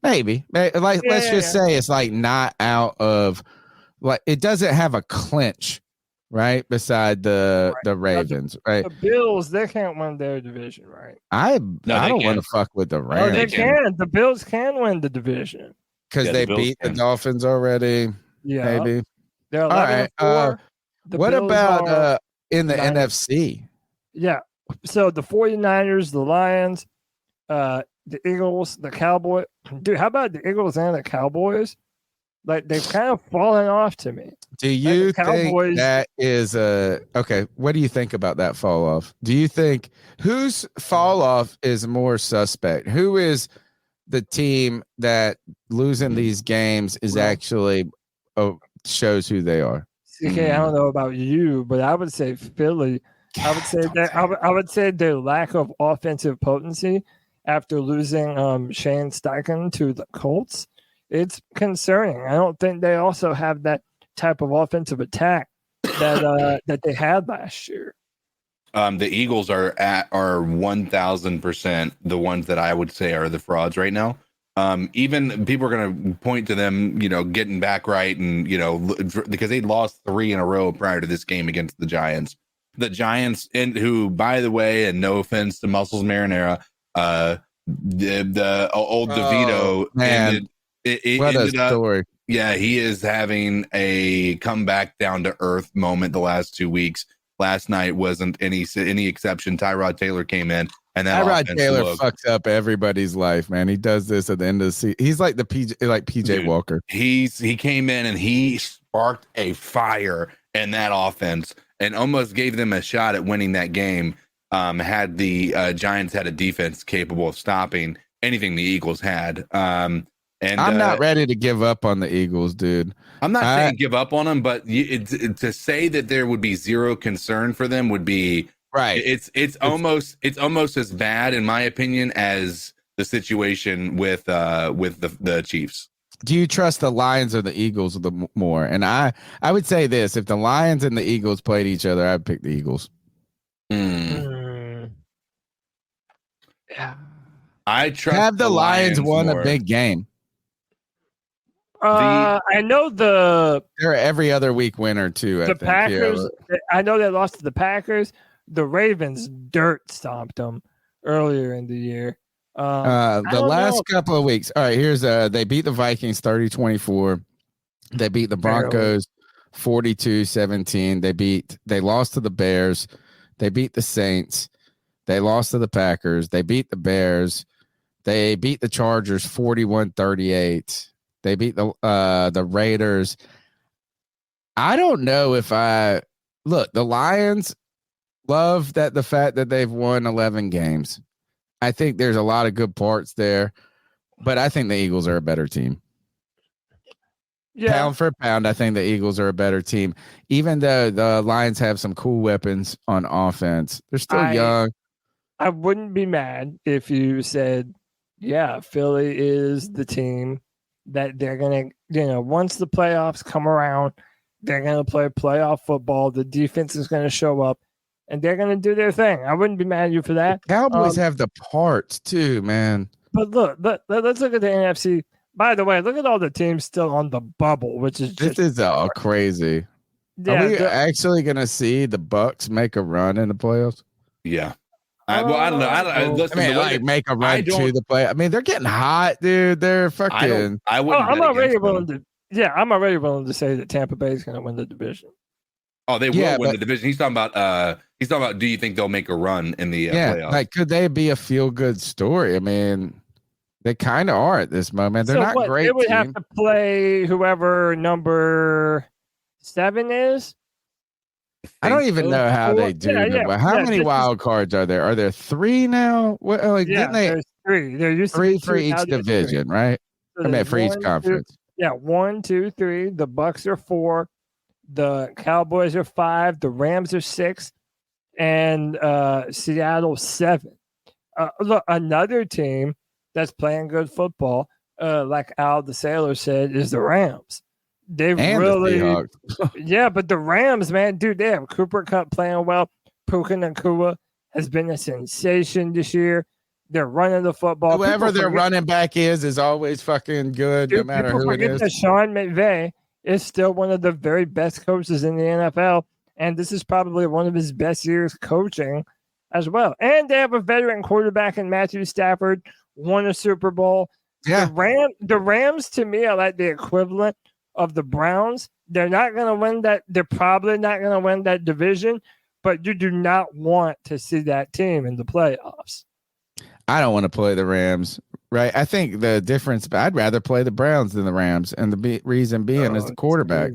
let's just say it's like not out of, like, it doesn't have a clinch, right? Beside the Ravens, right? The Bills, they can't win their division, right? I don't want to fuck with the Rams. Oh, they can. The Bills can win the division because they beat the Dolphins already. Yeah, maybe. They're 11-4. All right. What Bills about in the NFC? Yeah. So the 49ers, the Lions, the Eagles, the Cowboys. Dude, how about the Eagles and the Cowboys? Like, they've kind of fallen off to me. Do you think that is okay? What do you think about that fall off? Do you think whose fall off is more suspect? Who is the team that losing these games is actually shows who they are. CK, I don't know about you, but I would say Philly. I would say their lack of offensive potency after losing Shane Steichen to the Colts. It's concerning. I don't think they also have that type of offensive attack that they had last year. The Eagles are 1,000% the ones that I would say are the frauds right now. Even people are going to point to them, getting back right, and because they lost 3 in a row prior to this game against the Giants. The Giants, who, by the way, and no offense to Muscles Marinara, the old DeVito ended up. Yeah, he is having a comeback down to earth moment the last 2 weeks. Last night wasn't any exception. Tyrod Taylor came in, and that Tyrod Taylor fucks up everybody's life, man. He does this at the end of the season. He's like PJ Walker. He came in and he sparked a fire in that offense and almost gave them a shot at winning that game. Had the Giants had a defense capable of stopping anything the Eagles had. And I'm not ready to give up on the Eagles, dude. I'm not saying give up on them, but to say that there would be zero concern for them would be right. It's almost as bad, in my opinion, as the situation with the Chiefs. Do you trust the Lions or the Eagles more? And I would say this: if the Lions and the Eagles played each other, I'd pick the Eagles. Yeah. I trust. Have the Lions won a big game? I know they're every other week winner too. The Packers. I know they lost to the Packers. The Ravens dirt stomped them earlier in the year. The last couple of weeks. All right, here's they beat the Vikings 30-24. They beat the Broncos 42-17. They lost to the Bears. They beat the Saints. They lost to the Packers. They beat the Bears. They beat the Chargers 41-38. They beat the Raiders. I don't know if the Lions love the fact that they've won 11 games. I think there's a lot of good parts there, but I think the Eagles are a better team. Yeah. Pound for pound, I think the Eagles are a better team. Even though the Lions have some cool weapons on offense, they're still young. I wouldn't be mad if you said, yeah, Philly is the team that they're going to, once the playoffs come around, they're going to play playoff football. The defense is going to show up, and they're going to do their thing. I wouldn't be mad at you for that. The Cowboys have the parts too, man. But look, let's look at the NFC. By the way, look at all the teams still on the bubble, which is just... This is all crazy. Yeah, are we actually going to see the Bucks make a run in the playoffs? Yeah. I don't know. Make a run to the play. I mean, they're getting hot, dude. They're fucking. I'm already willing to say that Tampa Bay is going to win the division. Oh, they will win the division. He's talking about. Do you think they'll make a run in the playoffs? Like, could they be a feel-good story? I mean, they kind of are at this moment. They're not great. They would have to play whoever number 7 is. I don't even know how they do. How many wild cards are there? Are there 3 now? There's 3. There used to be 3 for each division, right? So for each conference. 1, 2, 3. The Bucks are 4. The Cowboys are 5. The Rams are 6, and Seattle 7. Look, another team that's playing good football, like Al the Sailor said, is the Rams. They've really, but the Rams, man, dude, they have Cooper Kupp playing well. Puka Nacua has been a sensation this year. They're running the football. Whoever their running back is always fucking good, no matter who it is. Sean McVay is still one of the very best coaches in the NFL, and this is probably one of his best years coaching as well. And they have a veteran quarterback in Matthew Stafford, won a Super Bowl. Yeah, the Rams to me are like the equivalent of the Browns. They're not going to win that. They're probably not going to win that division, but you do not want to see that team in the playoffs. I don't want to play the Rams, right? I think the difference, but I'd rather play the Browns than the Rams. And the reason being is the quarterback.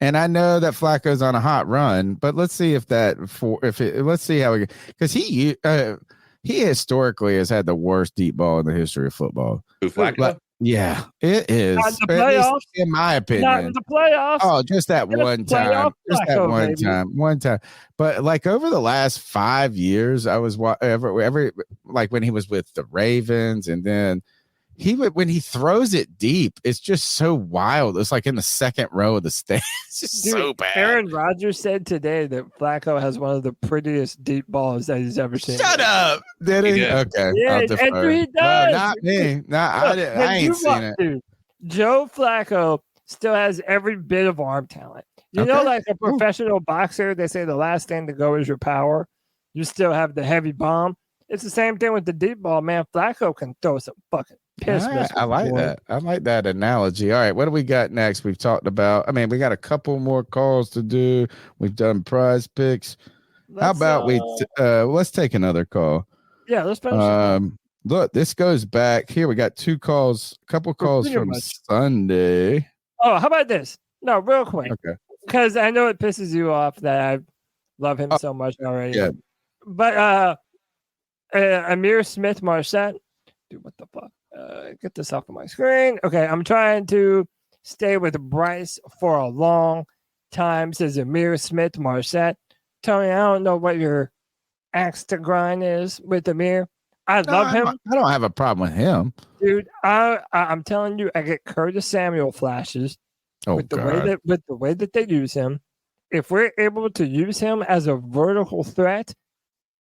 And I know that Flacco's on a hot run, but let's see if let's see how because he he historically has had the worst deep ball in the history of football. Yeah, it is. Not in the playoffs, in my opinion. Not in the playoffs. Oh, just that one time. Just that one time. One time. But like over the last 5 years, I was every like when he was with the Ravens, and then when he throws it deep, it's just so wild. It's like in the second row of the stage. It's just so bad. Aaron Rodgers said today that Flacco has one of the prettiest deep balls that he's ever seen. Shut up. Did he? Okay. Yeah, Andrew, he does. No, not me. No, I ain't seen it. Dude, Joe Flacco still has every bit of arm talent. You know, like a professional boxer, they say the last thing to go is your power. You still have the heavy bomb. It's the same thing with the deep ball, man. Flacco can throw some fucking piss. Right, I like that. I like that analogy. All right, what do we got next? We've talked about, we got a couple more calls to do. We've done prize picks. How about let's take another call. Yeah, let's finish. Look, this goes back here. We got two calls, a couple calls from Sunday. Oh, how about this? No, real quick. Okay. Because I know it pisses you off that I love him so much already. Yeah. But Amir Smith Marset, dude, what the fuck? Get this off of my screen. Okay, I'm trying to stay with Bryce for a long time, says Amir Smith Marset. Tony, I don't know what your axe to grind is with Amir. I love him. I don't have a problem with him. Dude, I'm telling you, I get Curtis Samuel flashes with the way that they use him. If we're able to use him as a vertical threat,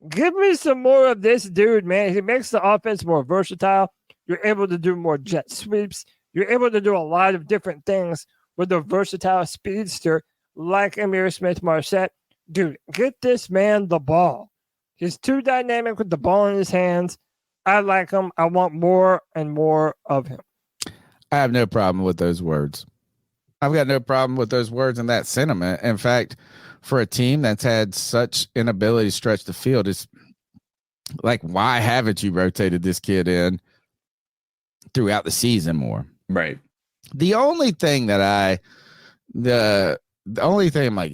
give me some more of this dude, man. He makes the offense more versatile. You're able to do more jet sweeps. You're able to do a lot of different things with a versatile speedster like Amir Smith Marset. Dude, get this man the ball. He's too dynamic with the ball in his hands. I like him. I want more and more of him. I have no problem with those words. I've got no problem with those words and that sentiment. In fact, for a team that's had such inability to stretch the field, it's like, why haven't you rotated this kid in throughout the season more? Right. The only thing that the only thing I'm like,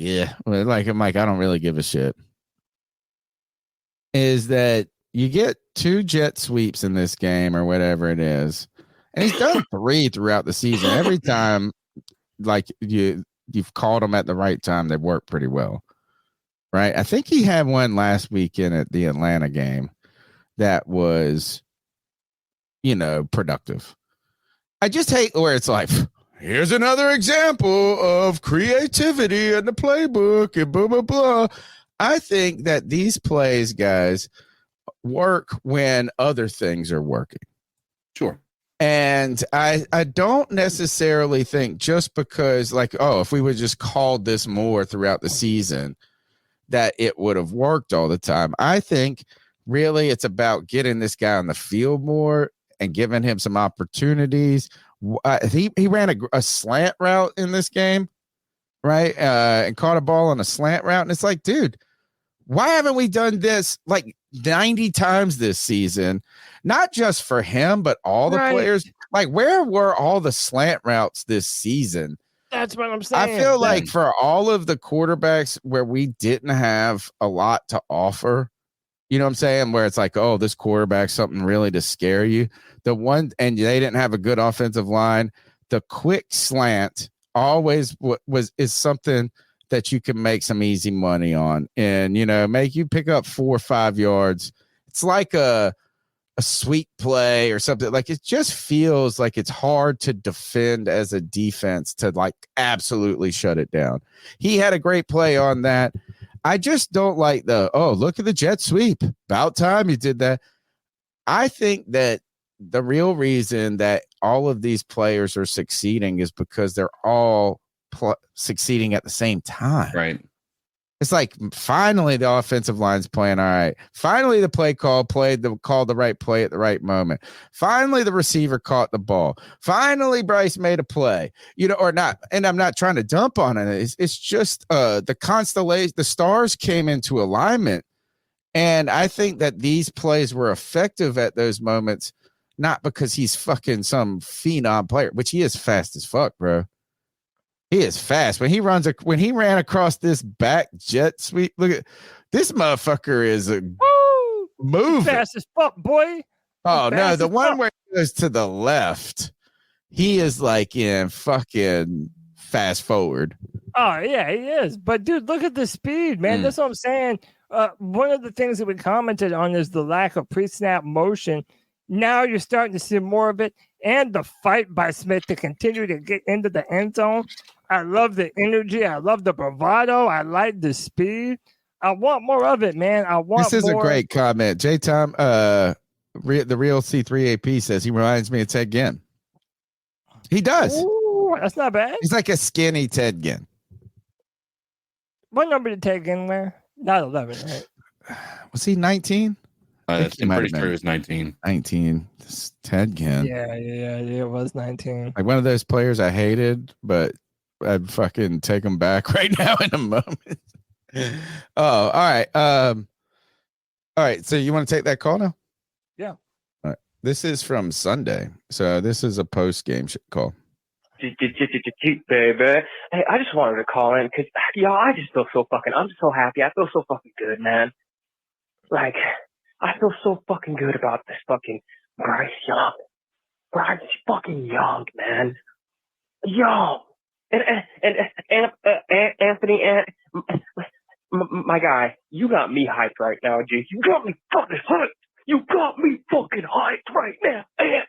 I don't really give a shit, is that you get 2 jet sweeps in this game or whatever it is. And he's done 3 throughout the season. Every time, like, you've called them at the right time, they work pretty well. Right. I think he had one last weekend at the Atlanta game that was, productive. I just hate where it's like, here's another example of creativity in the playbook and blah, blah, blah. I think that these plays, guys, work when other things are working. Sure. And I don't necessarily think just because, like, if we would just called this more throughout the season, that it would have worked all the time. I think really it's about getting this guy on the field more and giving him some opportunities. He ran a slant route in this game, right? And caught a ball on a slant route. And it's like, dude, why haven't we done this like 90 times this season? Not just for him, but all the players. Like, where were all the slant routes this season? That's what I'm saying. I feel like for all of the quarterbacks where we didn't have a lot to offer, you know what I'm saying? Where it's like, oh, this quarterback's something really to scare you. And they didn't have a good offensive line. The quick slant always is something that you can make some easy money on, and make you pick up 4 or 5 yards. It's like a sweet play or something. Like, it just feels like it's hard to defend as a defense to like absolutely shut it down. He had a great play on that. I just don't like look at the jet sweep. About time you did that. I think that the real reason that all of these players are succeeding is because they're all succeeding at the same time. Right. It's like, finally the offensive line's playing all right. Finally the play called the right play at the right moment. Finally the receiver caught the ball. Finally Bryce made a play, or not. And I'm not trying to dump on it. It's just the constellation, the stars came into alignment. And I think that these plays were effective at those moments, not because he's fucking some phenom player, which he is fast as fuck, bro. He is fast. When he ran across this back jet sweep, look at this motherfucker Move fast as fuck, boy. Oh, no. Fast The as one fuck. where he goes to the left, he is like in fucking fast forward. Oh, yeah, he is. But, dude, look at the speed, man. That's what I'm saying. One of the things that we commented on is the lack of pre-snap motion. Now you're starting to see more of it. And the fight by Smith to continue to get into the end zone. I love the energy. I love the bravado. I like the speed. I want more of it, man. I want This is more. a great comment. J. Tom, the real C3 AP says he reminds me of Ted Ginn. He does. Ooh, that's not bad. He's like a skinny Ted Ginn. What number did Ted Ginn wear? Not 11, right? Was he 19? I'm pretty sure he was 19. 19. Ted Ginn. Yeah, it was 19. Like one of those players I hated, but I'd fucking take him back right now in a moment. Oh, all right. All right. So you want to take that call now? Yeah. All right. This is from Sunday. So this is a post-game call. Baby. Hey, I just wanted to call in because, y'all, I just feel so I'm so happy. I feel so fucking good, man. Like, I feel so fucking good about this fucking Bryce Young. Bryce fucking Young, man. Yo. And Anthony, my guy, you got me hyped right now, G. You got me fucking hyped. You got me fucking hyped right now, Ant.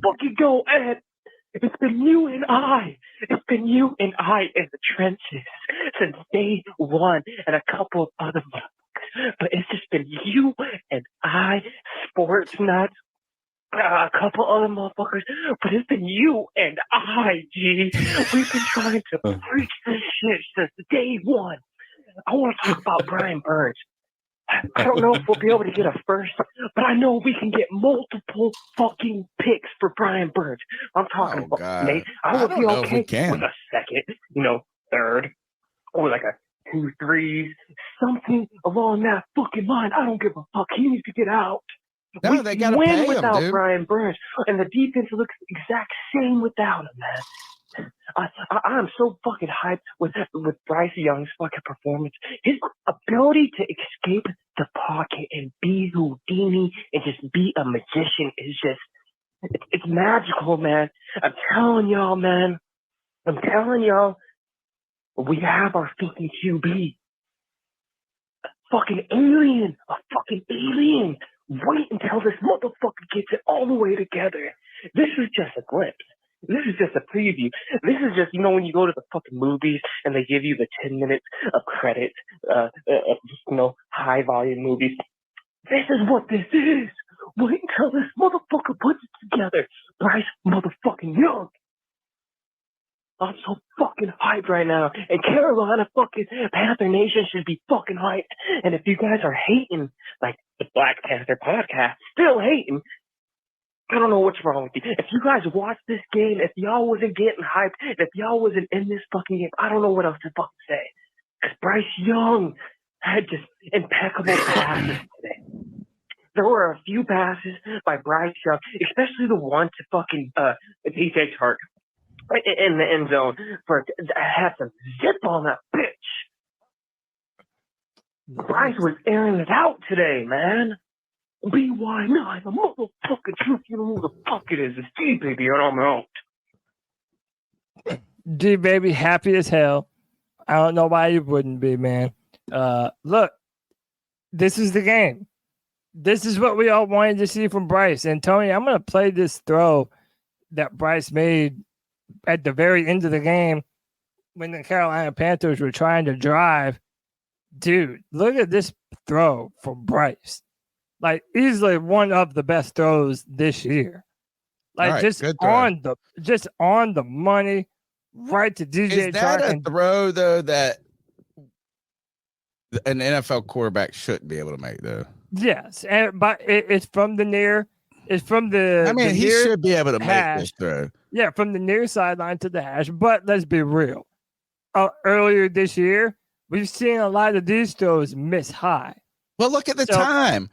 Fucking go, Ant. It's been you and I. It's been you and I in the trenches since day one and a couple of other motherfuckers. But it's just been you and I, sports nuts, a couple other motherfuckers. But it's been you and I, G. We've been trying to preach this shit since day one. I want to talk about Brian Burns. I don't know if we'll be able to get a first, but I know we can get multiple fucking picks for Brian Burns. I'm talking about, Nate. I would be okay with a second, third, or like a 2 3s, something along that fucking line. I don't give a fuck. He needs to get out. No, they gotta win pay him, without dude. Brian Burns, and the defense looks the exact same without him, man. I'm so fucking hyped with Bryce Young's fucking performance. His ability to escape the pocket and be Houdini and just be a magician is just, it's magical, man. I'm telling y'all, man. I'm telling y'all, we have our fucking QB. A fucking alien. Wait until this motherfucker gets it all the way together. This is just a glimpse. This is just a preview. This is just, when you go to the fucking movies and they give you the 10 minutes of credits, high volume movies. This is what this is. Wait until this motherfucker puts it together. Bryce motherfucking Young. I'm so fucking hyped right now. And Carolina fucking Panther Nation should be fucking hyped. And if you guys are hating, like the Black Panther podcast, still hating, I don't know what's wrong with you. If you guys watched this game, if y'all wasn't getting hyped, if y'all wasn't in this fucking game, I don't know what else to fucking say. Because Bryce Young had just impeccable passes today. There were a few passes by Bryce Young, especially the one to fucking DJ Chark in the end zone for had some zip on that bitch. Bryce was airing it out today, man. BY9, the motherfucking truth, you know who the fuck it is. It's G, baby, and I'm out. G, baby, happy as hell. I don't know why you wouldn't be, man. Look, this is the game. This is what we all wanted to see from Bryce. And Tony, I'm going to play this throw that Bryce made at the very end of the game when the Carolina Panthers were trying to drive. Dude, look at this throw from Bryce. Like, easily one of the best throws this year. Like, right, just on the money, right to DJ Is that Chark. a throw, though, that an NFL quarterback shouldn't be able to make, though? Yes, but it's from the near. It's from the. I mean, the he near should be able to hash. make this throw. Yeah, from the near sideline to the hash. But let's be real. Earlier this year, we've seen a lot of these throws miss high. Well, look at the time.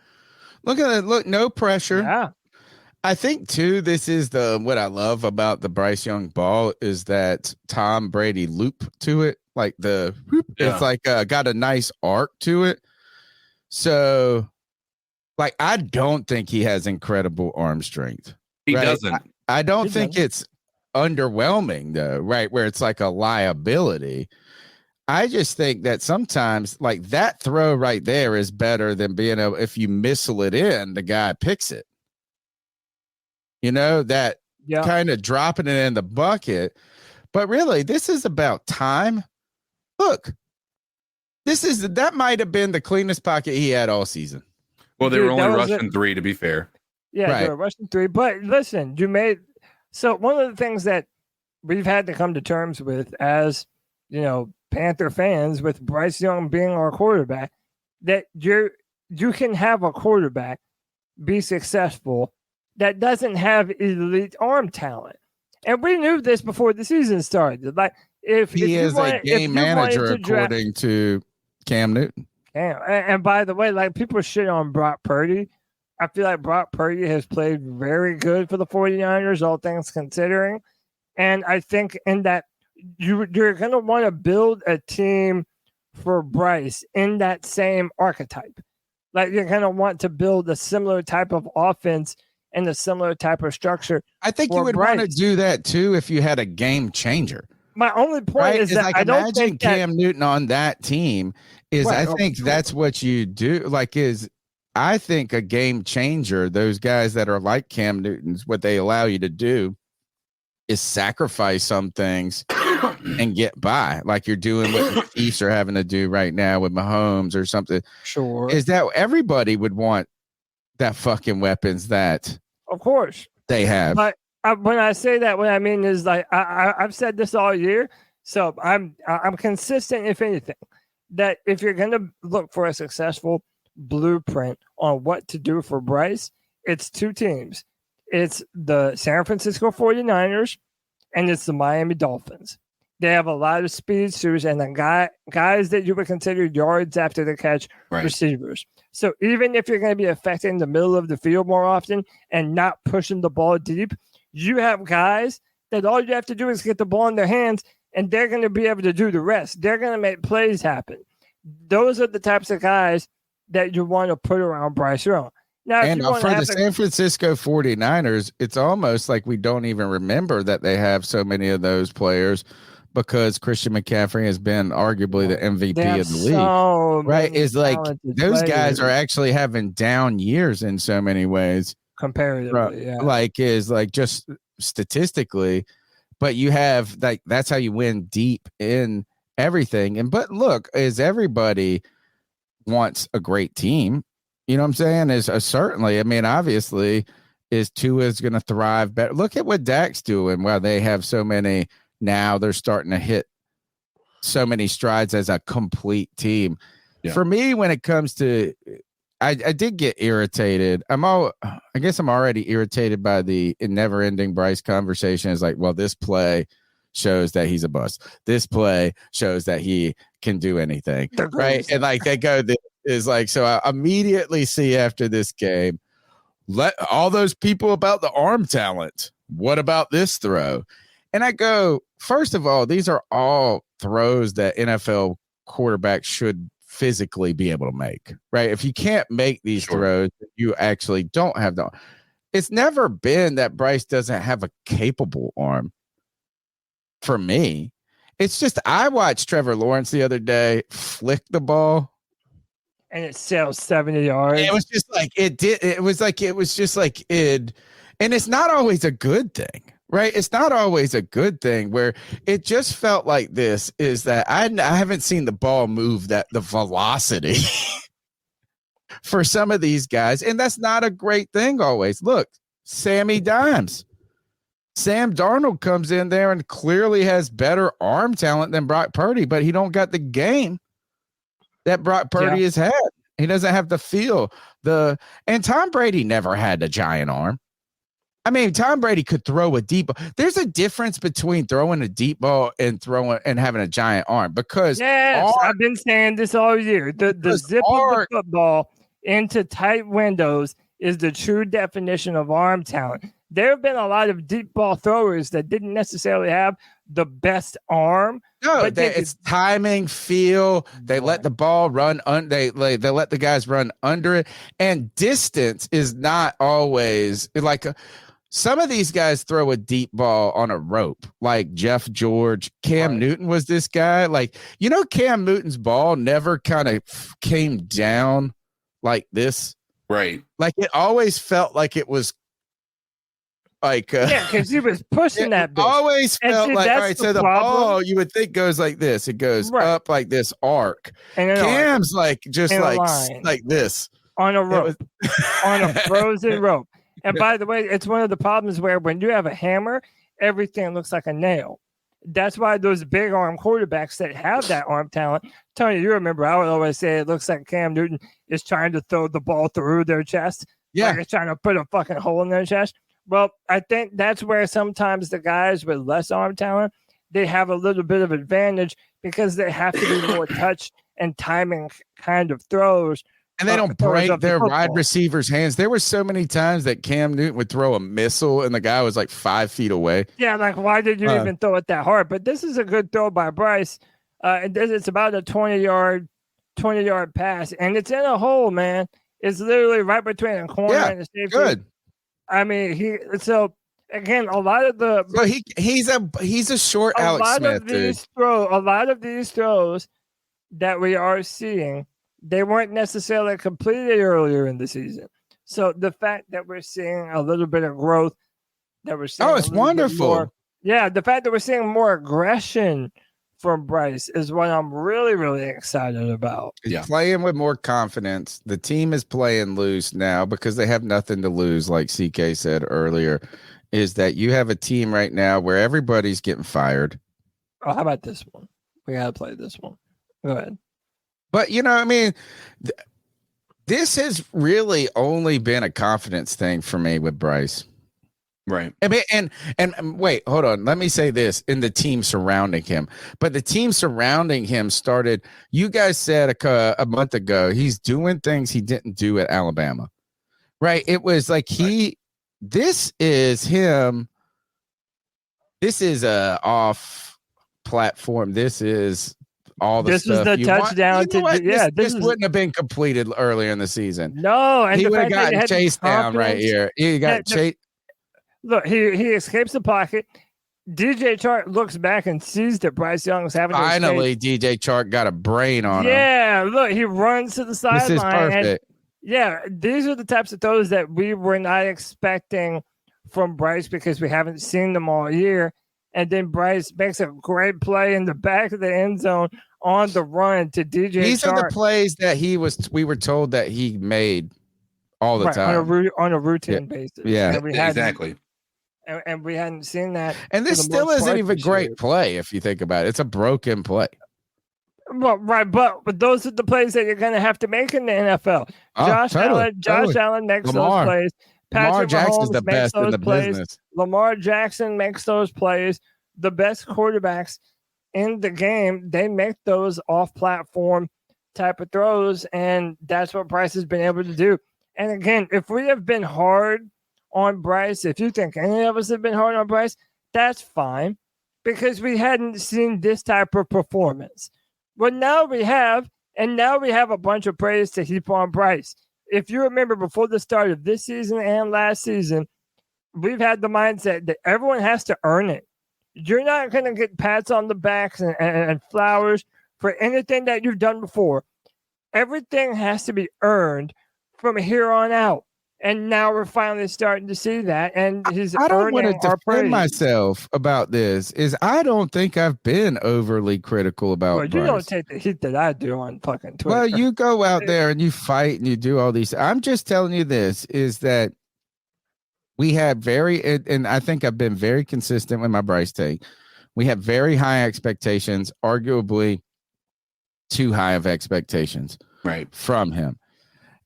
Look at it. Look, no pressure. Yeah. I think, too, this is what I love about the Bryce Young ball is that Tom Brady loop to it. Like it's like got a nice arc to it. So Like, I don't think he has incredible arm strength. He right? doesn't. I don't think it's underwhelming, though, right? Where it's like a liability. I just think that sometimes, like, that throw right there is better than being able, if you missile it in, the guy picks it. You know, that kind of dropping it in the bucket. But really, this is about time. Look, that might have been the cleanest pocket he had all season. Well, they were only rushing 3, to be fair. Yeah, they were rushing 3. But listen, so one of the things that we've had to come to terms with as, Panther fans, with Bryce Young being our quarterback, that you can have a quarterback be successful that doesn't have elite arm talent. And we knew this before the season started. Like, if he is a game manager, according to Cam Newton. And by the way, like, people shit on Brock Purdy. I feel like Brock Purdy has played very good for the 49ers, all things considering. And I think in that you're going to want to build a team for Bryce in that same archetype. Like, you're going to want to build a similar type of offense and a similar type of structure. I think you would want to do that too if you had a game changer. My only point is that, like, I don't think Cam Newton on that team is. Right, I think that's what you do. Like, I think a game changer, those guys that are like Cam Newton's, what they allow you to do is sacrifice some things and get by, like you're doing what the Chiefs are having to do right now with Mahomes or something. Sure. Is that everybody would want that fucking weapons that, of course, they have. But when I say that, what I mean is, like, I've said this all year, so I'm consistent, if anything, that if you're going to look for a successful blueprint on what to do for Bryce, it's 2 teams. It's the San Francisco 49ers and it's the Miami Dolphins. They have a lot of speedsters and the guys that you would consider yards after the catch receivers. So even if you're going to be affecting the middle of the field more often and not pushing the ball deep, you have guys that all you have to do is get the ball in their hands and they're going to be able to do the rest. They're going to make plays happen. Those are the types of guys that you want to put around Bryce Young. Now, and for the San Francisco 49ers, it's almost like we don't even remember that they have so many of those players because Christian McCaffrey has been arguably the MVP of the league. Right? It's like those guys are actually having down years in so many ways. Comparatively, yeah. Like, is like just statistically, but you have, like, that's how you win deep in everything. But look, is everybody wants a great team? You know what I'm saying? Is certainly, I mean, obviously, is Tua's going to thrive better. Look at what Dak's doing. Well, they have so many now, they're starting to hit so many strides as a complete team. Yeah. For me, when it comes to, I did get irritated. I guess I'm already irritated by the never-ending Bryce conversation. Is like, well, this play shows that he's a bust. This play shows that he can do anything, right? And like they go, is like, so I immediately see after this game, let all those people about the arm talent. What about this throw? And I go, first of all, these are all throws that NFL quarterbacks should physically be able to make, right? If you can't make these throws, you actually don't have the. It's never been that Bryce doesn't have a capable arm. For me, it's just I watched Trevor Lawrence the other day flick the ball, and it sailed 70 yards. It was just like it did. It was just like it, and it's not always a good thing. Right. It's not always a good thing where it just felt like this is that I haven't seen the ball move the velocity for some of these guys. And that's not a great thing always. Look, Sammy Dimes. Sam Darnold comes in there and clearly has better arm talent than Brock Purdy, but he don't got the game that Brock Purdy has had. He doesn't have the feel. And Tom Brady never had a giant arm. I mean, Tom Brady could throw a deep ball. There's a difference between throwing a deep ball and having a giant arm because I've been saying this all year. The zip of the football into tight windows is the true definition of arm talent. There have been a lot of deep ball throwers that didn't necessarily have the best arm, No, But it's timing, feel. They let the ball run. They let the guys run under it, and distance is not always like. Some of these guys throw a deep ball on a rope, like Jeff George. Cam Newton was this guy. Like, Cam Newton's ball never kind of came down like this. Right. Like, it always felt like it was like. Yeah, because he was pushing that bitch. Always felt see, like, all right, so the ball you would think goes like this. It goes up like this arc. And Cam's like just like this. On a rope. On a frozen rope. And by the way, it's one of the problems where when you have a hammer, everything looks like a nail. That's why those big arm quarterbacks that have that arm talent, Tony, you remember I would always say it looks like Cam Newton is trying to throw the ball through their chest. Yeah. Like it's trying to put a fucking hole in their chest. Well, I think that's where sometimes the guys with less arm talent, they have a little bit of advantage because they have to be more touch and timing kind of throws. And they don't break their wide receivers' hands. There were so many times that Cam Newton would throw a missile and the guy was like 5 feet away. Yeah, like why did you even throw it that hard? But this is a good throw by Bryce. It's about a 20-yard pass, and it's in a hole, man. It's literally right between a corner and the safety. Good. I mean, again, a lot of the he's a short Alex Smith, dude. A lot of these throws that we are seeing, they weren't necessarily completed earlier in the season. So the fact that we're seeing a little bit of growth, that we're seeing it's wonderful. The fact that we're seeing more aggression from Bryce is what I'm really, really excited about. He's playing with more confidence. The team is playing loose now because they have nothing to lose, like CK said earlier, is that you have a team right now where everybody's getting fired. Oh, how about this one? We got to play this one. Go ahead. But, this has really only been a confidence thing for me with Bryce. Right. I mean, and wait, hold on. Let me say this in the team surrounding him. But the team surrounding him started, you guys said a month ago, he's doing things he didn't do at Alabama. Right. It was like this is him. This is a off platform. This is all the stuff. This is the touchdown. This wouldn't have been completed earlier in the season. No. And he would have gotten chased down right here. He got chased. Look, he escapes the pocket. DJ Chark looks back and sees that Bryce Young's having finally. DJ Chark got a brain on him. Yeah, look, he runs to the sideline. This is perfect. These are the types of throws that we were not expecting from Bryce because we haven't seen them all year. And then Bryce makes a great play in the back of the end zone on the run to DJ Chark. These are the plays that we were told that he made all the time on a routine basis. Yeah, exactly. And we hadn't seen that. And this still isn't even a great play if you think about it. It's a broken play. Well, right, but those are the plays that you're going to have to make in the NFL. Josh Allen makes those plays. Lamar Patrick Jackson's Mahomes the best in the plays. business. Lamar Jackson makes those plays. The best quarterbacks in the game, they make those off-platform type of throws, and that's what Bryce has been able to do. And again, if we have been hard on Bryce, if you think any of us have been hard on Bryce, that's fine because we hadn't seen this type of performance. But now we have, and now we have a bunch of praise to heap on Bryce. If you remember before the start of this season and last season, we've had the mindset that everyone has to earn it. You're not going to get pats on the backs and flowers for anything that you've done before. Everything has to be earned from here on out. And now we're finally starting to see that. And I don't want to defend myself about this. I don't think I've been overly critical about Bryce. You don't take the heat that I do on fucking Twitter. Well, you go out there and you fight and you do all these. I'm just telling you this is that we had and I think I've been very consistent with my Bryce take. We have very high expectations, arguably too high of expectations from him.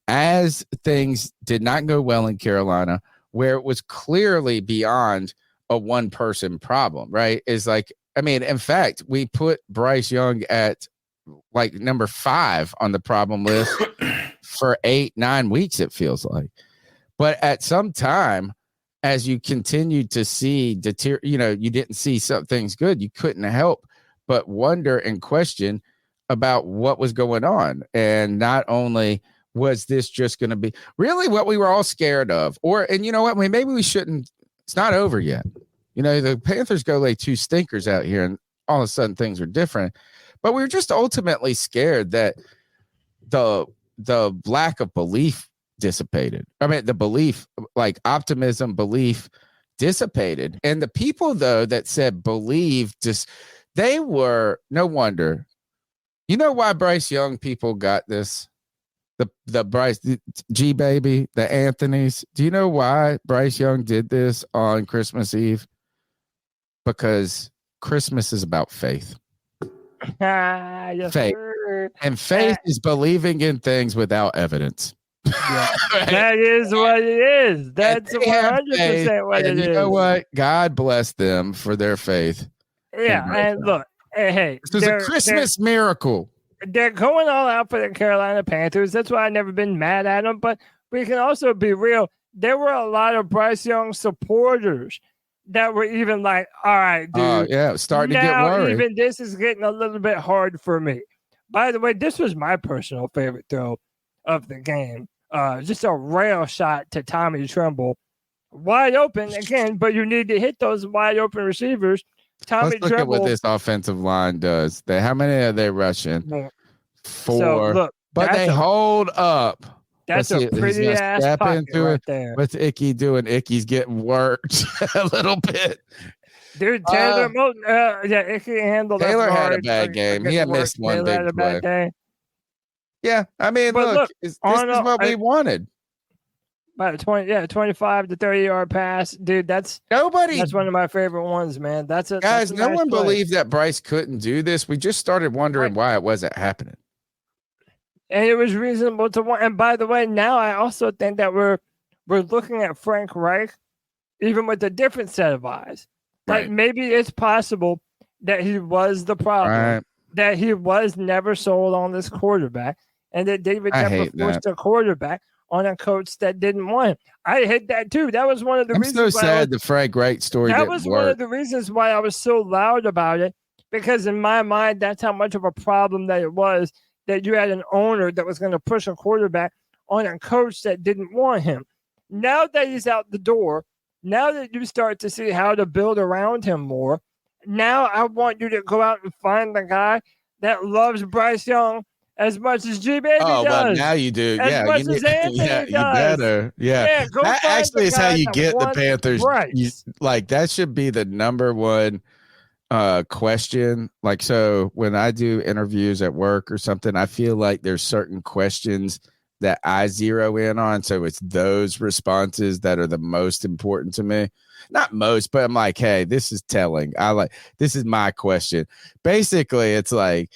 As things did not go well in Carolina, where it was clearly beyond a one-person problem, right? Is like, I mean, in fact, we put Bryce Young at like number 5 on the problem list for 8-9 weeks, it feels like. But at some time, as you continued to see, you didn't see some things good, you couldn't help but wonder and question about what was going on. And not only was this just going to be really what we were all scared of, and you know what, maybe we shouldn't, it's not over yet. You know, the Panthers go lay 2 stinkers out here and all of a sudden things are different, but we were just ultimately scared that the lack of belief dissipated. I mean, the belief, like optimism, belief dissipated. And the people though that said believe, just they were no wonder. You know why Bryce Young people got this? The Bryce G baby, the Anthonys. Do you know why Bryce Young did this on Christmas Eve? Because Christmas is about faith. Yes, faith. Sir. And faith is believing in things without evidence. Yeah. Right? That is what it is. That's 100% what it is. You know what? God bless them for their faith. Yeah, and look, hey, this was a Christmas miracle. They're going all out for the Carolina Panthers. That's why I've never been mad at them. But we can also be real. There were a lot of Bryce Young supporters that were even like, all right, dude. Yeah, starting to get worried. Even this is getting a little bit hard for me. By the way, this was my personal favorite throw of the game. Just a rail shot to Tommy Tremble. Wide open again, but you need to hit those wide open receivers. Let's look at what this offensive line does. How many are they rushing? 4. So, look, but they hold up. That's a pretty ass pocket right there. What's Icky doing? Icky's getting worked a little bit. Dude, Taylor Moton, Icky handled that. Taylor had a bad game. He had missed one big play. Yeah, I mean, look, this is what we wanted. About 25 to 30 yard pass, dude. That's one of my favorite ones, man. Guys. No one believed that Bryce couldn't do this. We just started wondering why it wasn't happening, and it was reasonable to want. And by the way, now I also think that we're looking at Frank Reich, even with a different set of eyes. Like maybe it's possible that he was the problem, that he was never sold on this quarterback, and that David never forced a quarterback on a coach that didn't want him. I hate that too. That was one of the reasons. I'm so sad the Frank Reich story didn't work. That was one of the reasons why I was so loud about it, because in my mind, that's how much of a problem that it was, that you had an owner that was going to push a quarterback on a coach that didn't want him. Now that he's out the door, now that you start to see how to build around him more, now I want you to go out and find the guy that loves Bryce Young as much as G Baby does. Well, now you do. As much as Anthony does. You better. Yeah. That actually is how you get the Panthers. That should be the number one question. Like, so when I do interviews at work or something, I feel like there's certain questions that I zero in on. So it's those responses that are the most important to me. Not most, but I'm like, hey, this is telling. This is my question. Basically, it's like,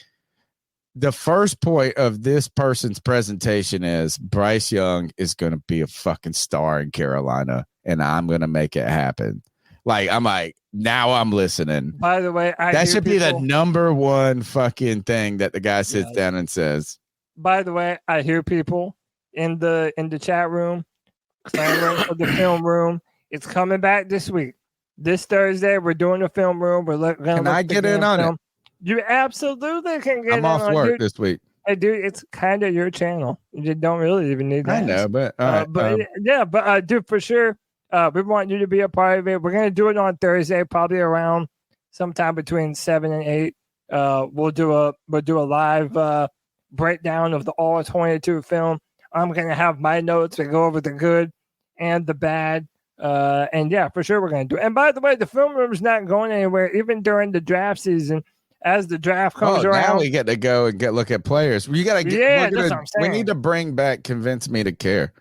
the first point of this person's presentation is Bryce Young is going to be a fucking star in Carolina, and I'm going to make it happen. Like, I'm like, now I'm listening. By the way, that should be the number one fucking thing that the guy sits down and says. By the way, I hear people in the chat room clamoring for the film room. It's coming back this week. This Thursday, we're doing the film room. Can I get in on it? You absolutely can get. I'm off work this week. Hey, dude, it's kind of your channel. You don't really even need that. I know, but dude, for sure, we want you to be a part of it. We're gonna do it on Thursday, probably around sometime between 7 and 8. We'll do a live breakdown of the all 22 film. I'm gonna have my notes that go over the good and the bad. And yeah, for sure we're gonna do it. And by the way, the film room's not going anywhere, even during the draft season. As the draft comes around, now we get to go and look at players. You gotta get. That's what I'm saying. We need to bring back "Convince Me to Care."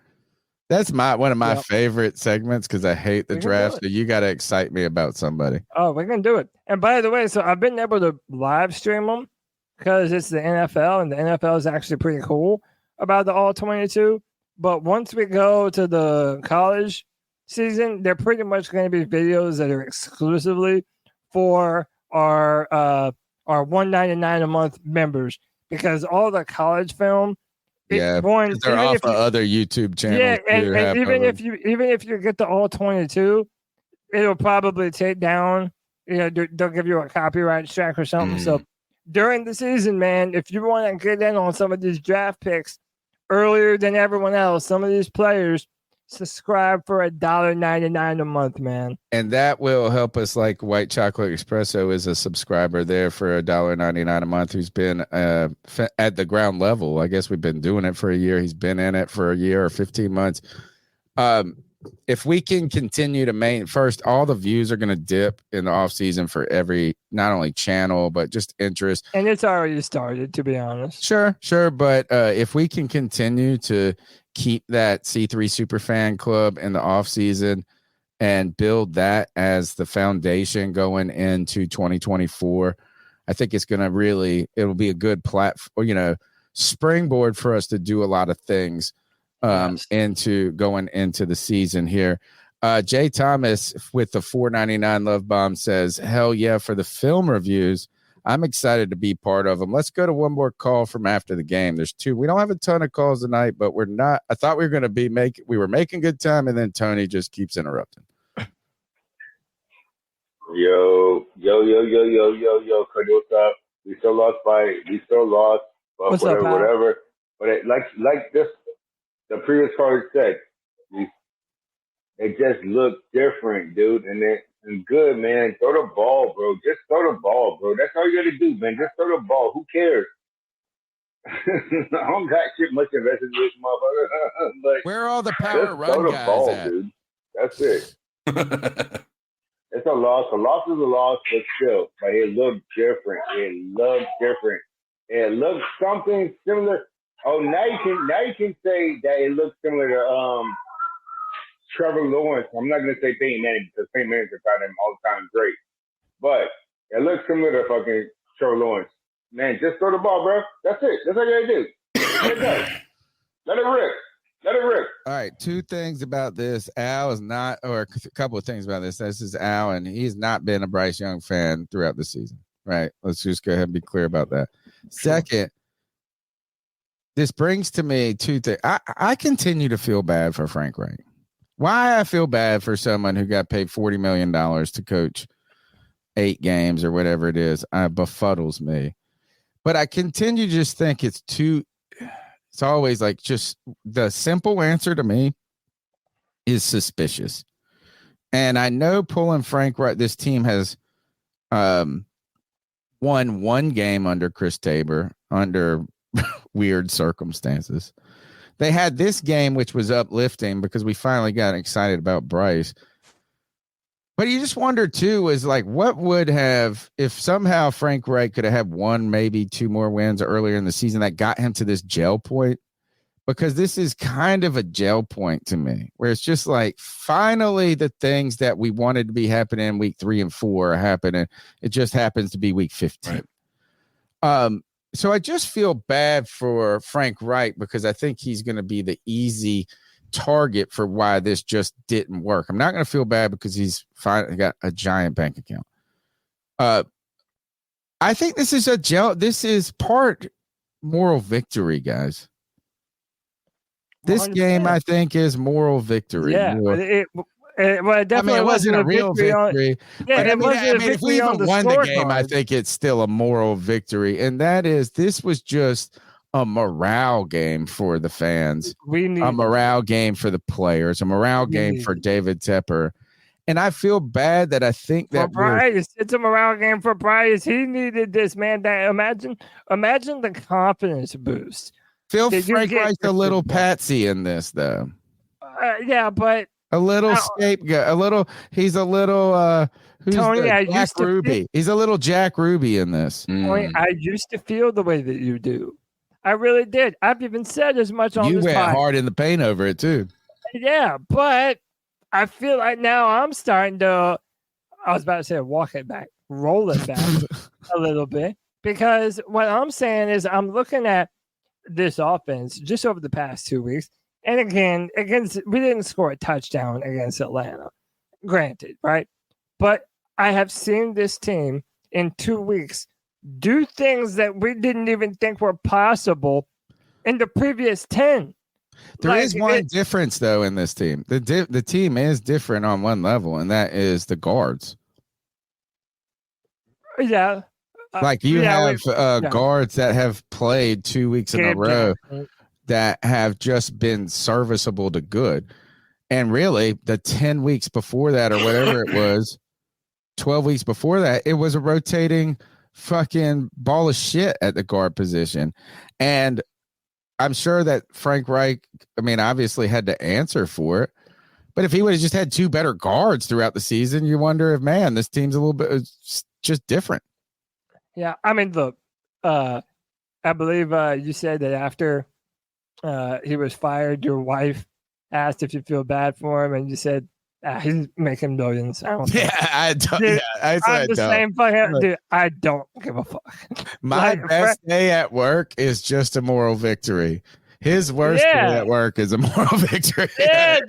That's one of my favorite segments because I hate the draft. So you got to excite me about somebody. Oh, we're gonna do it. And by the way, so I've been able to live stream them because it's the NFL, and the NFL is actually pretty cool about the all 22. But once we go to the college season, they're pretty much going to be videos that are exclusively for our $199 a month members, because all the college film, they're off of other YouTube channels. Yeah, and even if you get the all 22, it'll probably take down they'll give you a copyright strike or something. So during the season, man, if you want to get in on some of these draft picks earlier than everyone else, some of these players, subscribe for $1.99 a month, man. And that will help us. Like White Chocolate Espresso is a subscriber there for $1.99 a month who's been at the ground level. I guess we've been doing it for a year. He's been in it for a year or 15 months. If we can continue to first, all the views are going to dip in the off season for every, not only channel, but just interest. And it's already started, to be honest. Sure. But if we can continue to keep that C3 Superfan Club in the off season and build that as the foundation going into 2024, I think it's going to it'll be a good platform, springboard for us to do a lot of things into going into the season here. Jay Thomas with the $4.99 love bomb says, hell yeah, for the film reviews. I'm excited to be part of them. Let's go to one more call from after the game. There's two. We don't have a ton of calls tonight, but we're not. I thought we were going to we were making good time, and then Tony just keeps interrupting. Yo, Cody, what's up? We still lost. But what's whatever. But like this, the previous caller said, it just looked different, dude. And good, man. Throw the ball, bro. Just throw the ball, bro. That's all you got to do, man. Just throw the ball. Who cares? I don't got shit much invested in this motherfucker. But where are all the power run throw the guys ball, at? dude. That's it. It's a loss. A loss is a loss, but still. But it looked different. It looked something similar. Oh, now you can say that it looks similar to Trevor Lawrence. I'm not going to say Peyton Manning because Peyton Manning's got him all the time great. But it looks similar to fucking Trevor Lawrence. Man, just throw the ball, bro. That's it. That's all you got to do. Let it go. Let it rip. All right, two things about this. Al is not, or a couple of things about this. This is Al, and he's not been a Bryce Young fan throughout the season, right? Let's just go ahead and be clear about that. Second, this brings to me two things. I continue to feel bad for Frank Reich. Why I feel bad for someone who got paid $40 million to coach 8 games or whatever it is befuddles me. But I continue to just think it's always like just the simple answer to me is suspicious. And I know pulling Frank Reich, this team has won one game under Chris Tabor under weird circumstances. They had this game, which was uplifting because we finally got excited about Bryce. But you just wonder, too, is like what would have, if somehow Frank Reich could have had 1, maybe 2 more wins earlier in the season that got him to this gel point? Because this is kind of a gel point to me, where it's just like finally the things that we wanted to be happening in week 3 and 4 are happening. It just happens to be week 15. Right. So I just feel bad for Frank Reich because I think he's going to be the easy target for why this just didn't work. I'm not going to feel bad because he's finally got a giant bank account. I think this is this is part moral victory, guys. This 100%. Game, I think, is moral victory. Yeah, it definitely wasn't a real victory. If we even won the game, I think it's still a moral victory. And that is, this was just a morale game for the fans, a morale game for the players, a morale game for David Tepper. And I feel bad that I think that Bryce, it's a morale game for Bryce. He needed this, man. Imagine the confidence boost. Feel Frank Reich a little patsy in this, though. Yeah, but a little scapegoat. He's a little Tony, Jack Ruby. He's a little Jack Ruby in this. Tony, I used to feel the way that you do. I really did. I've even said as much on this podcast. You went hard in the paint over it too. Yeah, but I feel like now I'm starting to, I was about to say walk it back, roll it back a little bit. Because what I'm saying is I'm looking at this offense just over the past 2 weeks. And again, we didn't score a touchdown against Atlanta, granted, right? But I have seen this team in 2 weeks do things that we didn't even think were possible in the previous 10. There is one difference, though, in this team. The team is different on one level, and that is the guards. Yeah. Like you have guards that have played 2 weeks in a row that have just been serviceable to good. And really, the 10 weeks before that, or whatever it was, 12 weeks before that, it was a rotating fucking ball of shit at the guard position. And I'm sure that Frank Reich, obviously had to answer for it. But if he would have just had 2 better guards throughout the season, you wonder if, man, this team's a little bit just different. Yeah, look, I believe you said that after he was fired, your wife asked if you feel bad for him, and you said he's making millions. I don't. Yeah, I don't. Dude, I'm the don't. same fucking dude. I don't give a fuck. My best day at work is just a moral victory. His worst day at work is a moral victory. Yeah,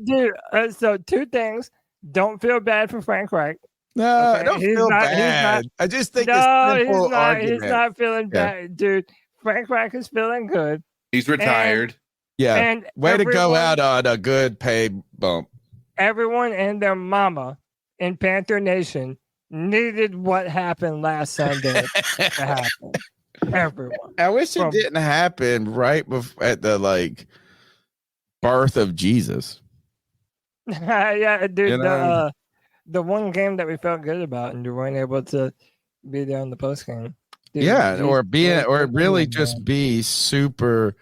dude. So 2 things: don't feel bad for Frank Reich. No, okay? I don't feel bad. I just think it's simple argument. He's not feeling bad, dude. Frank Reich is feeling good. He's retired. And way to go out on a good pay bump. Everyone and their mama in Panther Nation needed what happened last Sunday to happen. Everyone. I wish it didn't happen right at the birth of Jesus. Yeah, dude. The one game that we felt good about, and you weren't able to be there on the post game. Or really just be super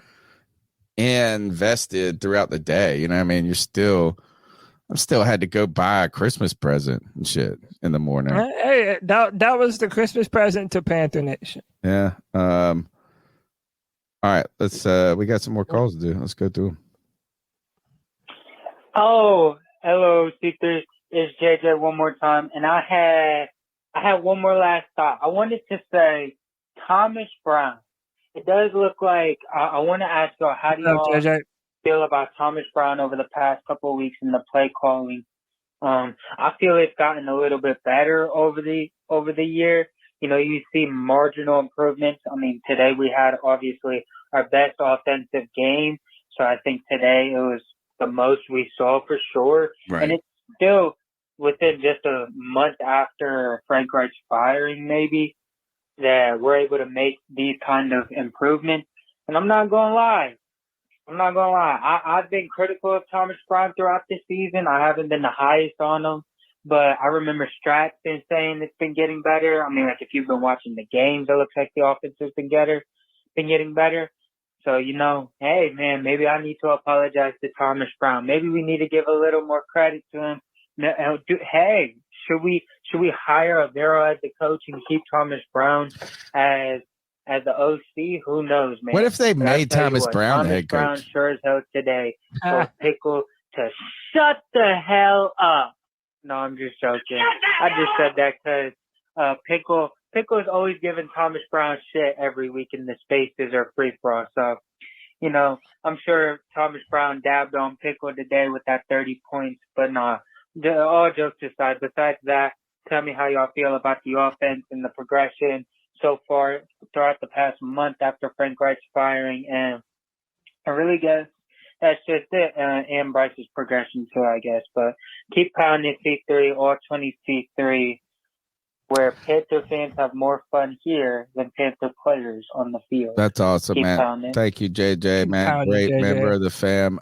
invested throughout the day. You know what I mean? I still had to go buy a Christmas present and shit in the morning. Hey, that was the Christmas present to Panther Nation. Yeah. All right. Let's we got some more calls to do. Let's go through them. Oh, hello, C3. It's JJ one more time. And I had one more last thought. I wanted to say Thomas Brown. It does look like I want to ask y'all, how do y'all feel about Thomas Brown over the past couple of weeks in the play calling? I feel it's gotten a little bit better over the year. You see marginal improvements. Today we had obviously our best offensive game. So I think today it was the most we saw for sure. Right. And it's still within just a month after Frank Reich's firing, maybe, that we're able to make these kind of improvements. And I'm not going to lie. I've been critical of Thomas Brown throughout this season. I haven't been the highest on him, but I remember Strat's been saying it's been getting better. If you've been watching the games, it looks like the offense has been getting better. So, hey, man, maybe I need to apologize to Thomas Brown. Maybe we need to give a little more credit to him. Hey, should we hire Avero as the coach and keep Thomas Brown as the OC? Who knows, man? What if they made Thomas Brown the head coach? Thomas Brown sure as hell today told Pickle to shut the hell up. No, I'm just joking. I just said that because Pickle is always giving Thomas Brown shit every week in the spaces or free for all. So, I'm sure Thomas Brown dabbed on Pickle today with that 30 points. But nah, all jokes aside, besides that, tell me how y'all feel about the offense and the progression so far throughout the past month after Frank Reich's firing. And I really guess that's just it. And Bryce's progression too, I guess. But keep pounding C3, all 20 C3, where Panther fans have more fun here than Panther players on the field. That's awesome, keep man. pounding. Thank you, JJ, man. Pounding, Great JJ. member of the fam.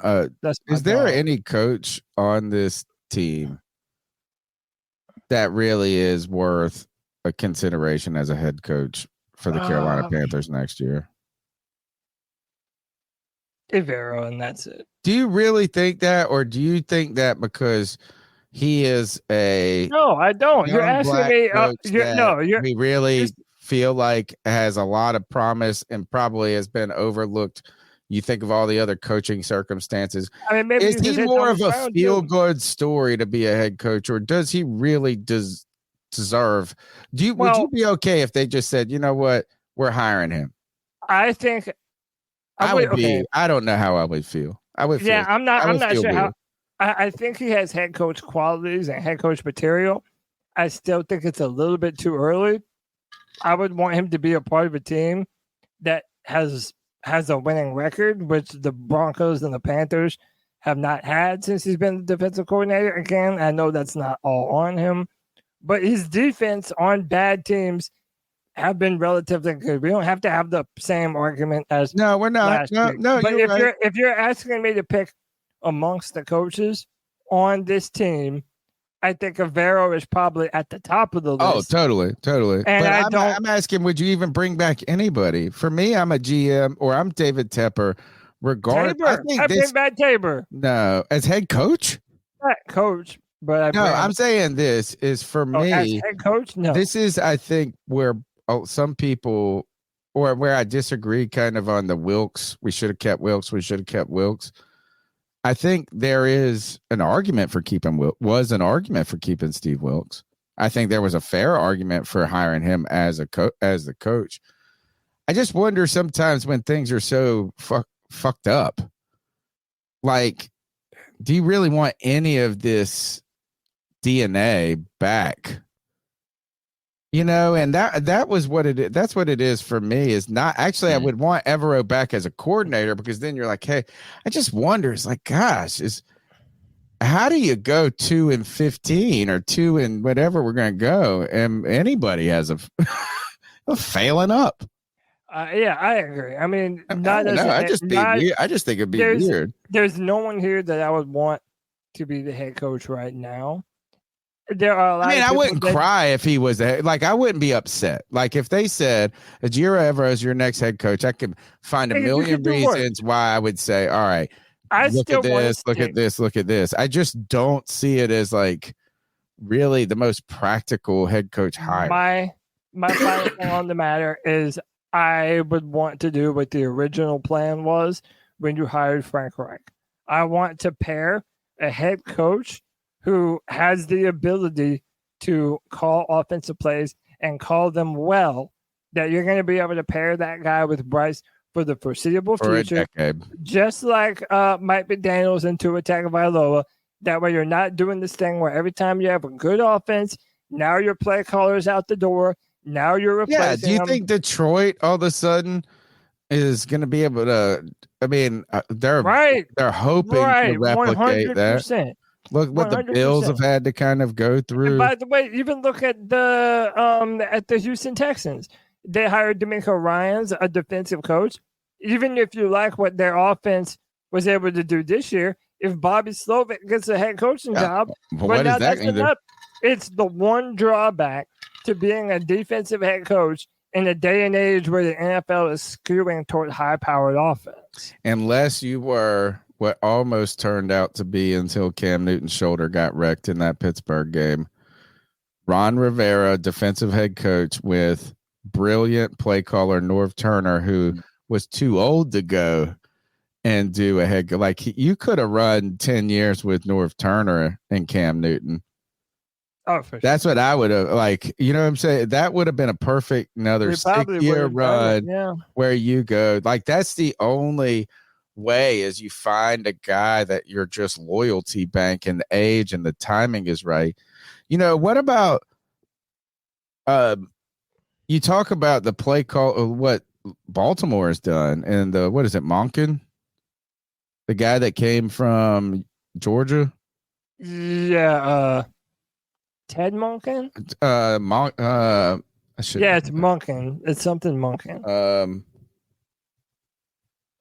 Is there any coach on this team that really is worth a consideration as a head coach for the Carolina Panthers next year? Avero, and that's it. Do you really think that, or do you think that because he is No, I don't. You're asking me. We really feel like has a lot of promise and probably has been overlooked. You think of all the other coaching circumstances. Maybe is he more of a feel-good story to be a head coach, or does he really deserve? Would you be okay if they just said, you know what, we're hiring him? I think I would be. Okay. I don't know how I would feel. I would. Yeah, feel, I'm not sure good. how. I think he has head coach qualities and head coach material. I still think it's a little bit too early. I would want him to be a part of a team that has a winning record, which the Broncos and the Panthers have not had since he's been the defensive coordinator. Again, I know that's not all on him, but his defense on bad teams have been relatively good. We don't have to have the same argument as no, we're not. No, week. no, but you're right. If you're asking me to pick amongst the coaches on this team, I think Avero is probably at the top of the list. Oh, totally. And but I'm asking, would you even bring back anybody? For me, I'm a GM or I'm David Tepper. Tabor. I bring back Tabor. No, as head coach? Not coach, but I'm saying this is for me. As head coach, no. This is, I think, where some people, or where I disagree kind of on the Wilkes. We should have kept Wilkes. I think there is an argument for keeping Steve Wilkes. I think there was a fair argument for hiring him as the coach. I just wonder sometimes when things are so fucked up, like, do you really want any of this DNA back? And that was what it is. That's what it is for me. Is not actually. I would want Evero back as a coordinator, because then you're like, hey, I just wonder. It's like, gosh, how do you go 2-15 or 2 and whatever we're going to go, and anybody has a failing up? Yeah, I agree. I mean, I just think it'd be weird. There's no one here that I would want to be the head coach right now. There are a lot. I wouldn't cry if he was I wouldn't be upset. Like if they said Ejiro Evero is your next head coach, I could find a million reasons why I would say, all right, look at this. I just don't see it as like really the most practical head coach hire. My final thing on the matter is I would want to do what the original plan was when you hired Frank Reich. I want to pair a head coach who has the ability to call offensive plays and call them well, that you're going to be able to pair that guy with Bryce for the foreseeable future. Just like Mike McDaniels and Tua Tagovailoa. That way you're not doing this thing where every time you have a good offense, now your play caller's out the door. Now you're replacing Yeah, do you think Detroit all of a sudden is going to be able to? I mean, they're hoping to replicate 100%. That. Look what 100%. The Bills have had to kind of go through. And by the way, even look at the Houston Texans. They hired D'Amico Ryans, a defensive coach. Even if you like what their offense was able to do this year, if Bobby Slovic gets a head coaching job, what is that going to do? It's the one drawback to being a defensive head coach in a day and age where the NFL is skewing toward high-powered offense. Unless you were what almost turned out to be until Cam Newton's shoulder got wrecked in that Pittsburgh game. Ron Rivera, defensive head coach with brilliant play caller Norv Turner, who was too old to go and do a head. Like you could have run 10 years with Norv Turner and Cam Newton. Oh, for sure. That's what I would have you know what I'm saying? That would have been a perfect another 6-year run where you go. Like that's the only way is you find a guy that you're just loyalty bank and the age and the timing is right. What about you talk about the play call, what Baltimore has done, and what is it, Monken? The guy that came from Georgia? Yeah, Ted Monken? It's Monken. It's something Monken.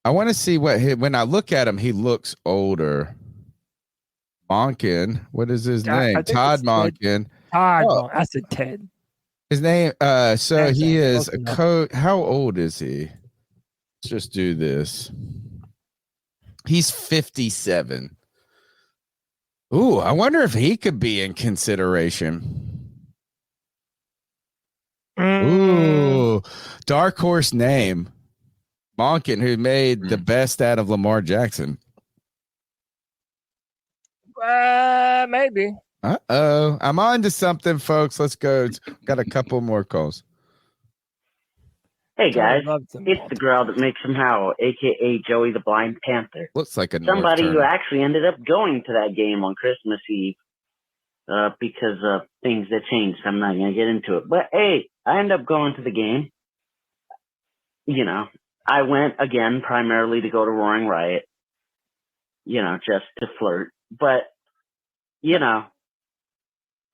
I want to see when I look at him, he looks older. Monken. What is his name? Todd Monken. Todd. I said Ted. His name. So he is a coach. How old is he? Let's just do this. He's 57. Ooh, I wonder if he could be in consideration. Ooh, dark horse name. Monken, who made the best out of Lamar Jackson. Maybe. Uh-oh. I'm on to something, folks. Let's go. Got a couple more calls. Hey, guys. It's the girl that makes him howl, a.k.a. Joey the Blind Panther. Looks like a somebody who actually ended up going to that game on Christmas Eve because of things that changed. I'm not going to get into it. But, hey, I ended up going to the game. I went again primarily to go to Roaring Riot, just to flirt. But,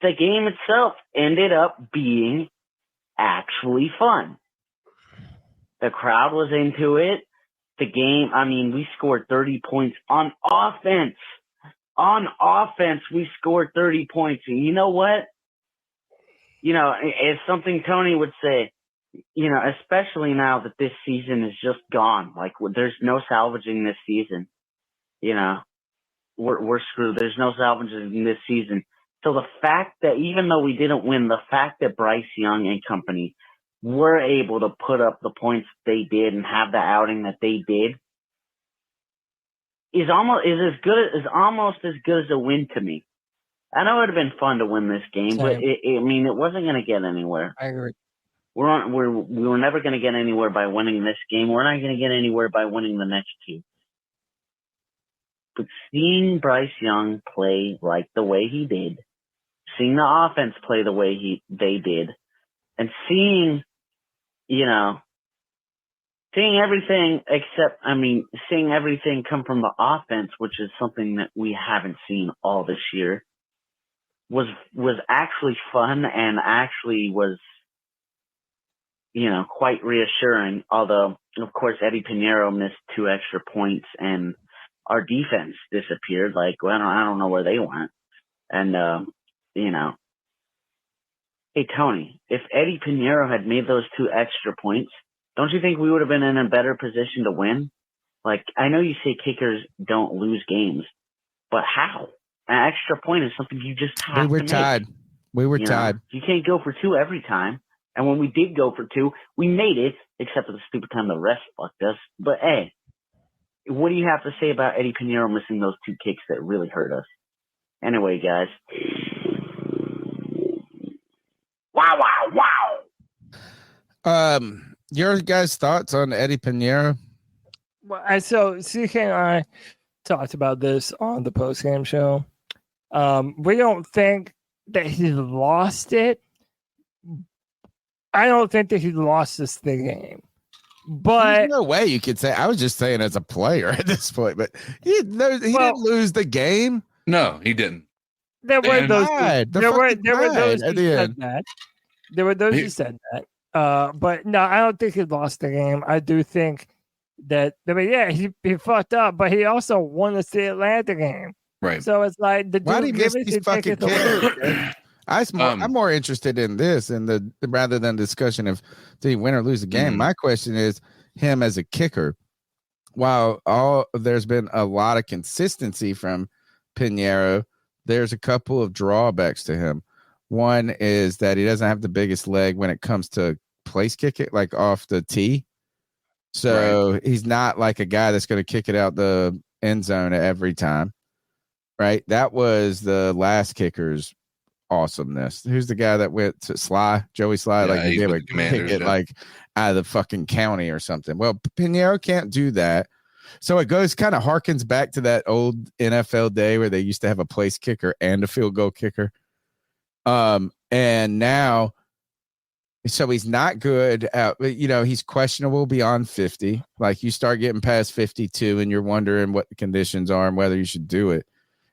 the game itself ended up being actually fun. The crowd was into it. The game, I mean, we scored 30 points on offense. On offense, we scored 30 points. And you know what? You know, it's something Tony would say, you know, especially now that this season is just gone. Like, there's no salvaging this season. You know, we're screwed. There's no salvaging this season. So the fact that even though we didn't win, the fact that Bryce Young and company were able to put up the points they did and have the outing that they did is almost as good as a win to me. I know it would have been fun to win this game, but it wasn't going to get anywhere. I agree. We were never going to get anywhere by winning this game. We're not going to get anywhere by winning the next two. But seeing Bryce Young play like the way he did, seeing the offense play the way they did, and seeing everything seeing everything come from the offense, which is something that we haven't seen all this year, was actually fun and actually was, quite reassuring. Although, of course, Eddie Pinheiro missed 2 extra points and our defense disappeared. Like, well, I don't know where they went. And, hey, Tony, if Eddie Pinheiro had made those 2 extra points, don't you think we would have been in a better position to win? Like, I know you say kickers don't lose games, but how? An extra point is something you just have to make. We were tied. You can't go for 2 every time. And when we did go for 2, we made it, except for the stupid time the refs fucked us. But, hey, what do you have to say about Eddie Pinheiro missing those 2 kicks that really hurt us? Anyway, guys. Wow. Your guys' thoughts on Eddie Pinheiro? Well, so CK and I talked about this on the post-game show. We don't think that he lost it. I don't think that he lost this game. But there's no way you could say. I was just saying as a player at this point, but he didn't lose the game. No, he didn't. There were those who said that. But no, I don't think he lost the game. I do think that, he fucked up, but he also won the Atlanta game. Right. So it's like, why did he miss these fucking kicks? I'm more interested in this and rather than discussion of did he win or lose the game. My question is him as a kicker. While there's been a lot of consistency from Pinheiro, there's a couple of drawbacks to him. One is that he doesn't have the biggest leg when it comes to place kick it, like off the tee. So he's not like a guy that's going to kick it out the end zone every time. Right. That was the last kicker's awesomeness. Who's the guy that went to Joey Sly? Yeah, like he would kick it like out of the fucking county or something. Well, Pinheiro can't do that. So it kind of harkens back to that old NFL day where they used to have a place kicker and a field goal kicker. And now, so he's not good at, he's questionable beyond 50. Like you start getting past 52 and you're wondering what the conditions are and whether you should do it.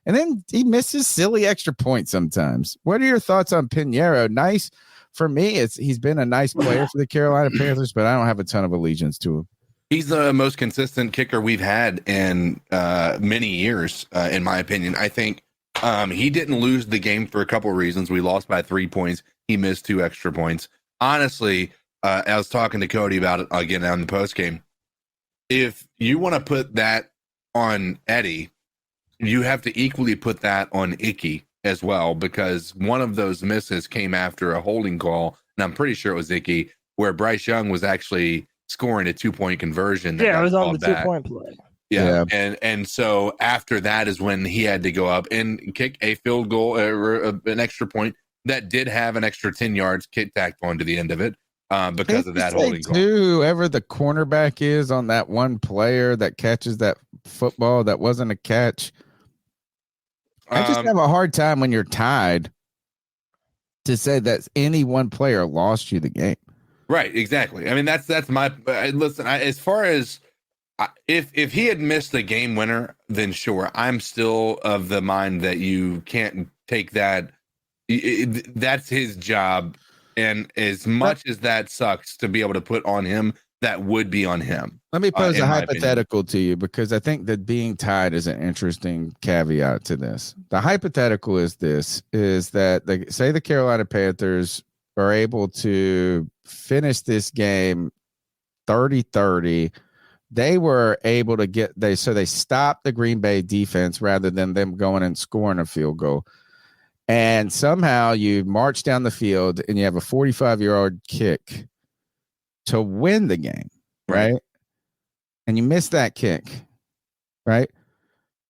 And then he misses silly extra points sometimes. What are your thoughts on Pinheiro? Nice for me. He's been a nice player for the Carolina Panthers, but I don't have a ton of allegiance to him. He's the most consistent kicker we've had in many years, in my opinion. I think he didn't lose the game for a couple of reasons. We lost by 3 points. He missed 2 extra points. Honestly, I was talking to Cody about it again on the post game. If you want to put that on Eddie, you have to equally put that on Icky as well, because one of those misses came after a holding call, and I'm pretty sure it was Icky, where Bryce Young was actually scoring a 2-point conversion. Yeah, it was on the 2-point play. Yeah. And so after that is when he had to go up and kick a field goal, an extra point that did have an extra 10 yards kick tacked onto the end of it because of that holding call. Whoever the cornerback is on that one player that catches that football that wasn't a catch. I just have a hard time when you're tied to say that any one player lost you the game. Right, exactly. I mean, that's my listen. As far as if he had missed the game winner, then sure, I'm still of the mind that you can't take that That's his job. And as much as that sucks to be able to put on him, that would be on him. Let me pose a in my hypothetical to you, because I think that being tied is an interesting caveat to this. The hypothetical is that say the Carolina Panthers are able to finish this game 30-30. They were able to they stopped the Green Bay defense rather than them going and scoring a field goal. And somehow you march down the field and you have a 45-yard kick to win the game, right? And you miss that kick, right?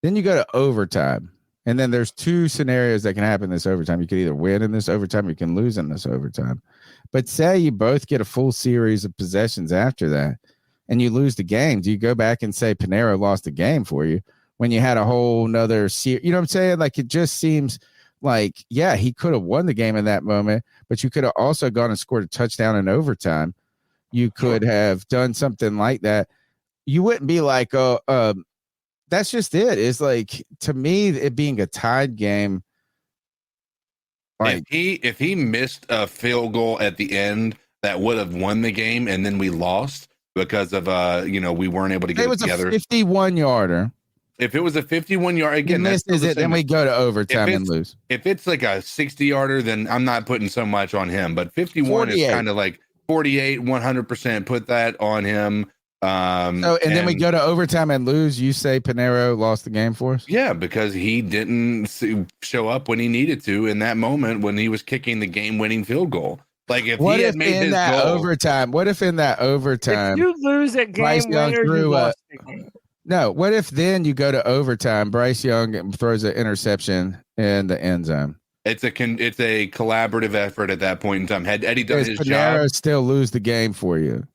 Then you go to overtime. And then there's two scenarios that can happen in this overtime. You could either win in this overtime, or you can lose in this overtime. But say you both get a full series of possessions after that, and you lose the game. Do you go back and say Pinero lost the game for you when you had a whole nother series? You know what I'm saying? Like, it just seems like, yeah, he could have won the game in that moment, but you could have also gone and scored a touchdown in overtime. You could have done something like that. You wouldn't be like, that's just it. It's like, to me, it being a tied game. Like, if he missed a field goal at the end that would have won the game, and then we lost because of we weren't able to get it together. It was a 51-yarder. If it was a 51-yard, again, then we go to overtime and lose. If it's like a 60-yarder, then I'm not putting so much on him. But 51 is kind of like 48, 100%. Put that on him. Then we go to overtime and lose. You say Pinero lost the game for us? Yeah, because he didn't show up when he needed to in that moment when he was kicking the game-winning field goal. Like, if he had made his goal, overtime, what if in that overtime, if you lose a game winner, you lost the game. No, what if then you go to overtime, Bryce Young throws an interception in the end zone? It's a collaborative effort at that point in time. Had Eddie done his Pinero job, still lose the game for you?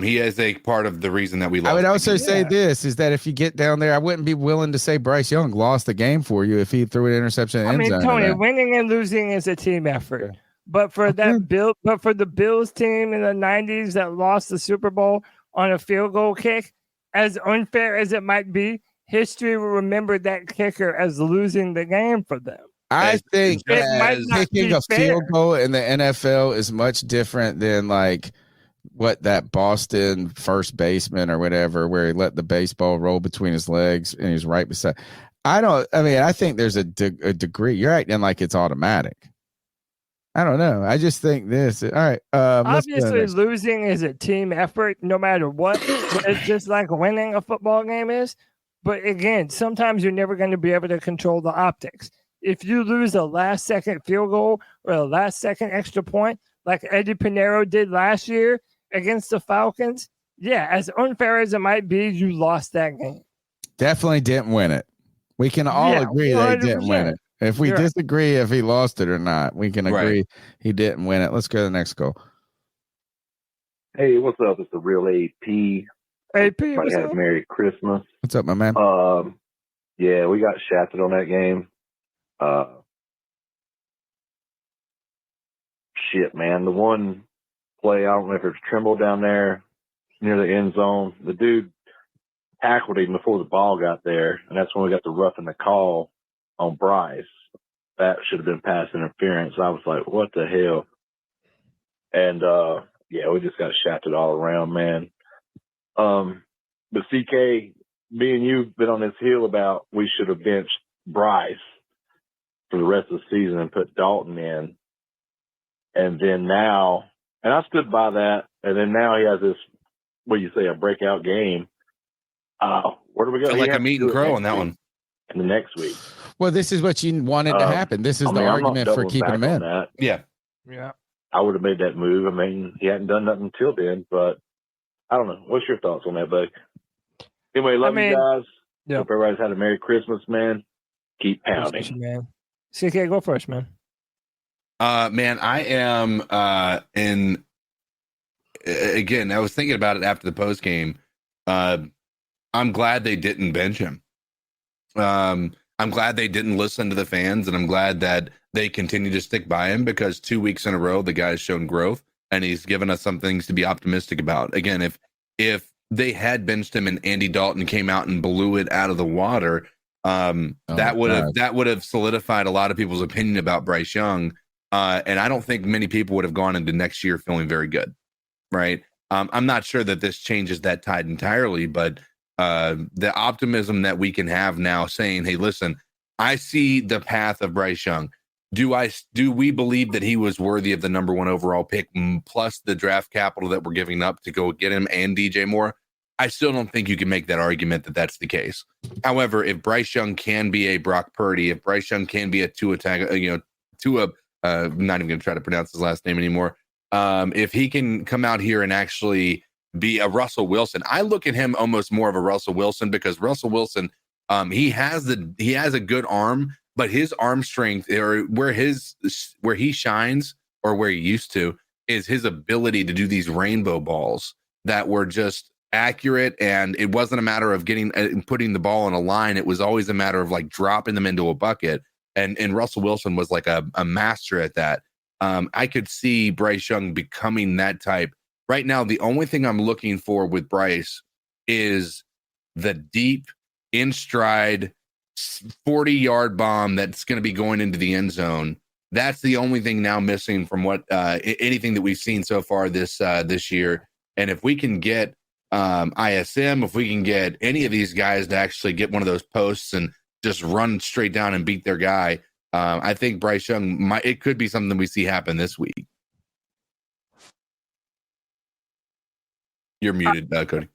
He is a part of the reason that we lost. I would also say this is that if you get down there, I wouldn't be willing to say Bryce Young lost the game for you if he threw an interception in the end zone. Tony, winning and losing is a team effort. Yeah. But for the Bills team in the 90s that lost the Super Bowl on a field goal kick, as unfair as it might be, history will remember that kicker as losing the game for them. I think kicking a field goal in the NFL is much different than like what that Boston first baseman or whatever, where he let the baseball roll between his legs and he's right beside. I think there's a degree. You're acting like it's automatic. I don't know. I just think this. All right. Obviously, losing is a team effort, no matter what. It's just like winning a football game is. But again, sometimes you're never going to be able to control the optics. If you lose a last-second field goal or a last-second extra point, like Eddie Pinero did last year against the Falcons, yeah, as unfair as it might be, you lost that game. Definitely didn't win it. We can all agree 100%. They didn't win it. If we disagree if he lost it or not, we can agree he didn't win it. Let's go to the next goal. Hey, what's up? It's the real AP. AP, what's up? Merry Christmas. What's up, my man? Yeah, we got shafted on that game. Shit, man. The one play, I don't know if it's Trimble down there near the end zone. The dude tackled him before the ball got there, and that's when we got the roughing the call on Bryce. That should have been pass interference. I was like, what the hell? And we just got shafted all around, man. But CK, me and you've been on this hill about we should have benched Bryce for the rest of the season and put Dalton in. And then now, and I stood by that, and then now he has this, what do you say, a breakout game. Where do we go? Feel like I'm eating crow on that one. And the next week. Well, this is what you wanted to happen. This is the argument for keeping him in. That. Yeah. I would have made that move. I mean, he hadn't done nothing until then, but I don't know. What's your thoughts on that, buddy? Anyway, love you guys. Yeah. Hope everybody's had a Merry Christmas, man. Keep pounding. Man. CK, go first, man. Man, I am again, I was thinking about it after the post game. I'm glad they didn't bench him. I'm glad they didn't listen to the fans, and I'm glad that they continue to stick by him, because 2 weeks in a row, the guy's shown growth and he's given us some things to be optimistic about. Again, if they had benched him and Andy Dalton came out and blew it out of the water, that would have solidified a lot of people's opinion about Bryce Young. And I don't think many people would have gone into next year feeling very good, right? I'm not sure that this changes that tide entirely, but the optimism that we can have now saying, hey, listen, I see the path of Bryce Young. Do we believe that he was worthy of the number 1 overall pick plus the draft capital that we're giving up to go get him and DJ Moore? I still don't think you can make that argument that that's the case. However, if Bryce Young can be a Brock Purdy, if Bryce Young can be a Tua, not even going to try to pronounce his last name anymore. If he can come out here and actually be a Russell Wilson, I look at him almost more of a Russell Wilson, because Russell Wilson, he has a good arm, but his arm strength, or where he shines, or where he used to, is his ability to do these rainbow balls that were just accurate. And it wasn't a matter of putting the ball in a line. It was always a matter of like dropping them into a bucket. And Russell Wilson was like a master at that. I could see Bryce Young becoming that type. Right now, the only thing I'm looking for with Bryce is the deep, in stride, 40-yard bomb that's going to be going into the end zone. That's the only thing now missing from what anything that we've seen so far this year. And if we can get ISM, if we can get any of these guys to actually get one of those posts and just run straight down and beat their guy, I think Bryce Young it could be something we see happen this week. You're muted, Cody.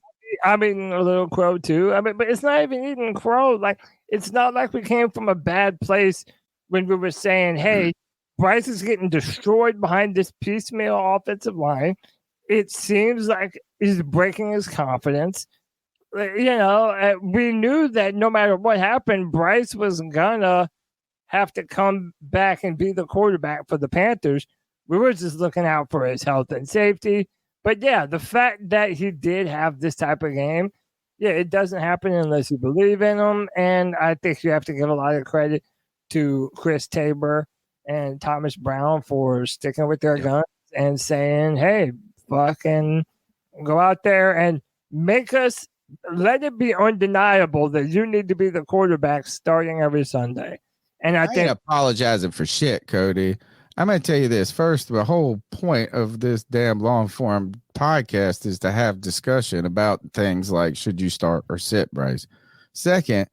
I'm eating a little crow too. But it's not even eating crow. Like, it's not like we came from a bad place when we were saying, hey, Bryce is getting destroyed behind this piecemeal offensive line. It seems like he's breaking his confidence. We knew that no matter what happened, Bryce was gonna have to come back and be the quarterback for the Panthers. We were just looking out for his health and safety. But yeah, the fact that he did have this type of game, it doesn't happen unless you believe in him. And I think you have to give a lot of credit to Chris Tabor and Thomas Brown for sticking with their guns and saying, hey, fucking go out there and let it be undeniable that you need to be the quarterback starting every Sunday. And I think ain't apologizing for shit, Cody. I'm going to tell you this. First, the whole point of this damn long form podcast is to have discussion about things like, should you start or sit, Bryce? Second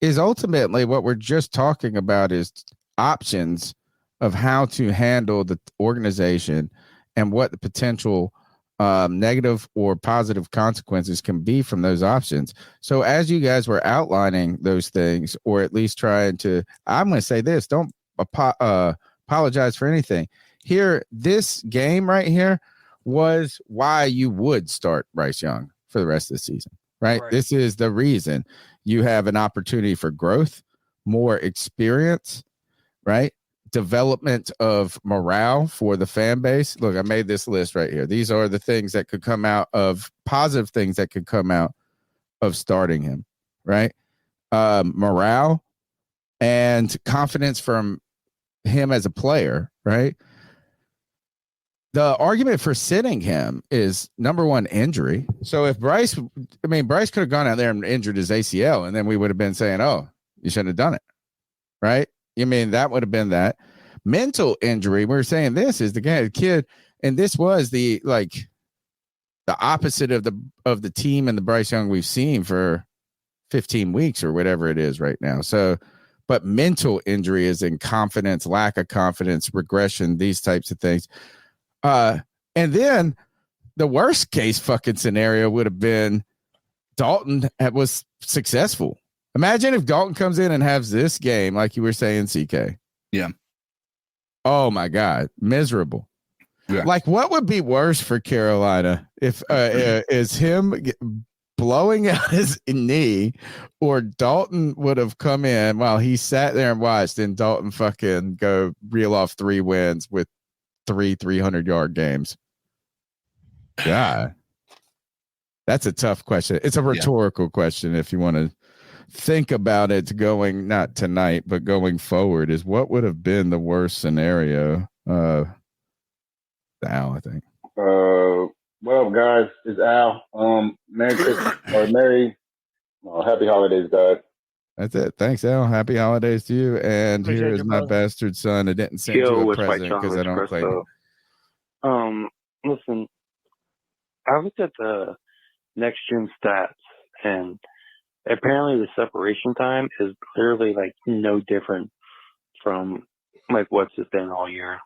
is ultimately what we're just talking about is options of how to handle the organization and what the potential negative or positive consequences can be from those options. So as you guys were outlining those things, or at least trying to, I'm going to say this, don't apologize for anything. Here, this game right here was why you would start Bryce Young for the rest of the season, right? This is the reason. You have an opportunity for growth, more experience, right? Development of morale for the fan base. Look, I made this list right here. These are the things that could come out of positive things that could come out of starting him, right? Morale and confidence from him as a player, right? The argument for sitting him is, number one, injury. So if Bryce could have gone out there and injured his ACL, and then we would have been saying, oh, you shouldn't have done it, right? That would have been that. Mental injury, we're saying this is the kid, and this was the opposite of the team and the Bryce Young we've seen for 15 weeks or whatever it is right now. So, but mental injury is in confidence, lack of confidence, regression, these types of things. And then the worst case fucking scenario would have been Dalton was successful. Imagine if Dalton comes in and has this game, like you were saying, CK. Yeah. Oh my God. Miserable. Yeah. Like, what would be worse for Carolina if is him blowing out his knee, or Dalton would have come in while he sat there and watched, and Dalton fucking go reel off 3 wins with 300-yard games? God, that's a tough question. It's a rhetorical question. If you want to think about it, going not tonight, but going forward, is what would have been the worst scenario? Al, I think. What up, guys? It's Al. Merry Christmas or happy holidays, guys. That's it. Thanks, Al. Happy holidays to you. And Appreciate here is you, my brother. bastard son. I didn't send you a present because I don't claim it. Listen, I looked at the next gen stats, and apparently the separation time is clearly like no different from like what's it been all year.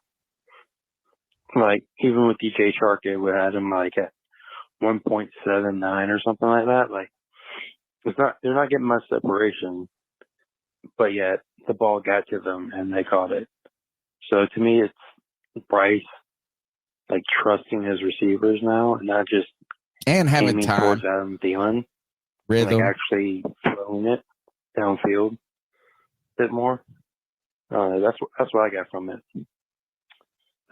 Like even with DJ Chark, we had him like at 1.79 or something like that. Like they're not getting much separation, but yet the ball got to them and they caught it. So to me, it's Bryce like trusting his receivers now and not just having aiming time towards Adam Thielen, rhythm, like actually throwing it downfield a bit more. That's what I got from it.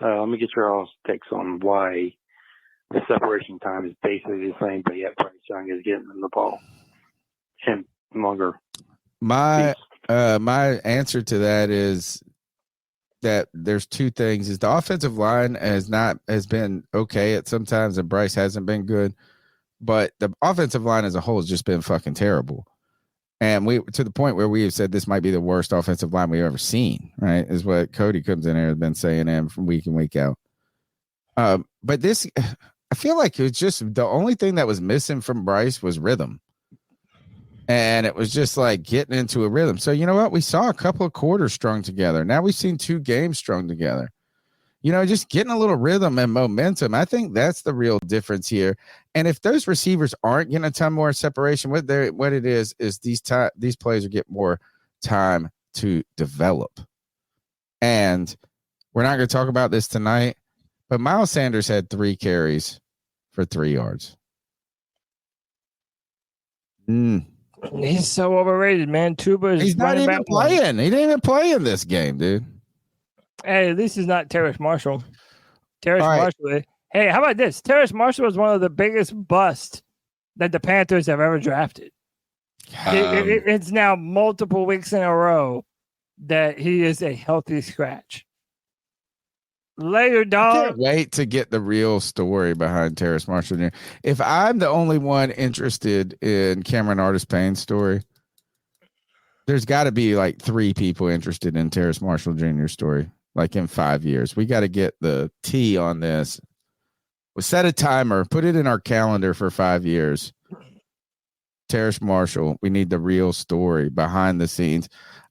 Let me get your all's takes on why the separation time is basically the same, but yet Bryce Young is getting them the ball and longer. My answer to that is that there's two things: is the offensive line has been okay at sometimes, and Bryce hasn't been good, but the offensive line as a whole has just been fucking terrible. And we to the point where we have said this might be the worst offensive line we've ever seen, right? Is what Cody comes in here has been saying from week in, week out. But this, I feel like it was just the only thing that was missing from Bryce was rhythm. And it was just like getting into a rhythm. So you know what? We saw a couple of quarters strung together. Now we've seen 2 games strung together. You know, just getting a little rhythm and momentum. I think that's the real difference here. And if those receivers aren't getting a ton more separation, what it is these players are getting more time to develop. And we're not going to talk about this tonight, but Miles Sanders had 3 carries for 3 yards. He's so overrated, man. Tuba's He's not even playing. He didn't even play in this game, dude. Hey, at least he's not Terrace Marshall. Marshall. Hey, how about this? Terrace Marshall was one of the biggest busts that the Panthers have ever drafted. It's now multiple weeks in a row that he is a healthy scratch. Later, dog. I can't wait to get the real story behind Terrace Marshall Jr. If I'm the only one interested in Cameron Artis-Payne's story, there's got to be like 3 people interested in Terrace Marshall Jr.'s story. Like in 5 years, we got to get the T on this. We'll set a timer, put it in our calendar for 5 years. Terrace Marshall, we need the real story behind the scenes.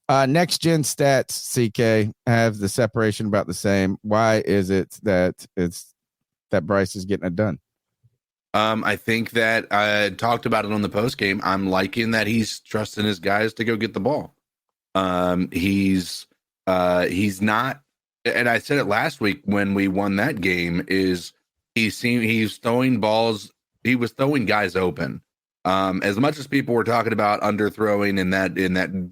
Next gen stats, CK, have the separation about the same. Why is it that Bryce is getting it done? I think that I talked about it on the post game. I'm liking that he's trusting his guys to go get the ball. He's not. And I said it last week when we won that game, is he's throwing balls. He was throwing guys open. As much as people were talking about underthrowing in that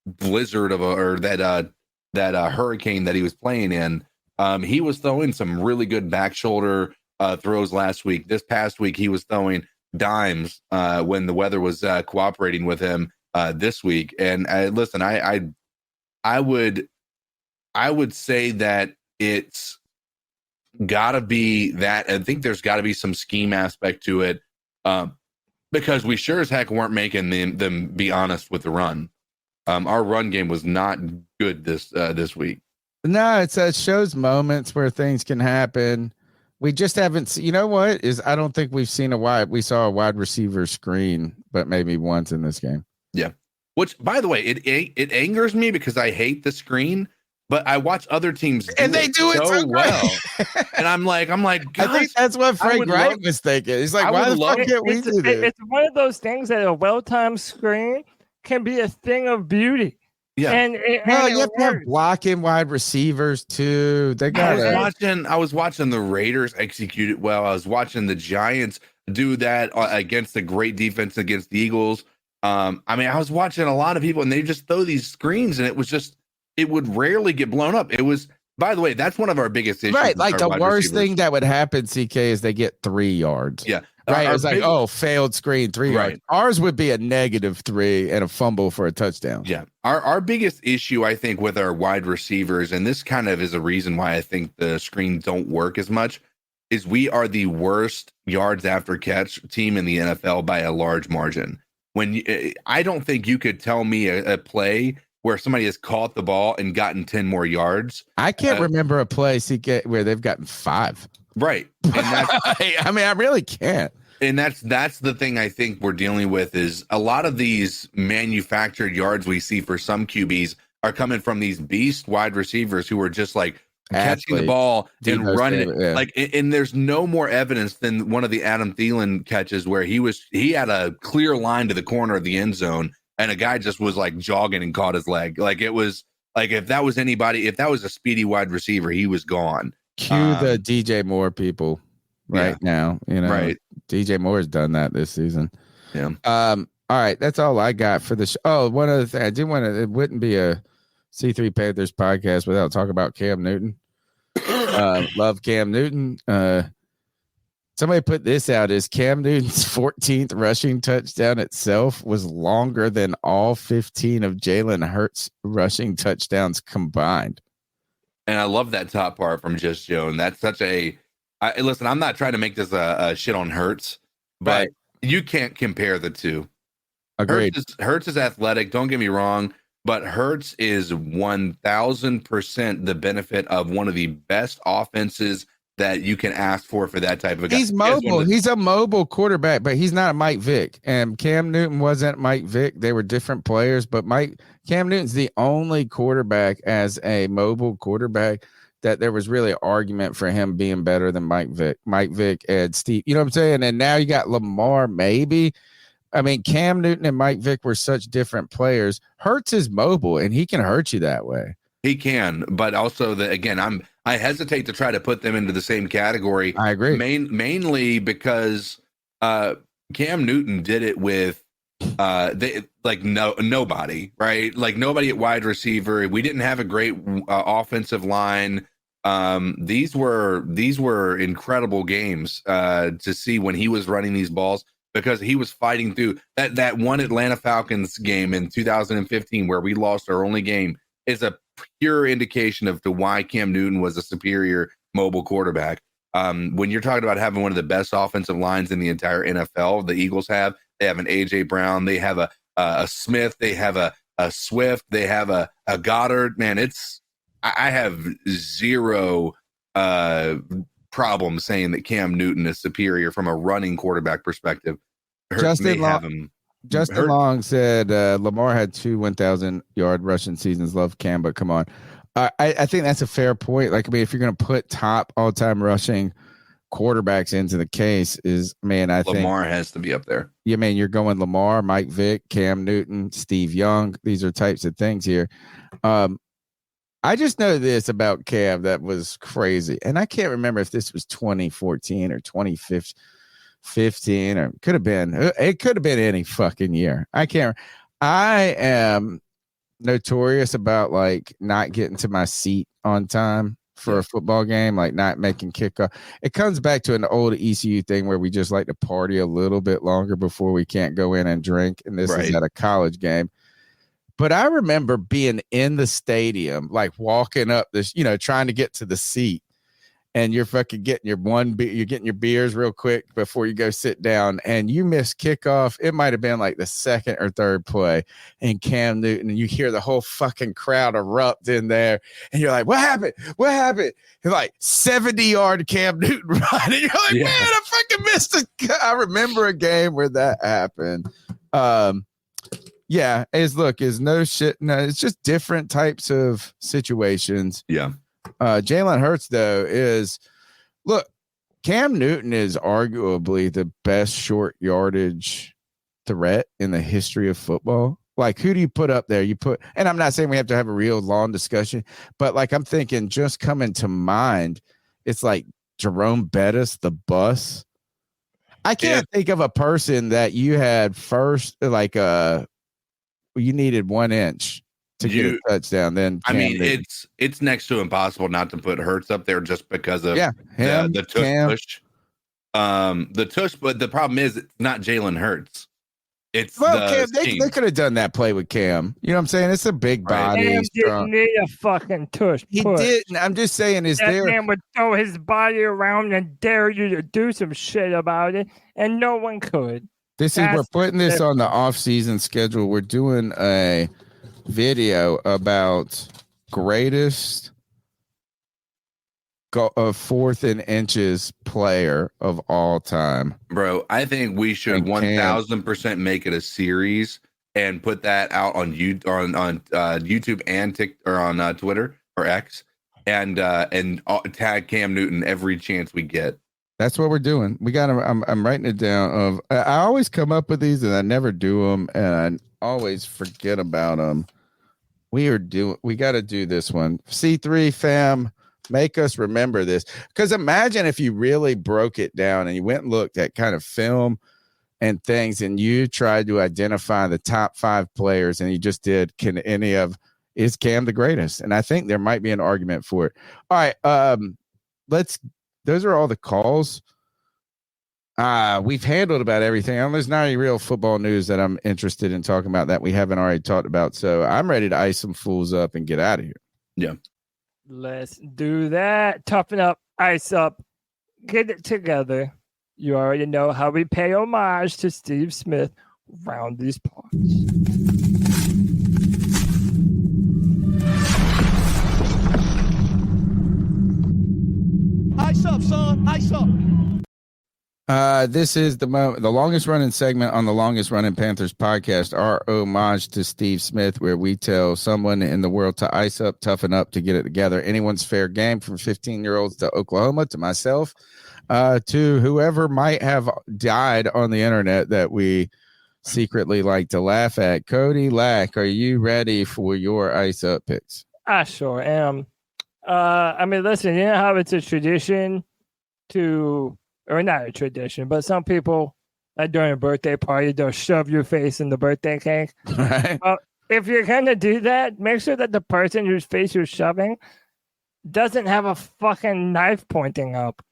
blizzard that hurricane that he was playing in, he was throwing some really good back shoulder throws last week. This past week, he was throwing dimes when the weather was cooperating with him this week. And listen, I would say that it's got to be that. I think there's got to be some scheme aspect to it because we sure as heck weren't making them be honest with the run. Our run game was not good this week. No, it shows moments where things can happen. We just haven't seen, you know what is, I don't think we've seen we saw a wide receiver screen, but maybe once in this game. Yeah. Which, by the way, it angers me because I hate the screen. But I watch other teams and they do it so well. And I'm like, I think that's what Frank Wright was thinking. He's like, why the fuck can't we do this? It's one of those things that a well-timed screen can be a thing of beauty. Yeah. And you have to have blocking wide receivers too. They got I was watching the Raiders execute it well. I was watching the Giants do that against the great defense against the Eagles. I was watching a lot of people and they just throw these screens and it would rarely get blown up. It was, by the way, that's one of our biggest issues. Right. Like the worst thing that would happen, CK, is they get 3 yards. Yeah. Right. It's like, failed screen, 3 yards. Ours would be a -3 and a fumble for a touchdown. Yeah. Our biggest issue, I think, with our wide receivers, and this kind of is a reason why I think the screens don't work as much, is we are the worst yards after catch team in the NFL by a large margin. I don't think you could tell me a play where somebody has caught the ball and gotten 10 more yards. I can't remember a play where they've gotten 5. Right. And that's, I mean, I really can't. And that's the thing I think we're dealing with is a lot of these manufactured yards we see for some QBs are coming from these beast wide receivers who are just like catching the ball and running it. Like, and there's no more evidence than one of the Adam Thielen catches where he had a clear line to the corner of the end zone and a guy just was like jogging and caught his leg. Like it was like, if that was anybody, if that was a speedy wide receiver, he was gone. Cue the DJ Moore people now, right. DJ Moore's done that this season. Yeah. All right. That's all I got for the show. Oh, one other thing. I did want to, it wouldn't be a C3 Panthers podcast without talking about Cam Newton. Love Cam Newton. Somebody put this out as Cam Newton's 14th rushing touchdown itself was longer than all 15 of Jalen Hurts' rushing touchdowns combined. And I love that top part from Just Joe. And that's such listen, I'm not trying to make this a shit on Hurts, but you can't compare the two. Agreed. Hurts is athletic. Don't get me wrong, but Hurts is 1,000% the benefit of one of the best offenses that you can ask for that type of a guy. He's mobile. He's a mobile quarterback, but he's not a Mike Vick. And Cam Newton wasn't Mike Vick. They were different players, but Cam Newton's the only quarterback as a mobile quarterback that there was really an argument for him being better than Mike Vick. Mike Vick and Steve, you know what I'm saying? And now you got Lamar, maybe. I mean, Cam Newton and Mike Vick were such different players. Hurts is mobile, and he can hurt you that way. He can, but also I hesitate to try to put them into the same category. I agree. Mainly because Cam Newton did it with nobody, right? Like nobody at wide receiver. We didn't have a great offensive line. These were incredible games to see when he was running these balls, because he was fighting through that one Atlanta Falcons game in 2015 where we lost our only game is a pure indication of why Cam Newton was a superior mobile quarterback. When you're talking about having one of the best offensive lines in the entire NFL, the Eagles they have an AJ Brown, they have a Smith, they have a Swift, they have a Goddard. Man, I have zero problem saying that Cam Newton is superior from a running quarterback perspective. Justin Long said Lamar had 2 1,000-yard rushing seasons. Love Cam, but come on. I think that's a fair point. Like, I mean, if you're going to put top all-time rushing quarterbacks into the case, I think Lamar has to be up there. Yeah, man, you're going Lamar, Mike Vick, Cam Newton, Steve Young. These are types of things here. I just know this about Cam that was crazy, and I can't remember if this was 2014 or 2015 or it could have been any fucking year. I am notorious about like not getting to my seat on time for a football game, like not making kickoff. It comes back to an old ECU thing where we just like to party a little bit longer before we can't go in and drink. And this is at a college game. But I remember being in the stadium, like walking up this, trying to get to the seat. And you're fucking getting you're getting your beers real quick before you go sit down, and you miss kickoff. It might have been like the second or third play, and Cam Newton, and you hear the whole fucking crowd erupt in there, and you're like, "What happened? What happened?" And like 70-yard Cam Newton run, and you're like, "Man, I fucking missed it." I remember a game where that happened. It's just different types of situations. Yeah. Jalen Hurts, though, Cam Newton is arguably the best short yardage threat in the history of football. Like, who do you put up there? And I'm not saying we have to have a real long discussion, but like, I'm thinking just coming to mind, it's like Jerome Bettis, the bus. I can't think of a person that you had first, like, you needed 1 inch to get a touchdown. Then it's next to impossible not to put Hurts up there just because of the tush. The tush, but the problem is it's not Jalen Hurts. It's Cam, they could have done that play with Cam. You know what I'm saying? It's a big body. Cam didn't need a fucking tush. He didn't. I'm just saying, that man would throw his body around and dare you to do some shit about it, and no one could. We're putting this on the off-season schedule. We're doing a video about greatest fourth and inches player of all time. Bro, I think we should 1000% make it a series and put that out on YouTube and on Twitter or X and tag Cam Newton every chance we get. That's what we're doing. We got. I'm writing it down. I always come up with these and I never do them, and I always forget about them. We got to do this one. C3 fam, make us remember this. Because imagine if you really broke it down and you went and looked at kind of film and things, and you tried to identify the top 5 players, and you just did. Is Cam the greatest? And I think there might be an argument for it. All right, those are all the calls. We've handled about everything. There's not any real football news that I'm interested in talking about that we haven't already talked about. So I'm ready to ice some fools up and get out of here. Yeah. Let's do that. Toughen up, ice up, get it together. You already know how we pay homage to Steve Smith around these parts. Ice up, son. Ice up. This is the longest running segment on the longest running Panthers podcast, our homage to Steve Smith, where we tell someone in the world to ice up, toughen up, to get it together. Anyone's fair game, from 15-year-olds to Oklahoma to myself, to whoever might have died on the internet that we secretly like to laugh at. Cody Lack, are you ready for your ice up picks? I sure am. Listen, you know how it's a tradition or not a tradition, but some people, during a birthday party, they'll shove your face in the birthday cake. Right. If you're going to do that, make sure that the person whose face you're shoving doesn't have a fucking knife pointing up.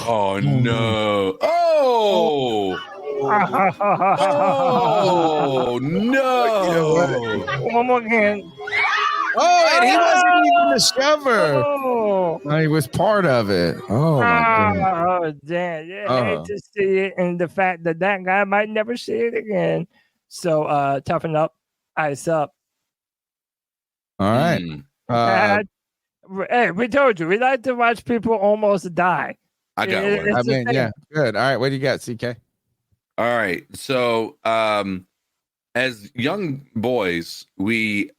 Oh, no. Oh! Oh, no. One more again. Oh, and he wasn't even the shover. Oh. No, he was part of it. Oh, my God. Oh, damn. Yeah, I hate to see it, and the fact that guy might never see it again. So, toughen up, ice up. All right. Hey, we told you, we like to watch people almost die. I got one. Yeah, good. All right, what do you got, CK? All right. So, as young boys, we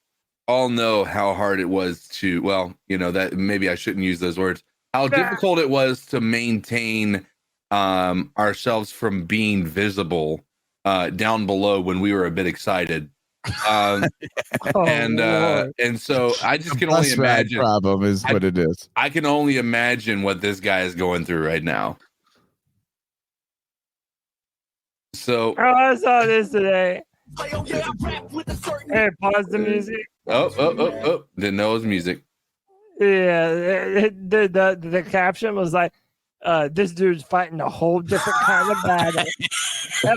all know how hard it was that maybe I shouldn't use those words, how difficult it was to maintain ourselves from being visible down below when we were a bit excited. And so I just can only imagine. Problem is what it is. I can only imagine what this guy is going through right now. So I saw this today. Hey, pause the music. Oh! Didn't know it was music. Yeah, the caption was like, "This dude's fighting a whole different kind of battle." He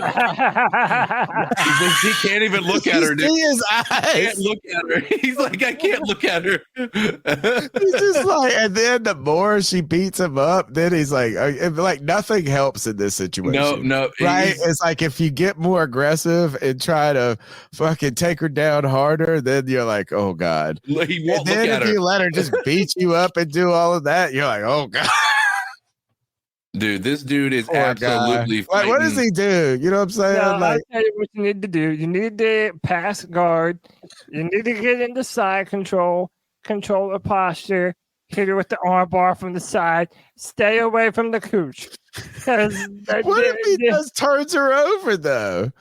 can't even look at her. See his eyes. Can't look at her. He's like, I can't look at her. He's just like, and then the more she beats him up, then he's like nothing helps in this situation. No, right? It's like if you get more aggressive and try to fucking take her down harder, then you're like, oh God. He won't and look then at if her. you let her just beat you up and do all of that, you're like, oh God. Dude, this dude is absolutely fighting. What does he do? You know what I'm saying? No, I'll tell you what you need to do. You need to pass guard. You need to get into side control the posture, hit her with the arm bar from the side, stay away from the cooch. What if he just turns her over, though?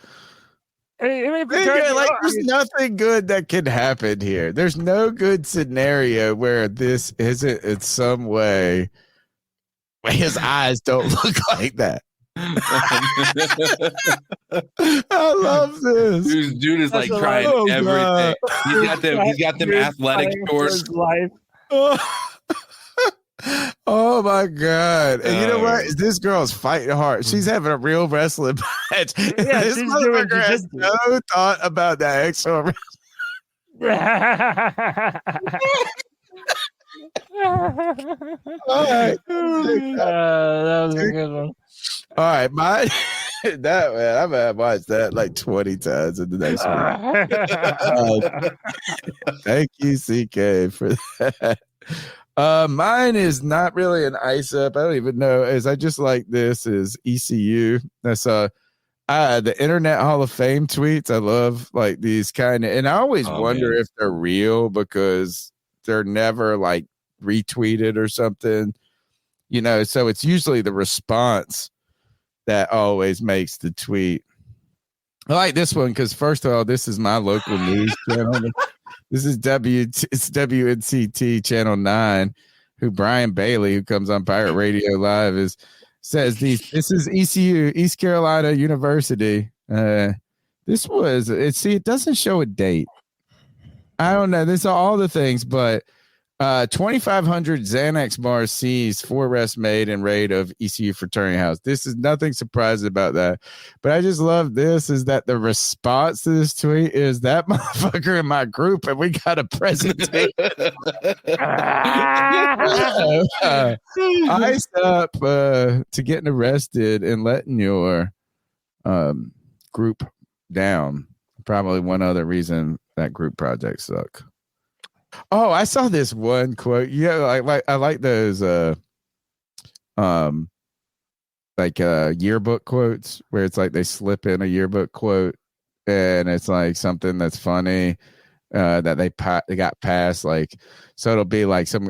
There's nothing good that can happen here. There's no good scenario where this isn't in some way. His eyes don't look like that. I love this. Dude is like trying everything. He's got them athletic shorts. Oh my God. And you know what? This girl's fighting hard. She's having a real wrestling match. Yeah, this motherfucker has no thought about that extra. All right. That was a good one. All right, that man, I'm gonna watch that like 20 times in the next one. Thank you, CK, for that. Mine is not really an ice up. I don't even know. I just like this is ECU. That's the Internet Hall of Fame tweets. I love like these kind of, and I always wonder if they're real because they're never like retweeted or something, so it's usually the response that always makes the tweet. I like this one because first of all, this is my local news channel. This is it's WNCT Channel 9, who Brian Bailey, who comes on Pirate Radio Live, says this is ECU, East Carolina University. It doesn't show a date. I don't know. This are all the things, but 2,500 Xanax bars seized, 4 arrests made in raid of ECU fraternity house. This is nothing surprising about that. But I just love this is that the response to this tweet is that motherfucker in my group and we got a presentation. Iced up to getting arrested and letting your group down. Probably one other reason that group projects suck. Oh, I saw this one quote. Yeah, I like those yearbook quotes where it's like they slip in a yearbook quote and it's like something that's funny that they got passed. Like, so it'll be like some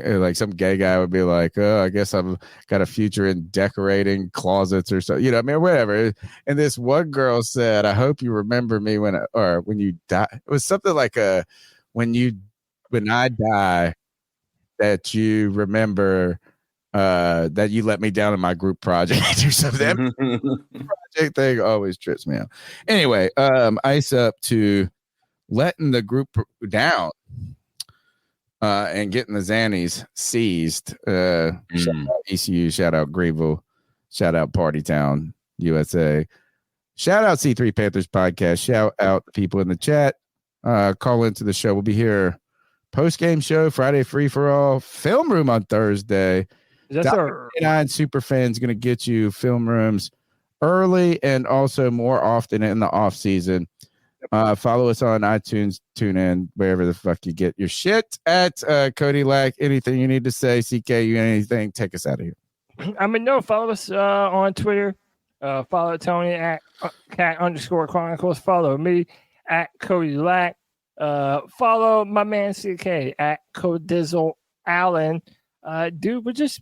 gay guy would be like, "Oh, I guess I've got a future in decorating closets or so," whatever. And this one girl said, "I hope you remember me when you die." It was something like when I die, that you remember that you let me down in my group project or something. Project thing always trips me out. Anyway, ice up to letting the group down and getting the Xannies seized. Shout out ECU, shout out Greenville, shout out Party Town, USA. Shout out C3 Panthers podcast. Shout out the people in the chat. Call into the show. We'll be here. Post-game show, Friday free for all, film room on Thursday. Yes, sir. 9 super fans going to get you film rooms early and also more often in the off season. Follow us on iTunes, tune in, wherever the fuck you get your shit at Cody Lack. Anything you need to say, CK, you anything, take us out of here. Follow us on Twitter. Follow Tony at cat_chronicles. Follow me at Cody Lack. Follow my man CK at Codizzle Allen. Dude, we're just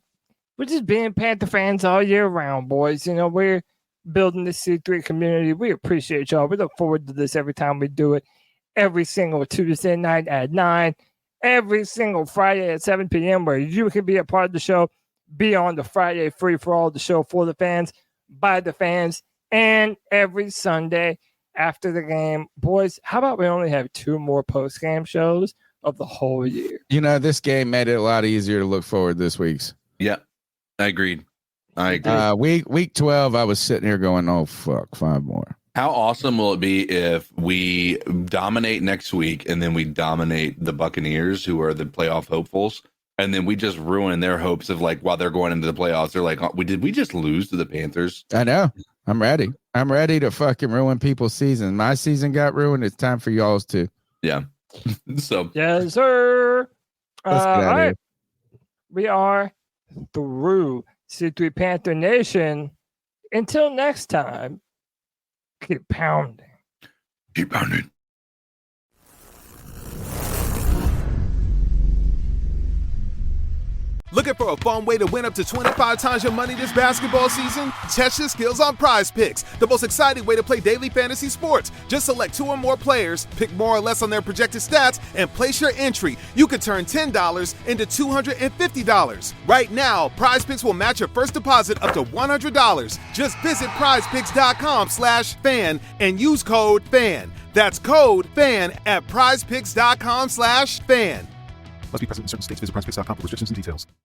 being Panther fans all year round, boys. We're building this C3 community. We appreciate y'all. We look forward to this every time we do it. Every single Tuesday night at 9, every single Friday at 7 p.m. where you can be a part of the show. Be on the Friday free for all, the show for the fans, by the fans, and every Sunday after the game. Boys, how about we only have 2 more post-game shows of the whole year? This game made it a lot easier to look forward this week's. Yeah, I agreed. Week 12, I was sitting here going, oh, fuck, 5 more. How awesome will it be if we dominate next week and then we dominate the Buccaneers, who are the playoff hopefuls, and then we just ruin their hopes of while they're going into the playoffs, they're like, did we just lose to the Panthers? I know. I'm ready. I'm ready to fucking ruin people's season. My season got ruined. It's time for y'all's too. Yeah. So yes, sir. Let's get out of here. We are through C3 Panther Nation. Until next time, keep pounding. Keep pounding. Looking for a fun way to win up to 25 times your money this basketball season? Test your skills on Prize Picks, the most exciting way to play daily fantasy sports. Just select 2 or more players, pick more or less on their projected stats, and place your entry. You could turn $10 into $250. Right now, Prize Picks will match your first deposit up to $100. Just visit prizepicks.com/fan and use code FAN. That's code FAN at prizepicks.com/fan. Must be present in certain states. Visit prizepicks.com for restrictions and details.